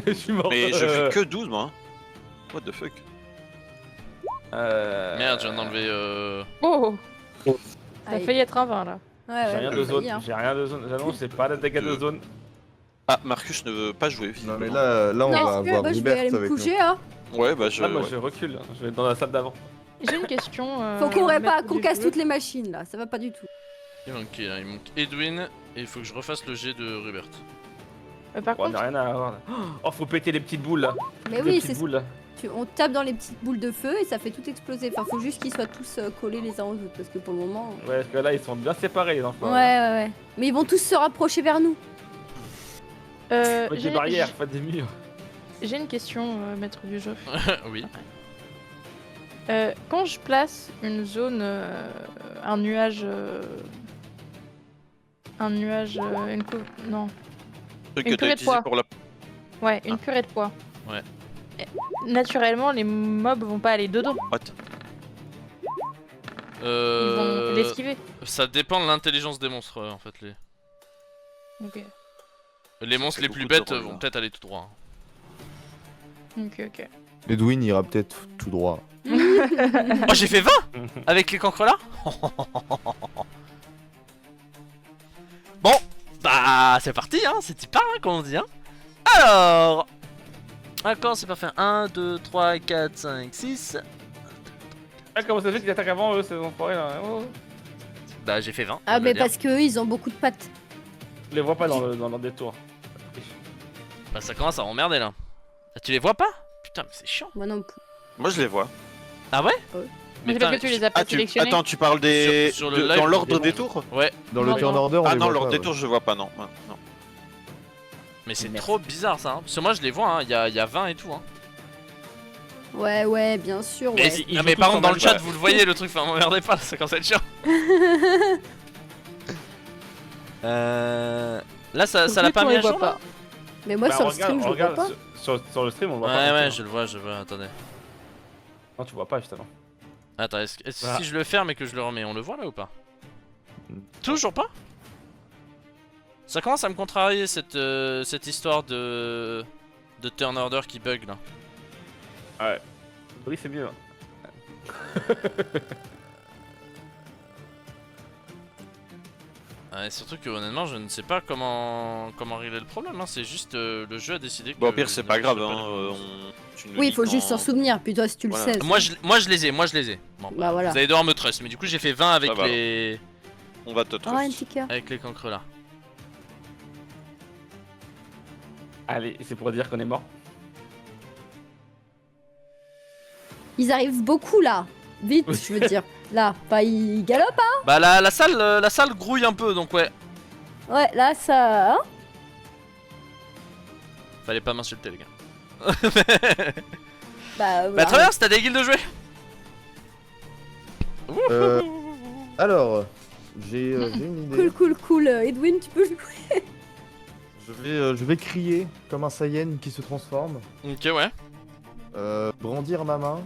Je suis mort. Mais je fais que 12 moi. hein. What the fuck? Merde, je viens d'enlever. Oh, ça a Allez. failli être un 20 là. Ouais, J'ai ouais, rien ça de y zone, est, hein. j'ai rien de zone. J'annonce, j'ai pas de dégâts de zone. Ah, Marcus ne veut pas jouer. Non, visiblement. mais là on Non, va est-ce que avoir moi, je vais Hubert aller me avec coucher, nous. hein. Ouais, bah je. Ah, moi ouais. je recule, je vais être dans la salle d'avant. J'ai une question. Faut maître qu'on du casse jeu. toutes les machines là, ça va pas du tout. Il manque Edwin et il faut que je refasse le jet de Rubert. Par Bon, on contre, a rien à avoir là. Oh, faut péter les petites boules là. Mais Les oui, petites c'est boules là. on tape dans les petites boules de feu et ça fait tout exploser. Enfin, faut juste qu'ils soient tous collés les uns aux autres parce que pour le moment. Ouais, parce que là ils sont bien séparés les enfants. Ouais. Mais ils vont tous se rapprocher vers nous. Faites des barrières, faites des murs. J'ai une question, maître du jeu. Oui. Quand je place une zone, un nuage, non, Truc une que t'as curée de utilisé poids. pour la. ouais, une curée de poids. Ouais. Naturellement, les mobs vont pas aller dedans. What? Ils vont l'esquiver. Ça dépend de l'intelligence des monstres en fait. Ok, Les Ça monstres fait les plus beaucoup de bêtes rôles, vont là. peut-être aller tout droit. ok. Edwin ira peut-être tout droit. Oh, j'ai fait 20 avec les cancres là. Bon, bah c'est parti, hein, c'est type hein, comme on dit. Hein. Alors, d'accord, c'est parfait. 1, 2, 3, 4, 5, 6. Ah, comment ça fait qu'ils attaquent avant eux, ces enfoirés là? Oh. Bah j'ai fait 20. Ah, je veux mais dire. parce qu'eux, ils ont beaucoup de pattes. Je les vois pas dans leur détour. Bah ça commence à emmerder là. Ah, tu les vois pas? Putain, mais c'est chiant. Moi non plus. Moi je les vois. Ah ouais? Ouais. Mais c'est parce que tu les as pas Ah, sélectionnés. attends, tu parles des. Sur le live, dans l'ordre des des tours? Ouais, Dans Non, le turn non. order, on Ah les non, voit l'ordre pas, des tours, je vois pas, non. Non. mais c'est Merde. trop bizarre ça. Hein. Parce que moi je les vois, hein. Il y a 20 et tout. Hein. Ouais, bien sûr. Mais, Ouais. ils ah, jouent mais tous par en contre, dans le même chat, temps. vous le voyez le truc, enfin, m'emmerdez pas, ça commence à être chiant. Là, ça l'a pas on mis les à voit jour pas. là? Mais moi, Bah, sur le regarde, stream, je le vois regarde, pas. sur le stream, on le voit pas. Ouais, non ouais, plus, je le vois, attendez. Non, tu vois pas justement. Attends, est-ce que Voilà. si je le ferme et que je le remets, on le voit là ou pas? Toujours pas? Ça commence à me contrarier cette histoire de turn order qui bug là. Oui, c'est mieux. Hein. Ouais, surtout que honnêtement, je ne sais pas comment régler le problème. Hein. C'est juste le jeu a décidé que. Bon, au pire, c'est pas grave, je sais hein. Tu nous Oui, il dis faut quand- juste s'en souvenir. Puis toi, si tu le Voilà. sais. Moi je les ai. Bon, Bah, voilà. Vous allez devoir me trust, mais du coup j'ai fait 20 avec Ça va, les On va te Oh, un trust. petit cœur. avec les cancres là. Allez, c'est pour dire qu'on est mort. Ils arrivent beaucoup là. Vite, je veux dire. Là, pas ils galopent. Hein. Bah la salle grouille un peu donc ouais. Ouais, là, ça. Hein. Fallait pas m'insulter les gars. Bah, Bah très bien, c'est à des guildes de jouer. Euh, Alors, j'ai une idée. Cool. Edwin, tu peux jouer. Je vais crier comme un Saiyan qui se transforme, Ok ouais. brandir ma main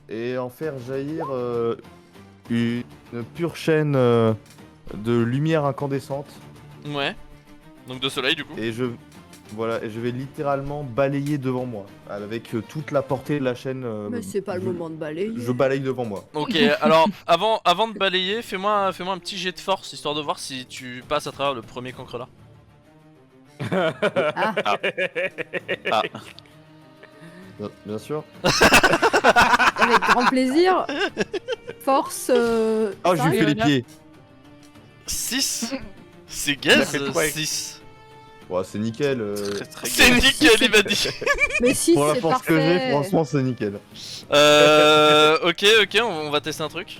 et en faire jaillir une pure chaîne de lumière incandescente. Ouais. Donc de soleil du coup. Et je vais littéralement balayer devant moi avec toute la portée de la chaîne. Mais c'est pas le je- moment de balayer. Je balaye devant moi. Ok, alors avant de balayer, fais-moi un petit jet de force histoire de voir si tu passes à travers le premier cancre là. Ah, Ah, Bien sûr. avec grand plaisir. Force. Oh, je lui cinq. fais les pieds. 6. C'est Il a gaze fait trois. 6. Ouais, c'est nickel. très très C'est bien. nickel, il m'a dit. Mais si, Pour la c'est force que j'ai, parfait. franchement, c'est nickel. Ok, on va tester un truc.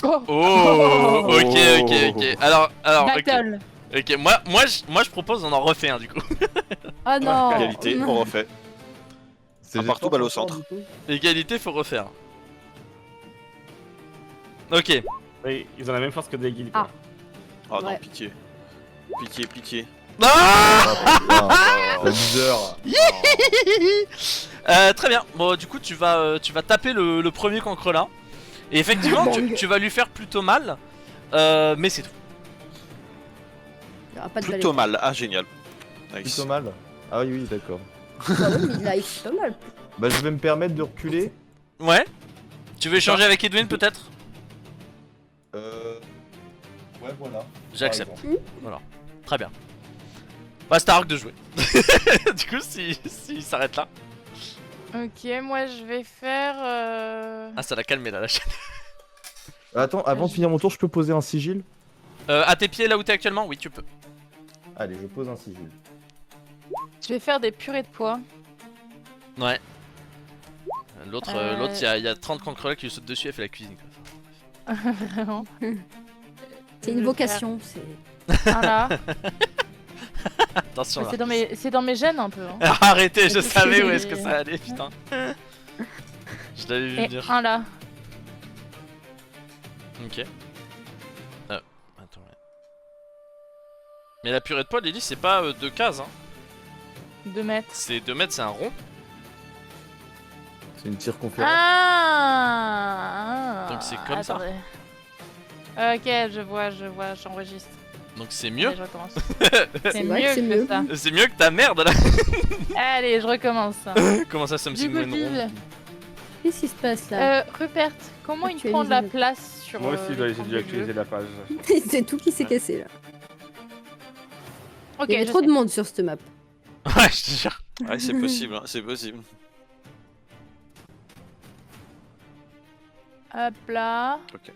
Oh, Oh, ok. Alors, ok. battle. Ok, moi je propose on en refait un du coup. Ah non. Égalité, on refait. C'est Un partout, balle au centre. Égalité, faut refaire. Ok. Oui, ils ont la même force que des guildes. Ah. Oh non, Ouais. pitié. Pitié. Ah La bizarre. Très bien. Bon, du coup, tu vas taper le premier cancre là. Et effectivement, Bang. tu vas lui faire plutôt mal. Mais c'est tout. Il y aura pas de Plutôt balai. mal. Ah, génial. Nice. Plutôt mal. Ah oui, d'accord. Bah oui, mais il a plutôt mal. Bah, je vais me permettre de reculer. Ouais. Tu veux échanger avec Edwin peut-être? Ouais, voilà. J'accepte. Par exemple. Voilà. Très bien. Bah, c'est à Arc de jouer. Du coup, s'il s'arrête là. Ok, moi je vais faire. Ah, ça l'a calmé là la chaîne. Attends, avant de finir mon tour, je peux poser un sigil? À tes pieds là où t'es actuellement? Oui, tu peux. Allez, je pose un sigil. Je vais faire des purées de pois. Ouais. L'autre, Euh. il y a 30 cancres là qui lui sautent dessus, elle fait la cuisine. Quoi. Vraiment. C'est Je une vais vocation. C'est. faire un là. Attention là. C'est dans mes gènes un peu. Hein. Arrêtez, je savais où est-ce que ça allait, putain. Je l'avais vu Et venir. un là. Ok. Attends, ouais. Mais la purée de pois, Lily, c'est pas 2 cases, hein. 2 mètres. C'est 2 mètres, c'est un rond. C'est une circonférence. Ah. Donc c'est comme ça. Attendez. Ok, je vois, j'enregistre. Donc c'est mieux. Allez, je recommence. C'est vrai que mieux c'est que mieux. ça. C'est mieux que ta merde là. Allez, je recommence. Comment ça, Something Went Wrong? Vive. Qu'est-ce qui se passe là Rupert, comment il Actualiser prend de la le- place sur Moi aussi, j'ai l'écran dû du actualiser jeu? la page. C'est tout qui s'est cassé là. Ok, Il y avait je trop sais. de monde sur cette map. Ouais, je te jure. Ouais, c'est possible, hein, c'est possible. Hop là. Ok.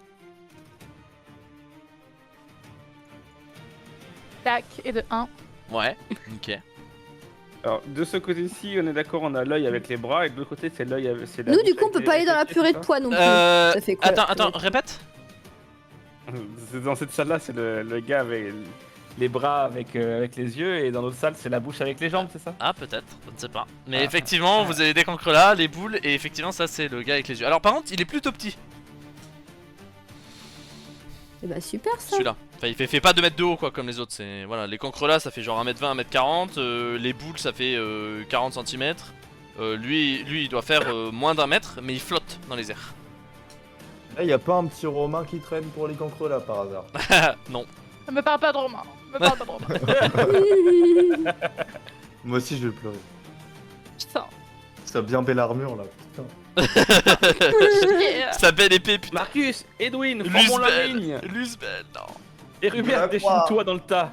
Tac, et de 1. Ouais, ok. Alors, de ce côté-ci, on est d'accord, on a l'œil avec les bras, et de l'autre côté, c'est l'œil avec. c'est la Nous, bouche du coup, on avec peut les- pas aller dans la avec les- purée de c'est ça pois non plus. Ça fait quoi, la Attends, purée répète. C'est dans cette salle-là, c'est le gars avec les bras avec les yeux, et dans l'autre salle, c'est la bouche avec les jambes, c'est ça? Ah, peut-être, je ne sais pas. Mais effectivement, vous avez des cancres là, les boules, et effectivement, ça c'est le gars avec les yeux. Alors, par contre, il est plutôt petit, Eh bah super ça. celui-là. Enfin, il fait pas 2 mètres de haut, quoi, comme les autres. C'est voilà, les cancres là, ça fait genre 1m20, 1m40. Les boules, ça fait 40 cm. Lui, il doit faire moins d'1 mètre, mais il flotte dans les airs. Là, y a pas un petit Romain qui traîne pour les cancres là par hasard. Non. Me parle pas de Romain. Me parle pas de Romain. Moi aussi, je vais pleurer. Putain. Ça a bien belle armure là. Putain. Sa belle épée, putain. Marcus, Edwin, formons la ligne! Luzbel, non. Et Rupert, la déchire-toi dans le tas!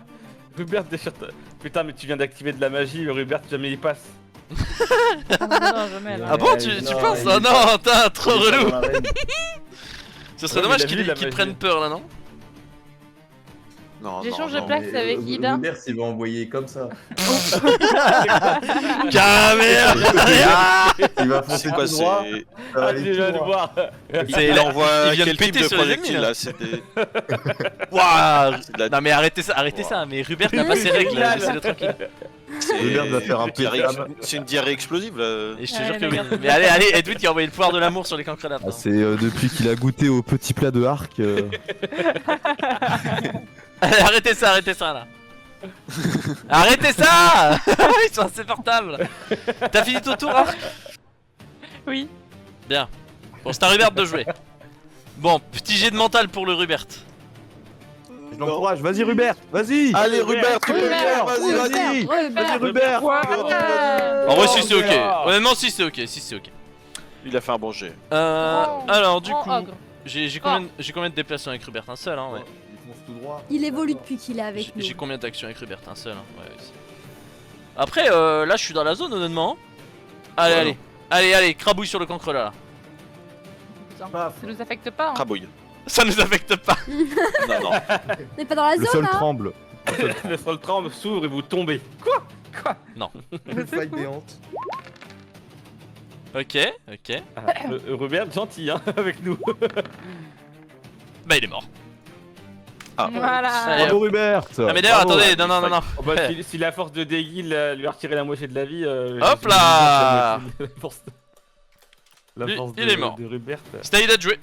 Rupert, déchire-toi. Putain, mais tu viens d'activer de la magie, Rupert, jamais il passe. Non, jamais là. Ah bon, tu penses? Oh non, t'as trop relou. Ce serait Ouais, dommage mais il a vu la qu'il magie. prenne peur là, non? Non, J'échange non, de place avec Ida. Robert, il va envoyer comme ça. Caméra. Il va foncer C'est quoi, tout droit. c'est... Ça va Ah, aller tu tout viens de droit. voir! Il envoie il vient de quel type péter de sur les projectile ennemis, là? C'était... Waouh. c'est de la- Non mais arrêtez ça, mais Rupert n'a pas ses règles, laissez-le tranquille. Rupert va faire un c'est une diarrhée- pétard. C'est une diarrhée explosive là. Et je te Ouais, jure que oui. d'accord. Mais allez, Edwin qui a envoyé le pouvoir de l'amour sur les cancres là. Ah, c'est depuis qu'il a goûté au petit plat de Arc. Arrêtez ça là. Arrêtez ça. Ils sont insupportables. T'as fini ton tour, Arc? Oui. Bien. Bon, c'est à Rupert de jouer. Bon, petit jet de mental pour le Rupert. Je l'encourage, vas-y Rupert, vas-y. Allez Rupert, tu peux le faire, vas-y, vas-y. Vas-y Rupert. En vrai, si c'est ok. Honnêtement, si c'est ok. Il a fait un bon jet. Alors, du Oh, coup, ogre. j'ai combien de déplacements avec Rupert? Un seul, hein, ouais. Il fonce tout droit. Il évolue depuis qu'il est avec nous. J'ai combien d'actions avec Rupert? Un seul, hein. Ouais, aussi. Après, là, je suis dans la zone, honnêtement. Allez, Ouais, allez, crabouille sur le cancre là. Ça nous affecte pas. Hein. Crabouille. Ça nous affecte pas. Non, non. On n'est pas dans la Le zone sol là. tremble. Le sol tremble, s'ouvre et vous tombez. Quoi? Une faille béante. Ok. Rupert, gentil, hein, avec nous. Bah, il est mort. Voilà. Allez, Bravo Rupert. Ah, mais d'ailleurs, Bravo. attendez, non. Oh, bah, si la force de Deggy lui a retiré la moitié de la vie. Hop là. La force Lui, de, il est mort. de Rupert. C'est à Ida de jouer.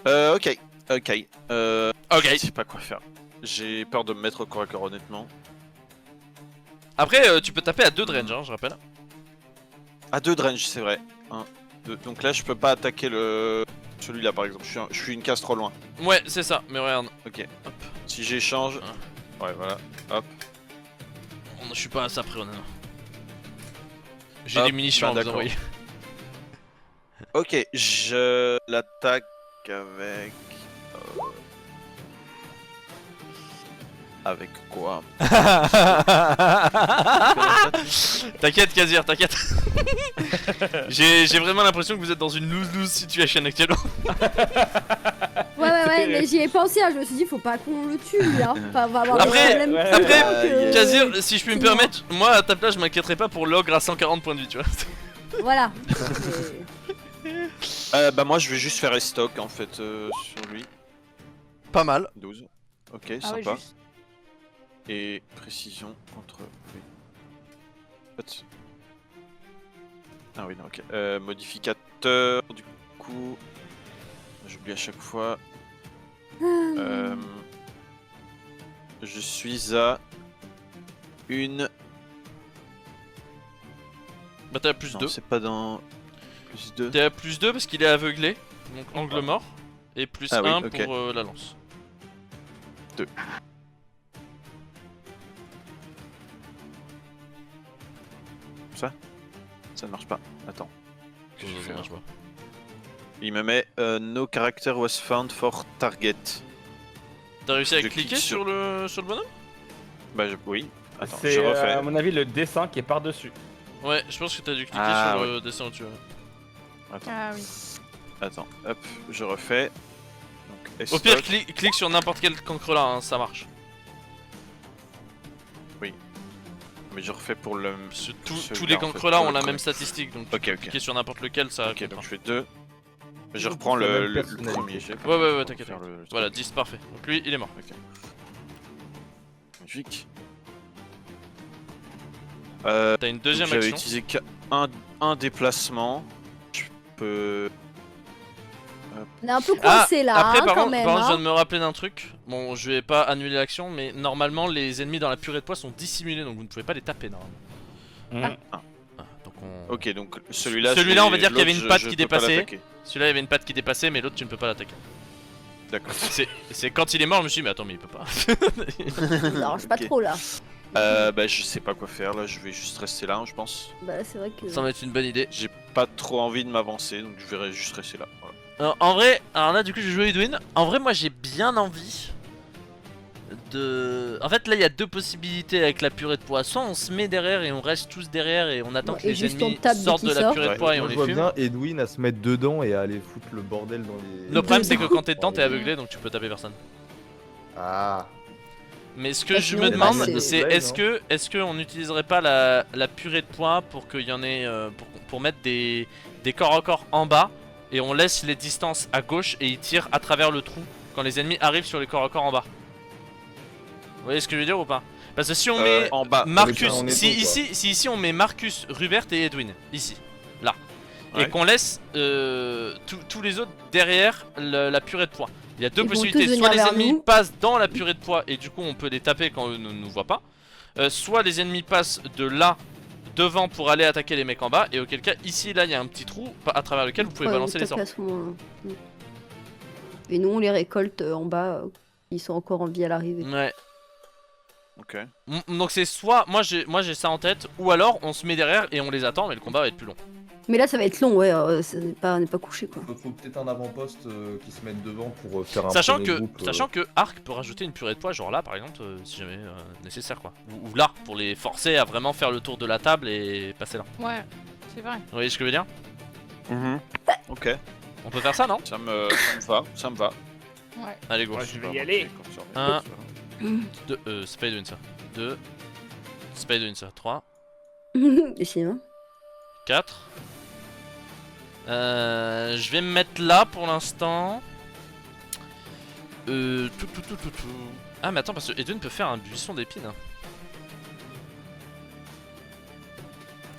Ok. Ok. Je sais pas quoi faire. J'ai peur de me mettre au corps à corps, honnêtement. Après, tu peux taper à 2 de range, hein, je rappelle. À 2 de range, c'est vrai. 1, 2. Donc là, je peux pas attaquer celui-là par exemple. Je suis une case trop loin. Ouais, c'est ça, mais regarde. Ok. Hop. Si j'échange. Ouais, voilà. Hop. Je suis pas à ça près, honnêtement. J'ai Hop, des munitions à vous d'accord. envoyer. Ok, je l'attaque avec. Avec quoi? T'inquiète, Kazir, t'inquiète. J'ai vraiment l'impression que vous êtes dans une lose-lose situation actuellement. Ouais, mais j'y ai pensé, hein. Je me suis dit, faut pas qu'on le tue lui, hein. Enfin, on va avoir Après- des problèmes ouais, plus après, grands que- Kazir, si je puis me sinon. permettre, moi à ta place, je m'inquiéterais pas pour l'ogre à 140 points de vie, tu vois. Voilà. Bah, moi je vais juste faire stock en fait sur lui. Pas mal. 12. Ok, Ah ouais, sympa. juste. Et précision contre lui. Hop. Ah oui, non, ok. Modificateur, du coup. J'oublie à chaque fois. Je suis à une. Bah t'es à plus Non, 2. c'est pas dans. Plus 2. T'es à plus 2 parce qu'il est aveuglé, donc angle mort. Et plus Ah oui, 1 ok. pour la lance. 2. Ça ne marche pas. Attends. Ça marche pas. Il me met no character was found for target. T'as réussi à Je cliquer clique sur le bonhomme? Bah oui. Attends, je C'est refais. à mon avis le dessin qui est par-dessus. Ouais, je pense que t'as dû cliquer Ah, sur le dessin au-dessus. Attends. Ah oui. Attends, hop, je refais. Donc, Au pire, S-Lock. clique sur n'importe quel cancre là, hein, ça marche. Mais je refais pour le. Parce que pour tous celui-là, les en cancres fait, là pour ont le la premier. même statistique, donc Ok, tu peux ok. cliquer sur n'importe lequel, ça Ok, donc comptera. je fais 2. Mais je Donc, reprends c'est la même le personnalité. premier jet. Ouais, pour t'inquiète. faire le Voilà, truc. 10, parfait. Donc lui, il est mort. Magique. T'as une deuxième J'avais action. utilisé qu'un déplacement. Je peux. On est un peu coincé là, Après, hein, par quand contre, même. je hein. viens de me rappeler d'un truc. Bon, je vais pas annuler l'action, mais normalement, les ennemis dans la purée de pois sont dissimulés, donc vous ne pouvez pas les taper normalement. Mhm. Ah, donc on... Ok, donc celui-là. Celui-là, on va dire qu'il y avait l'autre, une patte je qui peux pas dépassait. l'attaquer. Celui-là, il y avait une patte qui dépassait, mais l'autre, tu ne peux pas l'attaquer. D'accord. C'est quand il est mort, je me suis dit, mais attends, mais il peut pas. Ça nous arrange pas Ok. trop là. Bah, je sais pas quoi faire là, je vais juste rester là, hein, je pense. Bah, c'est vrai que. Ça va être une bonne idée. J'ai pas trop envie de m'avancer, donc je vais juste rester là. Voilà. En vrai, alors là, du coup, je vais jouer Edwin. En vrai, moi, j'ai bien envie de. En fait, là, il y a deux possibilités avec la purée de pois. Soit on se met derrière et on reste tous derrière et on attend Ouais, que et les juste on ennemis tape dès sortent de qu'ils la sortent. purée de pois et on Moi, les je vois fume. bien Edwin à se mettre dedans et à aller foutre le bordel dans les. Le problème, c'est que Dedans. quand t'es dedans, t'es aveuglé, donc tu peux taper personne. Ah. Mais ce que Bah, je sinon, me bah, demande, c'est- c'est Ouais, est-ce que on n'utiliserait pas la purée de pois pour qu'il y en ait pour mettre des corps à corps en bas et on laisse les distances à gauche et ils tirent à travers le trou quand les ennemis arrivent sur les corps à corps en bas. Vous voyez ce que je veux dire ou pas? Parce que si on met En bas. Marcus, on est si tout, quoi. ici on met Marcus, Rubert et Edwin, ici, là, et Ouais. qu'on laisse tous les autres derrière la purée de pois. Il y a deux Ils vont possibilités, tous soit les venir vers ennemis nous. passent dans la purée de pois et du coup on peut les taper quand eux ne nous voient pas, soit les ennemis passent de là devant pour aller attaquer les mecs en bas et auquel cas ici là il y a un petit trou à travers lequel vous pouvez Ouais, balancer on les tape sorts. à ce moment-là. Et nous, on les récolte en bas. Ils sont encore en vie à l'arrivée. Ouais. Ok. Donc c'est soit moi j'ai ça en tête ou alors on se met derrière et on les attend mais le combat va être plus long. Mais là, ça va être long, ouais. On n'est pas couché, quoi. Faut peut-être un avant-poste qui se mette devant pour faire un Sachant premier que, groupe, sachant que Arc peut rajouter une purée de pois, genre là par exemple, si jamais nécessaire quoi. Ou là, pour les forcer à vraiment faire le tour de la table et passer là. Ouais, c'est vrai. Vous voyez ce que je veux dire? Ok. On peut faire ça, non? Ça me va. Ça me va. Ouais. Allez, go. Ouais, je vais y aller. Un. 2, c'est pas Edwin ça. 2. C'est pas Edwin ça. 3. Décidément. 4. Je vais me mettre là pour l'instant. Tout. Ah, mais attends, parce que Edwin peut faire un buisson d'épines.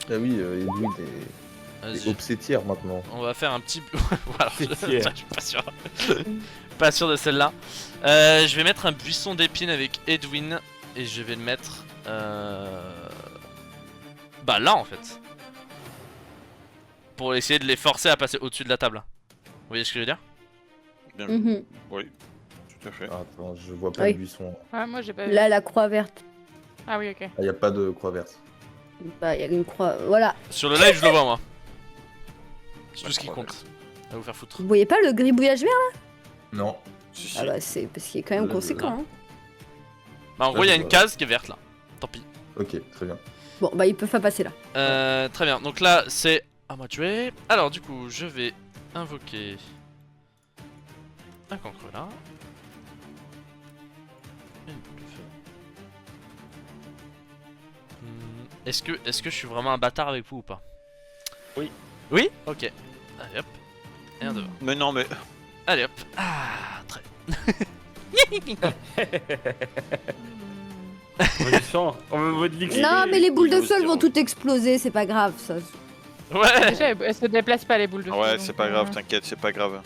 Ah oui, Edwin est Vas-y. obsétière maintenant. On va faire un petit. Voilà, je C'est suis pas sûr. Pas sûr de celle-là. Je vais mettre un buisson d'épines avec Edwin et je vais le mettre. Bah là en fait. Pour essayer de les forcer à passer au-dessus de la table. Vous voyez ce que je veux dire? Bien. Mhm. Oui, tout à fait. Ah, attends, je vois pas Oui. le buisson. Ouais, moi j'ai pas vu. Là, la croix verte. Ah oui, ok. Ah, y a pas de croix verte. Bah, il y a une croix. Voilà. Sur le live, je le vois moi. C'est tout La ce qui croix compte. À vous faire foutre. Vous voyez pas le gribouillage vert là? Non. Si, si. Ah bah, c'est parce qu'il est quand même Là, conséquent. Hein. Bah en gros, il y a une case qui est verte là. Tant pis. Ok, très bien. Bon, bah, ils peuvent pas passer là. Très bien. Donc là, c'est à moi de jouer. Alors du coup, je vais invoquer un cancre là. Une boule de feu. Est-ce que je suis vraiment un bâtard avec vous ou pas? Oui. Oui? Ok. Allez hop. Et un devant. Mais non, mais. Allez hop. Ah, très. On me voit de l'X. Non, mais les boules de Windows feu elles vont 0. toutes exploser, c'est pas grave ça. Ouais. Déjà, elles se déplacent pas les boules de feu. Ouais, donc, c'est pas grave, t'inquiète, c'est pas grave.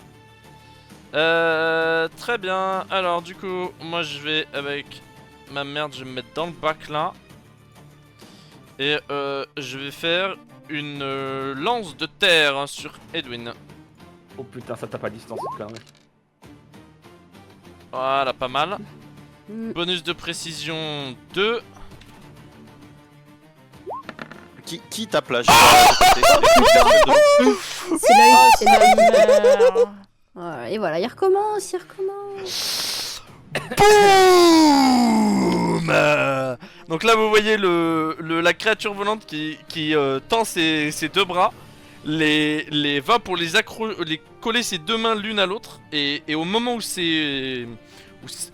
Très bien. Alors du coup, moi je vais avec ma merde, je vais me mettre dans le bac là. Et je vais faire une lance de terre hein, sur Edwin. Oh putain, ça tape à distance quand même. Voilà, pas mal. Bonus de précision 2. Qui tape là C'est l'œil, c'est l'œil. Merde. Voilà, et voilà, il recommence, il recommence. Boum. Donc là vous voyez la créature volante qui tend ses deux bras, les va pour les coller ses deux mains l'une à l'autre, et au moment où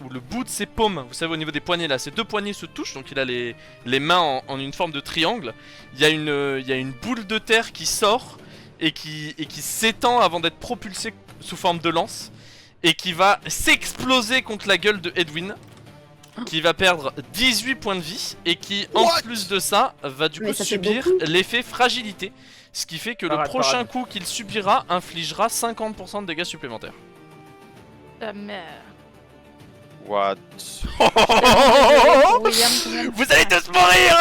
où le bout de ses paumes, vous savez au niveau des poignets là, ces deux poignets se touchent, donc il a les mains en une forme de triangle, il y a une boule de terre qui sort et qui s'étend avant d'être propulsée sous forme de lance, et qui va s'exploser contre la gueule de Edwin, qui va perdre 18 points de vie, et qui en plus de ça va du Mais coup ça fait subir beaucoup. l'effet fragilité, ce qui fait que le prochain coup qu'il subira infligera 50% de dégâts supplémentaires. La merde. What? William, combien de Vous allez tous mourir.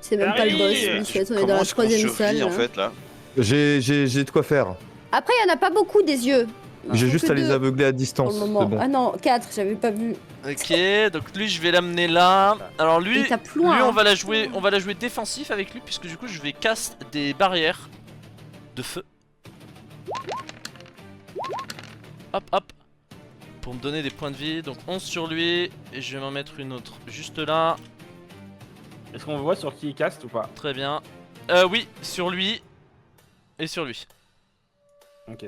C'est même pas le boss, Harry, Michel, on est dans Comment la est-ce qu'on troisième survit salle. en là. fait là? J'ai de quoi faire. Après, il y en a pas beaucoup des yeux. J'ai que juste à les deux aveugler à Pour distance. le C'est moment. bon. Ah non, 4, j'avais pas vu. Ok, donc lui je vais l'amener là. Alors lui, Il tape loin, lui hein. on va la jouer défensif avec lui, puisque du coup je vais cast des barrières de feu. Hop hop. Pour me donner des points de vie, donc 11 sur lui, et je vais m'en mettre une autre juste là. Est-ce qu'on voit sur qui il caste ou pas? Très bien. Oui, sur lui et sur lui. Ok.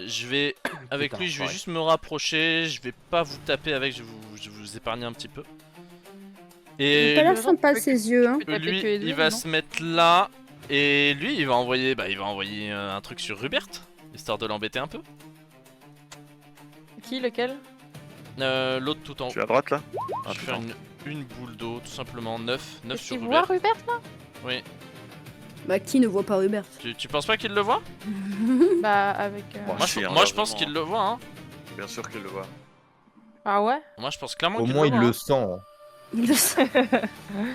Je vais, avec Putain, lui, je vais ouais. juste me rapprocher. Je vais pas vous taper avec, je vais vous épargner un petit peu. Et Il a l'air le- sympa ses yeux, hein. Tu peux taper lui, que Edwin, il va non se mettre là. Et lui, il va envoyer, un truc sur Rubert, histoire de l'embêter un peu. Qui, lequel? L'autre tout en haut. Tu es à droite là? Je vais faire une boule d'eau, tout simplement 9 Est-ce sur qu'il voit Rubert. Rupert là? Oui. Bah, qui ne voit pas Hubert? Tu penses pas qu'il le voit? Bah, avec. Bon, Moi, si, hein, moi je pense vraiment. qu'il le voit. Hein. Bien sûr qu'il le voit. Ah ouais? Moi, je pense clairement Au qu'il moins, le il voit. le hein. sent. Il le sait.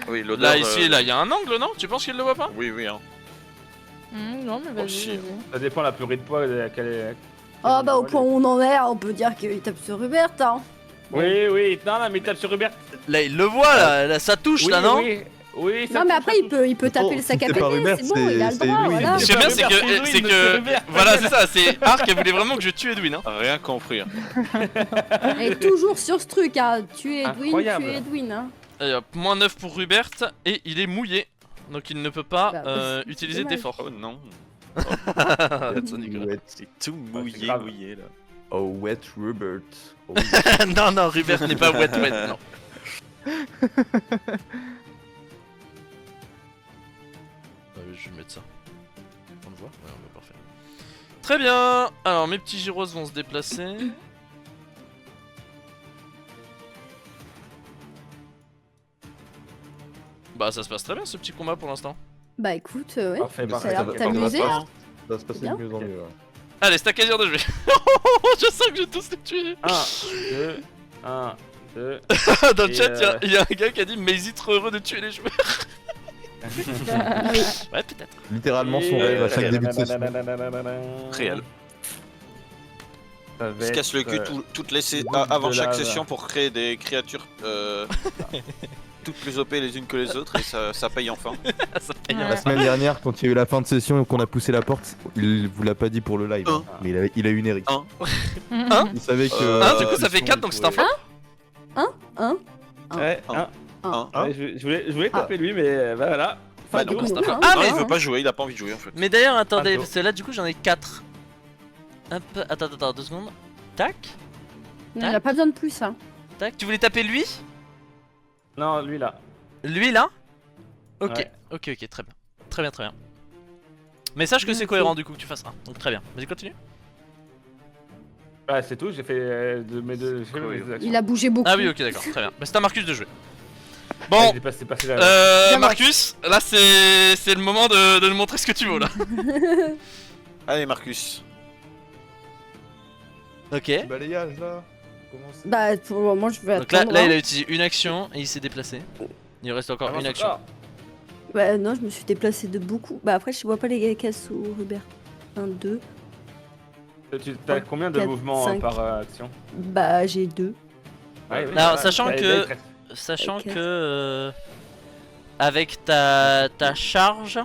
Oui, l'odeur. Là, ici, là, il y a un angle, non? Tu penses qu'il le voit pas? Oui, oui. Hein. Non, mais vas-y. Aussi. Vas-y. Ça dépend la purée de poids de laquelle est. Oh bah, au point où on en est, on peut dire qu'il tape sur Hubert, hein. Oui, oui, non, mais il tape sur Hubert. Là, il le voit, là ça touche, Oui, là, non? oui, oui, ça Non, mais touche, après, ça il peut taper le sac à si c'est pas péter, Hubert, c'est bon, il a le c'est droit, lui. voilà. Ce qui est bien, c'est Hubert, que, c'est Edwin, c'est Hubert. voilà, c'est ça, c'est Ark, elle voulait vraiment que je tue Edwin. Hein. Rien compris. Hein. Elle est toujours sur ce truc, hein. Tu es Edwin, Incroyable. tu es Edwin, hein. Allez, hop, moins 9 pour Rubert, et il est mouillé, donc il ne peut pas Bah, c'est utiliser dommage. d'effort. Oh non. Ça, Nicolas. Wet. C'est tout c'est mouillé, grave. mouillé là. Oh, wet Robert. Oh, Non, non, Rubert n'est pas wet, non. Je vais mettre ça. On le voit? Ouais, on voit, parfait. Très bien. Alors, mes petits gyros vont se déplacer. Bah, ça se passe très bien ce petit combat pour l'instant. Bah, écoute, ouais. Parfait, Mais parfait. Ça a l'air de Ok, t'amuser. parfait. ça va se passer de Bien. mieux en mieux. ouais. Allez, c'est à quasir de jouer. Je sens que je vais tous les tuer. 1, 2, 1, 2. Dans le Et, chat, il y a un gars qui a dit mais il est trop heureux de tuer les joueurs. Ouais, peut-être. Littéralement son rêve à chaque début de session. Réel. Ça Il va se casse le être, cul toutes les boule avant de chaque lave. session pour créer des créatures toutes plus OP les unes que les autres et ça paye enfin. Ça paye. Ouais. La semaine dernière, quand il y a eu la fin de session et qu'on a poussé la porte, il vous l'a pas dit pour le live, Un. mais il a eu une Eric. Un. Hein Il savait que. Hein, du coup, ça fait 4 donc c'est un flop. Hein? Ouais, Un. un. Un. Ouais, je voulais taper lui, mais bah, voilà. Bah Fin non, du c'est coup. un flop. hein. Ah, Non, mais il veut pas jouer, il a pas envie de jouer en fait. Mais d'ailleurs, attendez, Bientôt. parce que là, du coup, j'en ai 4. Hop, attends, 2 secondes. Tac, Non, il a pas besoin de plus, hein. tac. Tu voulais taper lui? Non, lui là. Lui là? Ok, Ouais. ok, très bien. Très bien, très bien. Mais sache que c'est cohérent du coup que tu fasses 1. Donc très bien. Vas-y, continue. Ouais, c'est tout, j'ai fait de mes deux actions. Il a bougé beaucoup. Ah oui, ok, d'accord, très bien. Bah, c'est à Marcus de jouer. Ouais, Bon, j'ai passé là. Bien, Marcus, là c'est le moment de nous montrer ce que tu vaux là. Allez Marcus. Ok. Balayage là. Comment c'est Bah, pour le moment, je vais Donc là, attendre. là, hein. il a utilisé une action et il s'est déplacé. Il reste encore Avance une action. encore. Bah, non, je me suis déplacée de beaucoup. Bah, après, je vois pas les cases sous Hubert. 1, 2. Tu as combien de 4, mouvements 5. par action? Bah, j'ai 2. Ouais, Non, ouais, sachant ouais, que- là, il te reste- Sachant Ok. que avec ta charge,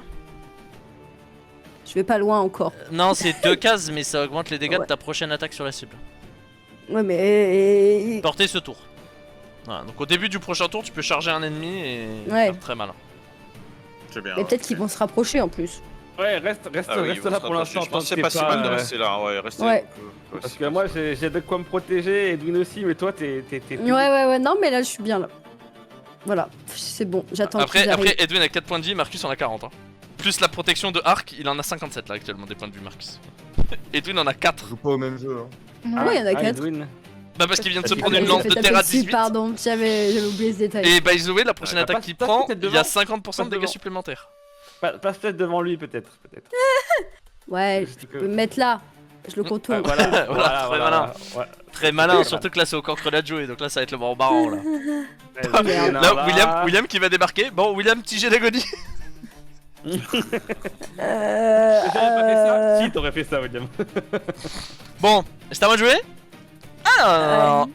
Je vais pas loin encore. non c'est 2 cases mais ça augmente les dégâts de Ouais. ta prochaine attaque sur la cible. Ouais, mais. Portée ce tour. Voilà, donc au début du prochain tour tu peux charger un ennemi et Ouais. faire très malin. C'est bien. Mais peut-être qu'ils vont se rapprocher en plus. Ouais, reste Ah oui, reste vous là se pour l'instant. rapprochez. Je pense que c'est tant pas si t'es mal de pas, rester là. Ouais, restez. Ouais. Parce que moi j'ai de quoi me protéger, Edwin aussi, mais toi t'es. Ouais, non, mais là je suis bien là. Voilà, c'est bon, j'attends Après, qu'ils arrivent. après Edwin a 4 points de vie, Marcus en a 40. Hein. Plus la protection de arc, il en a 57 là actuellement des points de vue Marcus. Edwin en a 4. Je joue pas au même jeu. Hein. Ah ouais, il y en a 4. Edwin. Bah parce qu'il vient de se Ah, prendre mais une j'ai lance fait de taper terre à dessus, 18. Pardon, j'avais oublié ce détail. Et by the way, la prochaine Ouais, attaque passe- qu'il passe prend, peut-être il y a devant. 50% de dégâts devant. supplémentaires. Passe peut-être devant lui, peut-être. Ouais, Juste je que- peux me mettre là. Je le contourne. Voilà, Très malin. Ouais. Très malin, Ouais. surtout que là c'est au cancre de Joey, donc là ça va être le moment marrant là. Merde. Là, William qui va débarquer. Bon, William, petit jet d'agonie. J'aurais pas fait ça. Si, t'aurais fait ça, William. Bon, c'est à moi de jouer. Alors,